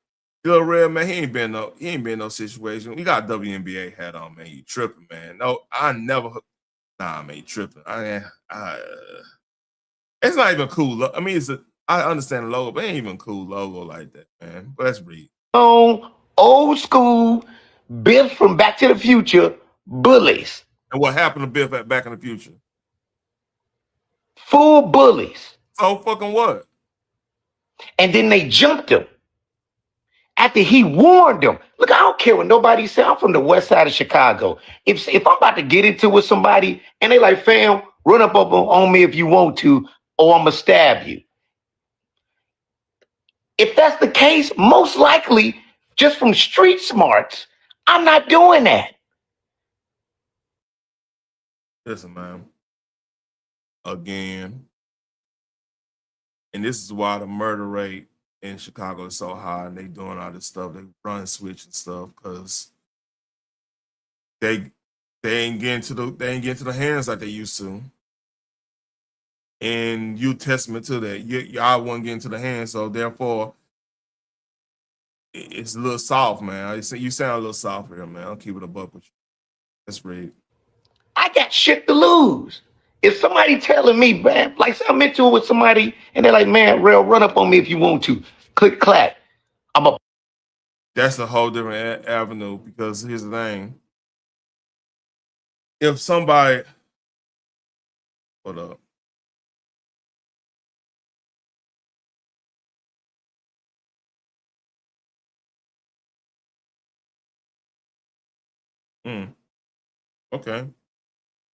Bill Red, man, he ain't been in no situation. We got a WNBA hat on, man. You tripping, man. No, man, you tripping. It's not even cool. I mean, I understand the logo, but it ain't even a cool logo like that, man. But let's read. Old school, Biff from Back to the Future, bullies. And what happened to Biff at Back in the Future? Full bullies. So fucking what? And then they jumped him. After he warned them. Look, I don't care what nobody say. I'm from the west side of Chicago. If I'm about to get into it with somebody and they like, fam, run up on me if you want to, or I'm going to stab you. If that's the case, most likely, just from street smarts, I'm not doing that. Listen, man. Again. And this is why the murder rate in Chicago is so high, and they doing all this stuff. They run switch and stuff because they ain't getting to the hands like they used to. And you testament to that. Y'all wasn't getting to the hands, so therefore it's a little soft, man. You sound a little soft here, man. I'll keep it a buck with you. That's great. I got shit to lose. If somebody telling me, man, like say I'm into it with somebody and they're like, man, Rail, run up on me if you want to. Click, clack. That's a whole different avenue because here's the thing. If somebody, hold up. Okay.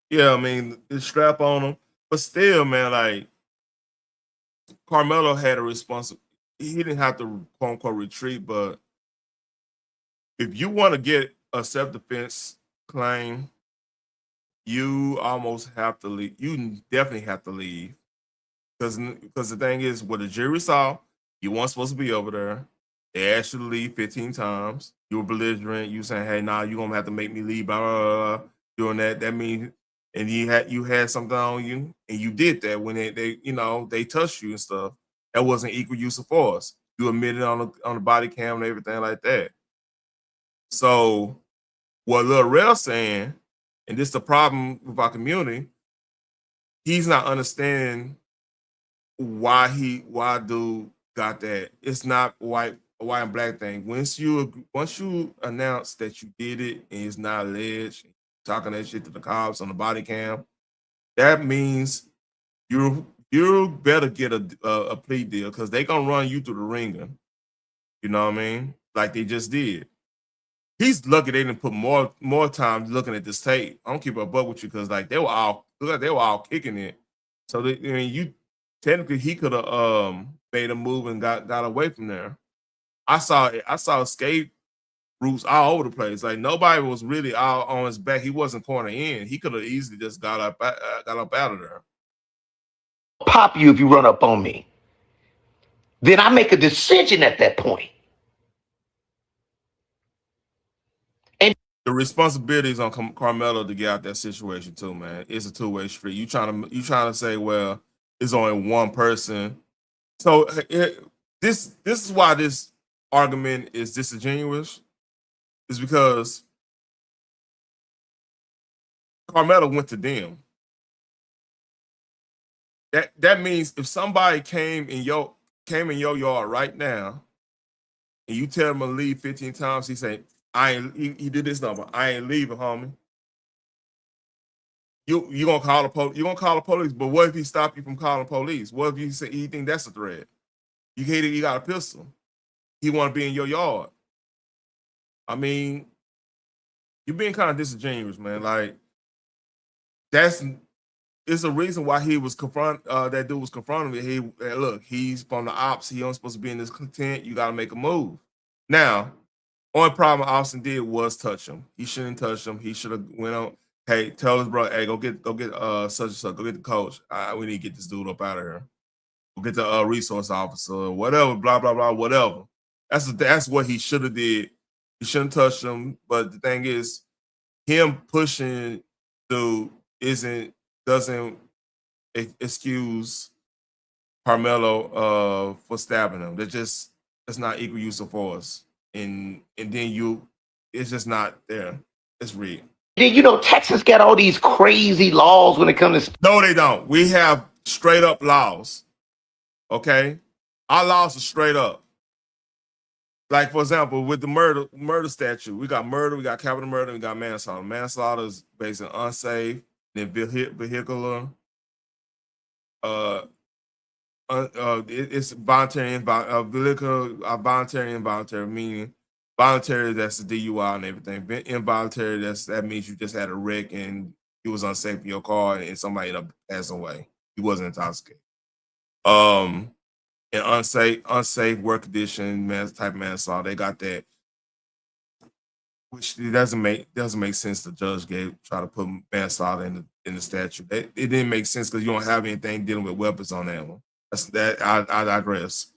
Yeah, I mean, it's strap on him. But still, man, like, Karmelo had a responsibility. He didn't have to, quote unquote, retreat, but if you want to get a self-defense claim, you almost have to leave. You definitely have to leave. Because the thing is, what the jury saw, you weren't supposed to be over there. They asked you to leave 15 times. You were belligerent. You saying, hey, nah, you're going to have to make me leave, blah, blah, blah, blah. Doing that. That means, and you had something on you, and you did that when they touched you and stuff. That wasn't equal use of force. You admitted on the body cam and everything like that. So what Lil Rel saying, and this is the problem with our community, he's not understanding why dude got that. It's not white and black thing. Once you announce that you did it and it's not alleged, talking that shit to the cops on the body cam, that means you better get a plea deal because they gonna run you through the ringer. You know what I mean? Like they just did. He's lucky they didn't put more time looking at this tape. I don't keep a buck with you because like they were all kicking it. So you technically he could have made a move and got away from there. I saw escape routes all over the place. Like nobody was really out on his back. He wasn't corner in. He could have easily just got up out of there. Pop you if you run up on me. Then I make a decision at that point. And the responsibility is on Karmelo to get out that situation too, man. It's a two-way street. You trying to say, well, it's only one person. So this is why this argument is disingenuous. Is because Karmelo went to them. That means if somebody came in your yard right now, and you tell him to leave 15 times, he say, he did this number. I ain't leaving, homie. You gonna call the police? You gonna call the police? But what if he stop you from calling police? What if you say you think that's a threat? You got a pistol. He want to be in your yard. I mean, you're being kind of disingenuous, man. Like it's a reason why he was that dude was confronting me. Look, he's from the ops. He ain't supposed to be in this content. You got to make a move. Now, only problem Austin did was touch him. He shouldn't touch him. He should have went on. Hey, tell his brother, hey, go get such and such. Go get the coach. We need to get this dude up out of here. Go get the resource officer, whatever, blah, blah, blah, whatever. That's what he should have did. He shouldn't touch him. But the thing is, him pushing dude doesn't excuse Karmelo for stabbing him. That's not equal use of force. And then it's just not there. It's rigged. Then Texas got all these crazy laws when it comes to. No, they don't. We have straight up laws. Okay, our laws are straight up. Like for example, with the murder statute, we got murder, we got capital murder, we got manslaughter. Manslaughter is based on unsafe, then vehicular. It's voluntary, voluntary, involuntary, meaning voluntary, that's the DUI and everything. Involuntary, that means you just had a wreck and it was unsafe in your car and somebody ended up passing away. He wasn't intoxicated. And unsafe work condition, type of manslaughter, they got that. Which it doesn't make sense. The judge try to put manslaughter in the statute. It didn't make sense because you don't have anything dealing with weapons on that one. I digress.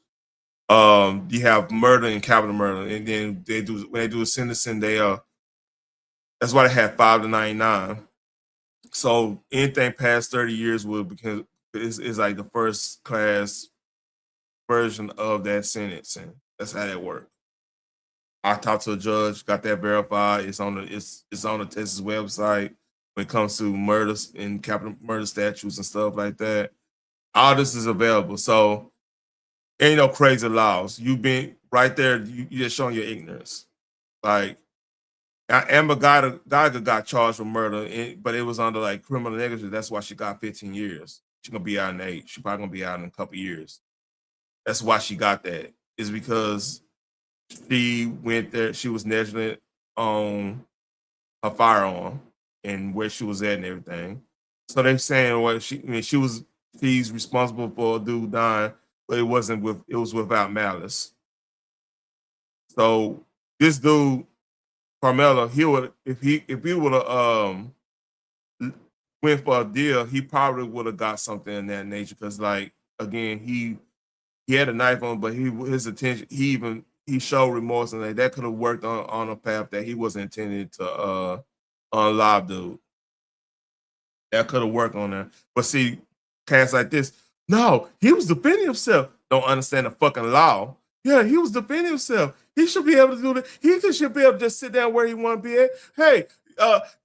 You have murder and capital murder, and then when they do a sentencing, that's why they have 5 to 99. So anything past 30 years will become is like the first class version of that sentencing. That's how that works. I talked to a judge, got that verified. It's on the Texas website when it comes to murders and capital murder statutes and stuff like that. All this is available. So ain't no crazy laws. You've been right there. You just showing your ignorance. Like Amber Geiger got charged with murder, but it was under like criminal negligence. That's why she got 15 years. She's gonna be out in 8. She's probably gonna be out in a couple years. That's why she got that. Is because she went there. She was negligent on her firearm and where she was at and everything. So they're saying she's responsible for a dude dying, but it was without malice. So this dude, Karmelo, if he would have went for a deal, he probably would have got something in that nature. Because like again, he had a knife on, but his attention, he showed remorse, and that could have worked on a path that he wasn't intended to unlive dude. That could have worked on there. But see, cats like this, no, he was defending himself. Don't understand the fucking law. Yeah, he was defending himself. He should be able to do that. He should be able to just sit down where he want to be at. Hey,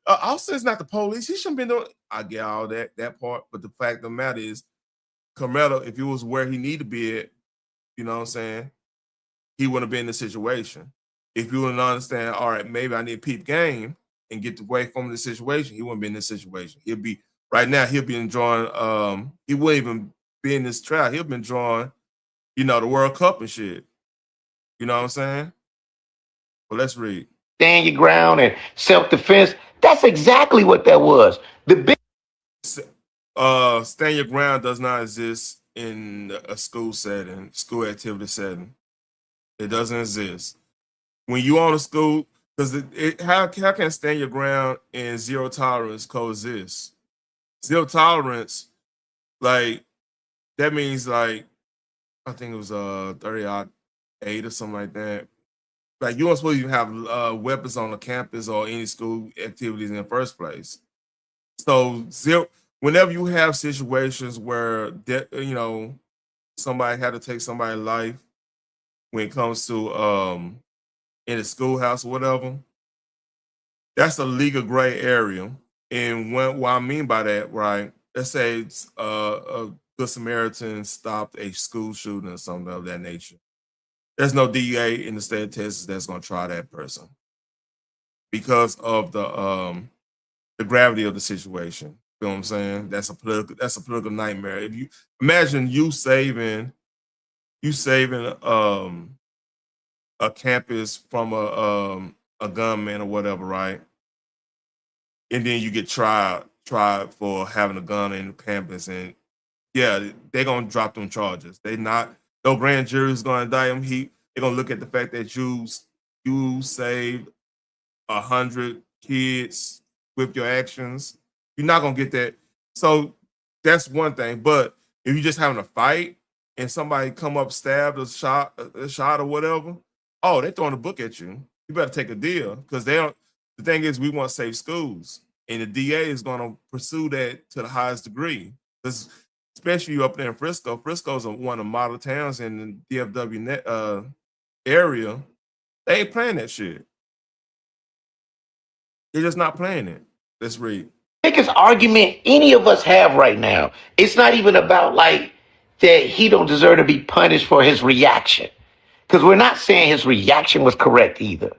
Austin's not the police. He shouldn't be doing. I get all that part, but the fact of the matter is, Karmelo, if he was where he needed to be at, you know what I'm saying, he wouldn't have been in the situation. If you wouldn't understand, all right, maybe I need to peep game and get away from the situation, he wouldn't be in this situation. He'll be enjoying, he wouldn't even be in this trial. He'll be enjoying, the World Cup and shit. You know what I'm saying? Well, let's read. Stand your ground and self-defense. That's exactly what that was. Stand your ground does not exist in a school setting, school activity setting. It doesn't exist. When you on a school, because how can stand your ground and zero tolerance coexist? Zero tolerance, like that means like I think it was 30-8 or something like that. Like you weren't supposed to even have weapons on the campus or any school activities in the first place. So whenever you have situations where somebody had to take somebody's life when it comes to in a schoolhouse or whatever, that's a legal gray area. And what I mean by that, right? Let's say a Good Samaritan stopped a school shooting or something of that nature. There's no DEA in the state of Texas that's going to try that person because of the gravity of the situation. You know what I'm saying? That's a political nightmare. If you imagine you saving a campus from a gunman or whatever, right? And then you get tried for having a gun in the campus, and yeah, they're gonna drop them charges. No grand jury is gonna indict him. They're gonna look at the fact that you saved 100 kids with your actions. You're not gonna get that. So that's one thing. But if you're just having a fight and somebody come up, stabbed a shot or whatever, oh, they're throwing a book at you. You better take a deal because they don't. The thing is, we want safe schools, and the DA is going to pursue that to the highest degree. Because especially up there in Frisco, Frisco's one of the model towns in the DFW area. They ain't playing that shit. They're just not playing it. Let's read. Biggest argument any of us have right now. It's not even about like that he don't deserve to be punished for his reaction. Because we're not saying his reaction was correct either.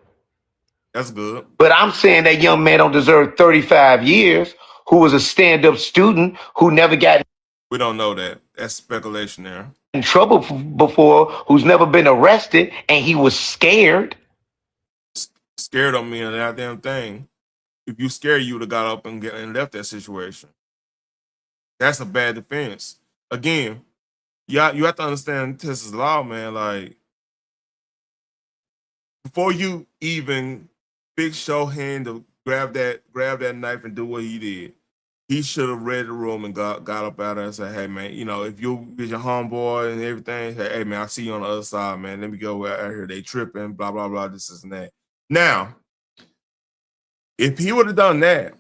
That's good. But I'm saying that young man don't deserve 35 years, who was a stand-up student who never got. We don't know that. That's speculation there. In trouble before, who's never been arrested, and he was scared. Scared don't mean a goddamn thing. If you scared, you would have got up and left that situation. That's a bad defense. Again, you have to understand Texas law, man. Like, before you even big show hand to grab that knife and do what he did, he should have read the room and got up out there and said, hey, man, you know, if you get your homeboy and everything, hey, man, I see you on the other side, man. Let me go out here. They tripping, blah, blah, blah, this and that. Now, if he would have done that,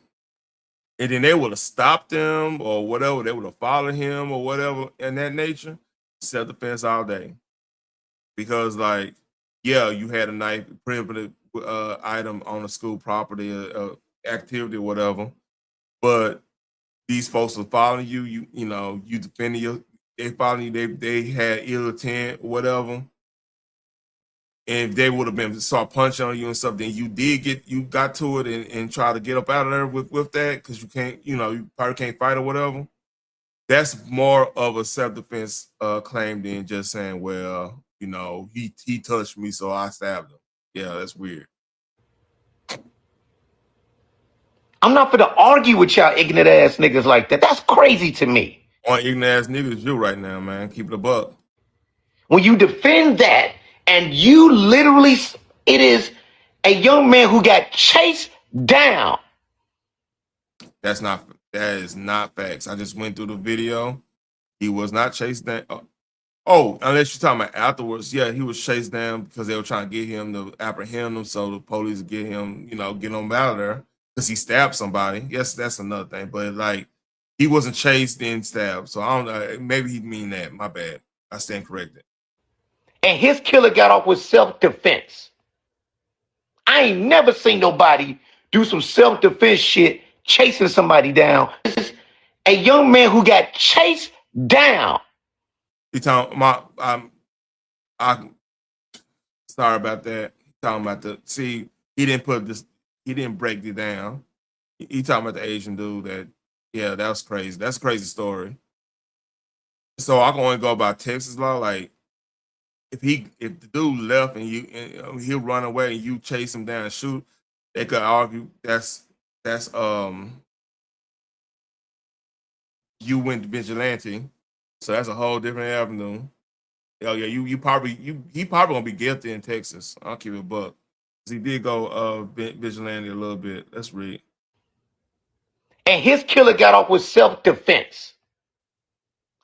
and then they would have stopped him or whatever, they would have followed him or whatever in that nature, self-defense all day. Because, like, yeah, you had a knife, prohibited item on a school property, activity or whatever, but these folks are following you. You know, you defending you. They following you. They had ill intent or whatever. And if they would have been start punching on you and stuff, then you got to it and try to get up out of there with that because you can't, you know, you probably can't fight or whatever. That's more of a self-defense claim than just saying, well, you know, he touched me, so I stabbed him. Yeah, that's weird. I'm not gonna argue with y'all ignorant ass niggas like that. That's crazy to me. On ignorant ass niggas, you right now, man. Keep it a buck. When you defend that, and you literally, it is a young man who got chased down. That is not facts. I just went through the video. He was not chased down. Oh, unless you're talking about afterwards. Yeah, he was chased down because they were trying to get him to apprehend him so the police would get him, you know, get him out of there because he stabbed somebody. Yes, that's another thing. But like, he wasn't chased then stabbed. So I don't know. Maybe he mean that. My bad. I stand corrected. And his killer got off with self-defense. I ain't never seen nobody do some self-defense shit chasing somebody down. This is a young man who got chased down. He talking I'm sorry about that. He talking about he didn't break it down. He talking about the Asian dude that, yeah, that was crazy. That's a crazy story. So I can only go by Texas law. Like, if the dude left and he'll run away and you chase him down and shoot, they could argue that's you went vigilante, so that's a whole different avenue. Oh yeah, he probably gonna be guilty in Texas. I'll keep it a buck. He did go vigilante a little bit. Let's read. And his killer got off with self-defense.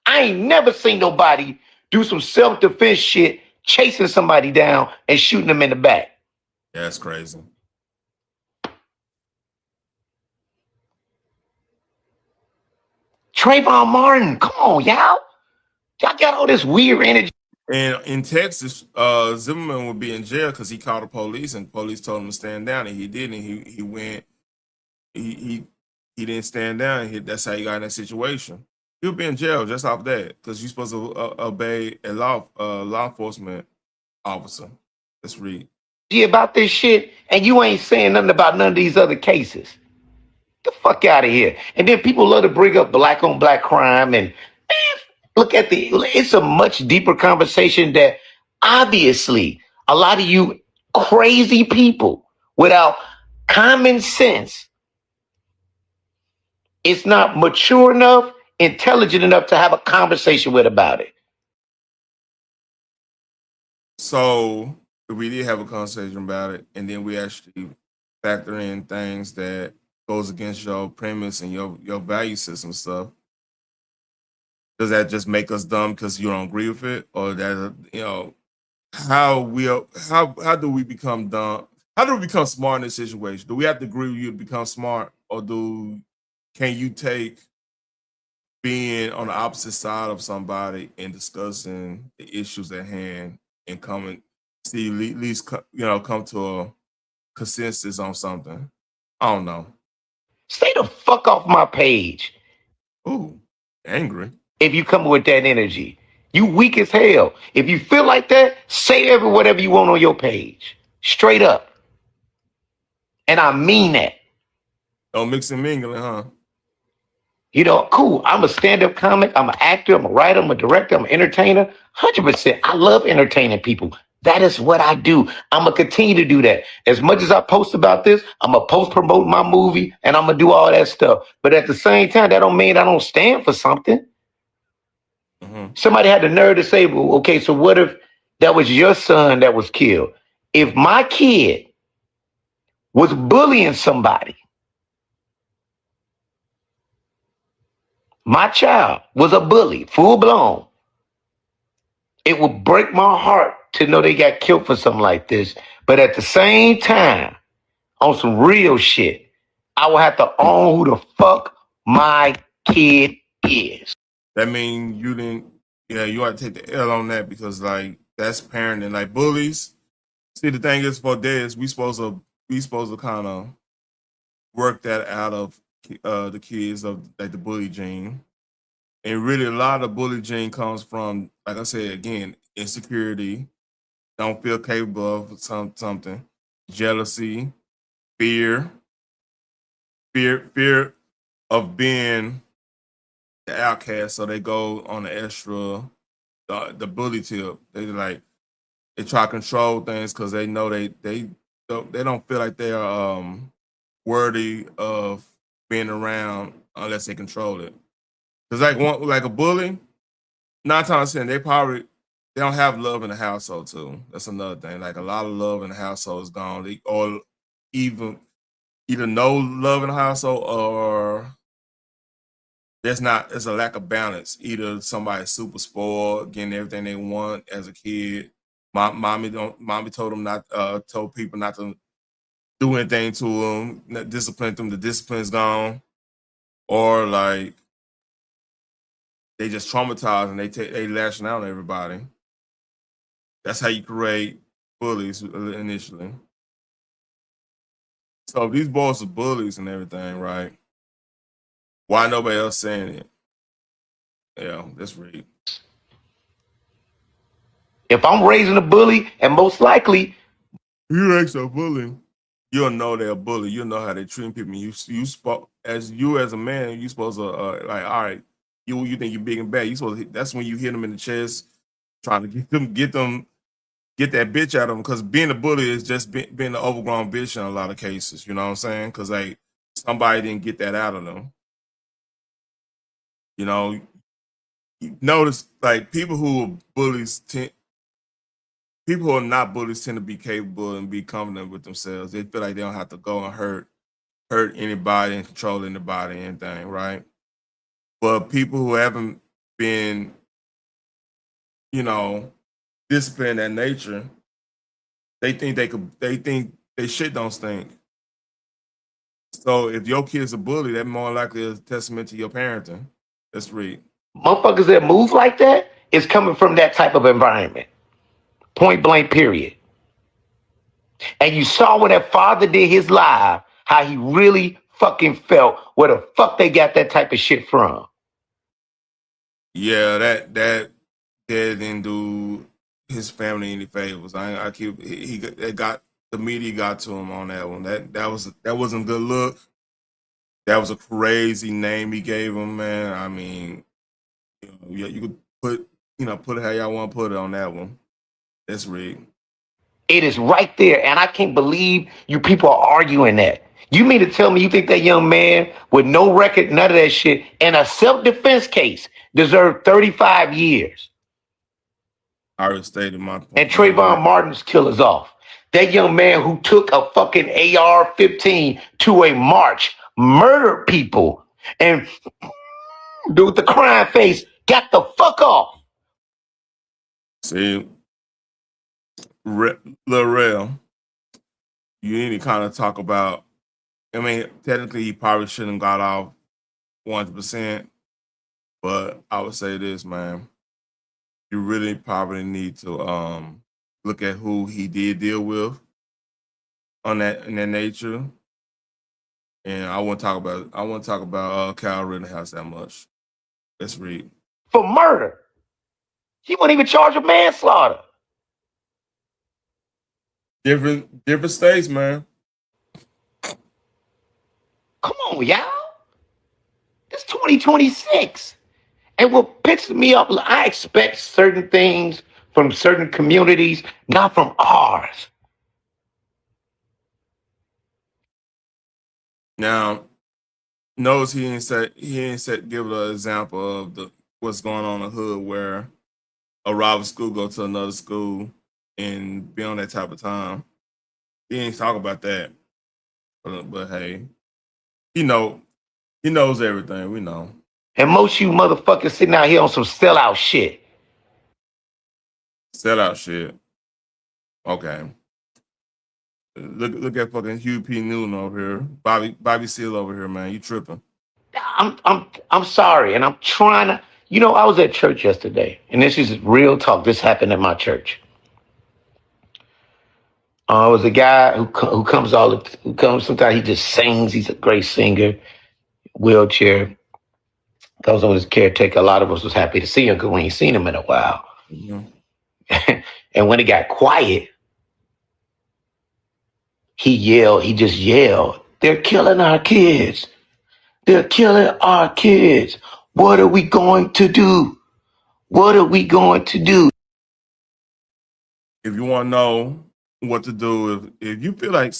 I ain't never seen nobody do some self-defense shit, chasing somebody down and shooting them in the back. Yeah, that's crazy. Trayvon Martin, come on, y'all. Y'all got all this weird energy. And in Texas, Zimmerman would be in jail because he called the police and the police told him to stand down, and he didn't. He went. He didn't stand down. That's how he got in that situation. He'll be in jail just off that because you're supposed to obey a law enforcement officer. Let's read. About this shit, and you ain't saying nothing about none of these other cases. Get the fuck out of here. And then people love to bring up black on black crime, and man, look at it's a much deeper conversation that obviously a lot of you crazy people without common sense, it's not mature enough, intelligent enough to have a conversation with about it. So we did have a conversation about it, and then we actually factor in things that goes against your premise and your value system stuff. Does that just make us dumb because you don't agree with it, or that, you know, how do we become dumb? How do we become smart in this situation? Do we have to agree with you to become smart, or can you take being on the opposite side of somebody and discussing the issues at hand and at least come to a consensus on something? I don't know. Stay the fuck off my page. Ooh, angry. If you come with that energy, you weak as hell. If you feel like that, say whatever you want on your page. Straight up. And I mean that. Don't mix and mingling, huh? You know, cool. I'm a stand-up comic. I'm an actor. I'm a writer. I'm a director. I'm an entertainer. 100%. I love entertaining people. That is what I do. I'm going to continue to do that. As much as I post about this, I'm going to post-promote my movie, and I'm going to do all that stuff. But at the same time, that don't mean I don't stand for something. Mm-hmm. Somebody had the nerve to say, well, okay, so what if that was your son that was killed? If my kid was bullying somebody, my child was a bully, full blown, it would break my heart to know they got killed for something like this. But at the same time, on some real shit, I will have to own who the fuck my kid is. That mean you didn't, yeah, you ought to take the L on that because like that's parenting. Like bullies. See, the thing is for this, we supposed to kind of work that out of the kids of like the bully gene. And really a lot of bully gene comes from, like I said again, insecurity, don't feel capable of something, jealousy, fear of being the outcast, so they go on the extra, the bully tip. They try to control things because they know they don't feel like they are worthy of being around unless they control it. Because like a bully, 9 times out of 10, they don't have love in the household too. That's another thing. Like a lot of love in the household is gone, or even either no love in the household or there's a lack of balance. Either somebody's super spoiled, getting everything they want as a kid. Mommy told them told people not to do anything to them, not discipline them. The discipline's gone, or like they just traumatized and they lashing out on everybody. That's how you create bullies initially. So if these boys are bullies and everything, right? Why nobody else saying it? Yeah, that's right. If I'm raising a bully, and most likely you raise a bully, you'll know they're a bully. You'll know how they treat people. As a man, you supposed to like, all right, you think you're big and bad. You supposed to, that's when you hit them in the chest, trying to get that bitch out of them. Because being a bully is just being an overgrown bitch in a lot of cases. You know what I'm saying? Because like somebody didn't get that out of them. You know, you notice like people who are bullies people who are not bullies tend to be capable and be confident with themselves. They feel like they don't have to go and hurt anybody and control anybody, anything, right? But people who haven't been, disciplined at nature, they think they shit don't stink. So if your kid's a bully, that more likely is a testament to your parenting. Let's read. motherfuckers that move like that is coming from that type of environment. Point blank, period. And you saw when that father did his live, how he really fucking felt, where the fuck they got that type of shit from. Yeah, that dad didn't do his family any favors. The media got to him on that one. That wasn't a good look. That was a crazy name he gave him, man. I mean, you could put it how y'all want to put it on that one. That's rigged. It is right there, and I can't believe you people are arguing that. You mean to tell me you think that young man with no record, none of that shit, in a self-defense case deserved 35 years? I already stated my point. And Trayvon Martin's killers off. That young man who took a fucking AR-15 to a march, murdered people, and dude with the crying face got the fuck off. See, Lil Rel, you need to kind of talk about, I mean, technically he probably shouldn't have got off 100%, but I would say this, man. You really probably need to look at who he did deal with in that nature. And I won't talk about Kyle Rittenhouse that much. Let's read. For murder. He wasn't even charged with manslaughter. Different states, man. Come on, y'all. It's 2026. And what pisses me off, I expect certain things from certain communities, not from ours. Now, notice he didn't give an example of what's going on in the hood where a rival school go to another school and be on that type of time. He didn't talk about that. But hey, he knows everything. We know. And most of you motherfuckers sitting out here on some sellout shit. Sellout shit. Okay. Look at fucking Hugh P. Newton over here. Bobby Seale over here, man. You tripping. I'm sorry, and I'm trying to. You know, I was at church yesterday, and this is real talk. This happened at my church. It was a guy who comes sometimes he just sings. He's a great singer, wheelchair. Comes on his caretaker. A lot of us was happy to see him because we ain't seen him in a while. Mm-hmm. And when it got quiet, he just yelled, "They're killing our kids. They're killing our kids. What are we going to do? What are we going to do?" If you want to know what to do, if you feel like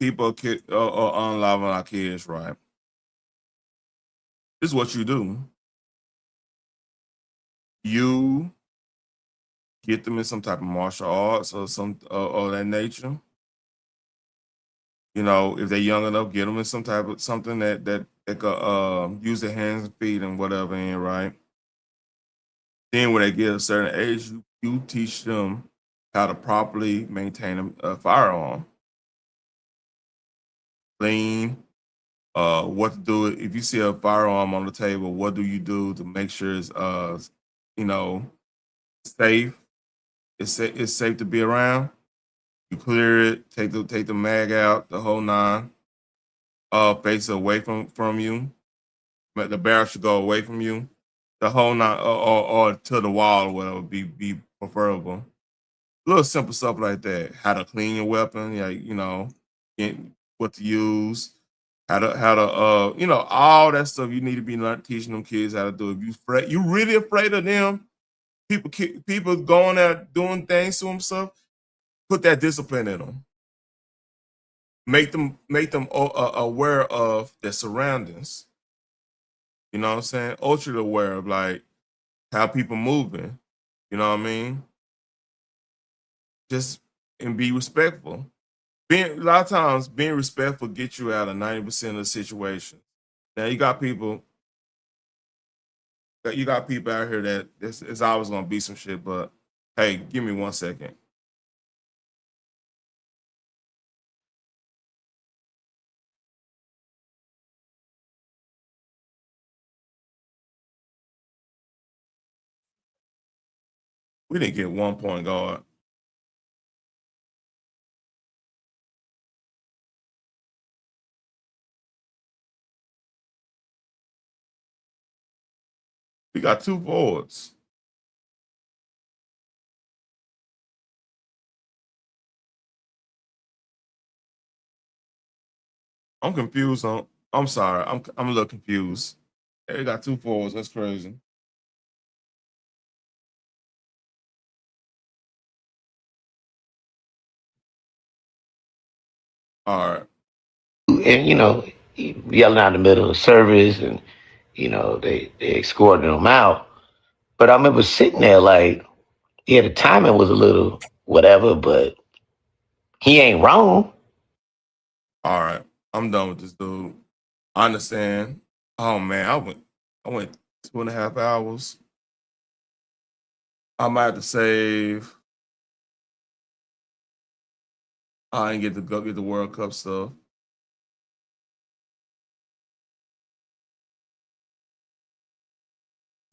people are unloving our kids, right? This is what you do. You get them in some type of martial arts or or that nature. You know, if they're young enough, get them in some type of something that they could use their hands and feet and whatever in, right? Then when they get a certain age, you teach them how to properly maintain a firearm. Clean, what to do if you see a firearm on the table, what do you do to make sure it's safe? It's safe to be around. You clear it, take the mag out, the whole nine. Face away from you. But the barrel should go away from you. The whole nine, or to the wall, or whatever would be preferable. Little simple stuff like that. How to clean your weapon, what to use, how to all that stuff you need to be teaching them kids how to do. If you really afraid of them, people going out doing things to themselves, put that discipline in them. Make them aware of their surroundings. You know what I'm saying? Ultra aware of like how people moving. You know what I mean? Just and be respectful. A lot of times being respectful gets you out of 90% of the situation. Now you got people out here that it's always gonna be some shit, but hey, give me 1 second. We didn't get 1 point guard. We got 2 forwards. I'm confused. I'm sorry. I'm a little confused. They got 2 forwards. That's crazy. All right. And yelling out in the middle of service, and they escorting them out. But I remember sitting there like, yeah, the timing was a little whatever, but he ain't wrong. All right. I'm done with this dude. I understand. Oh man, I went 2.5 hours. I might have to save. I didn't get to go get the World Cup stuff.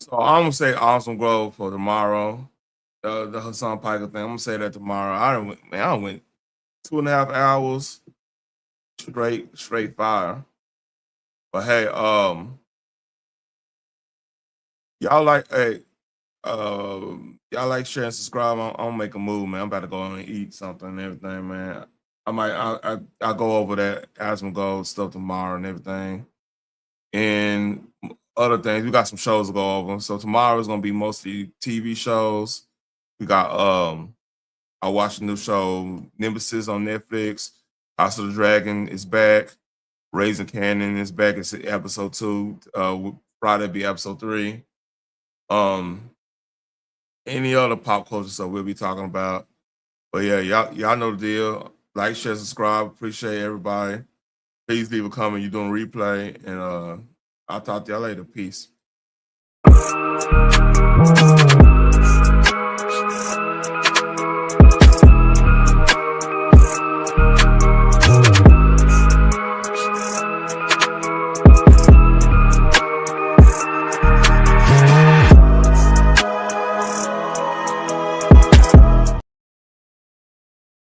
So I'm gonna say Awesome Grove for tomorrow. The Hasan Piker thing. I'm gonna say that tomorrow. I went 2.5 hours straight fire. But hey, y'all like y'all like, share, and subscribe. I'm gonna make a move, man. I'm about to go and eat something and everything, man. I'll go over that Asmongold stuff tomorrow and everything. And other things. We got some shows to go over. So tomorrow is gonna be mostly TV shows. We got I watched a new show, Nemesis on Netflix. House of the Dragon is back. Raising Cannon is back. It's episode 2. Friday be episode 3. Any other pop culture stuff we'll be talking about. But yeah, y'all know the deal. Like, share, subscribe. Appreciate everybody. Please leave a comment. You're doing replay, and I'll talk to y'all later. Peace.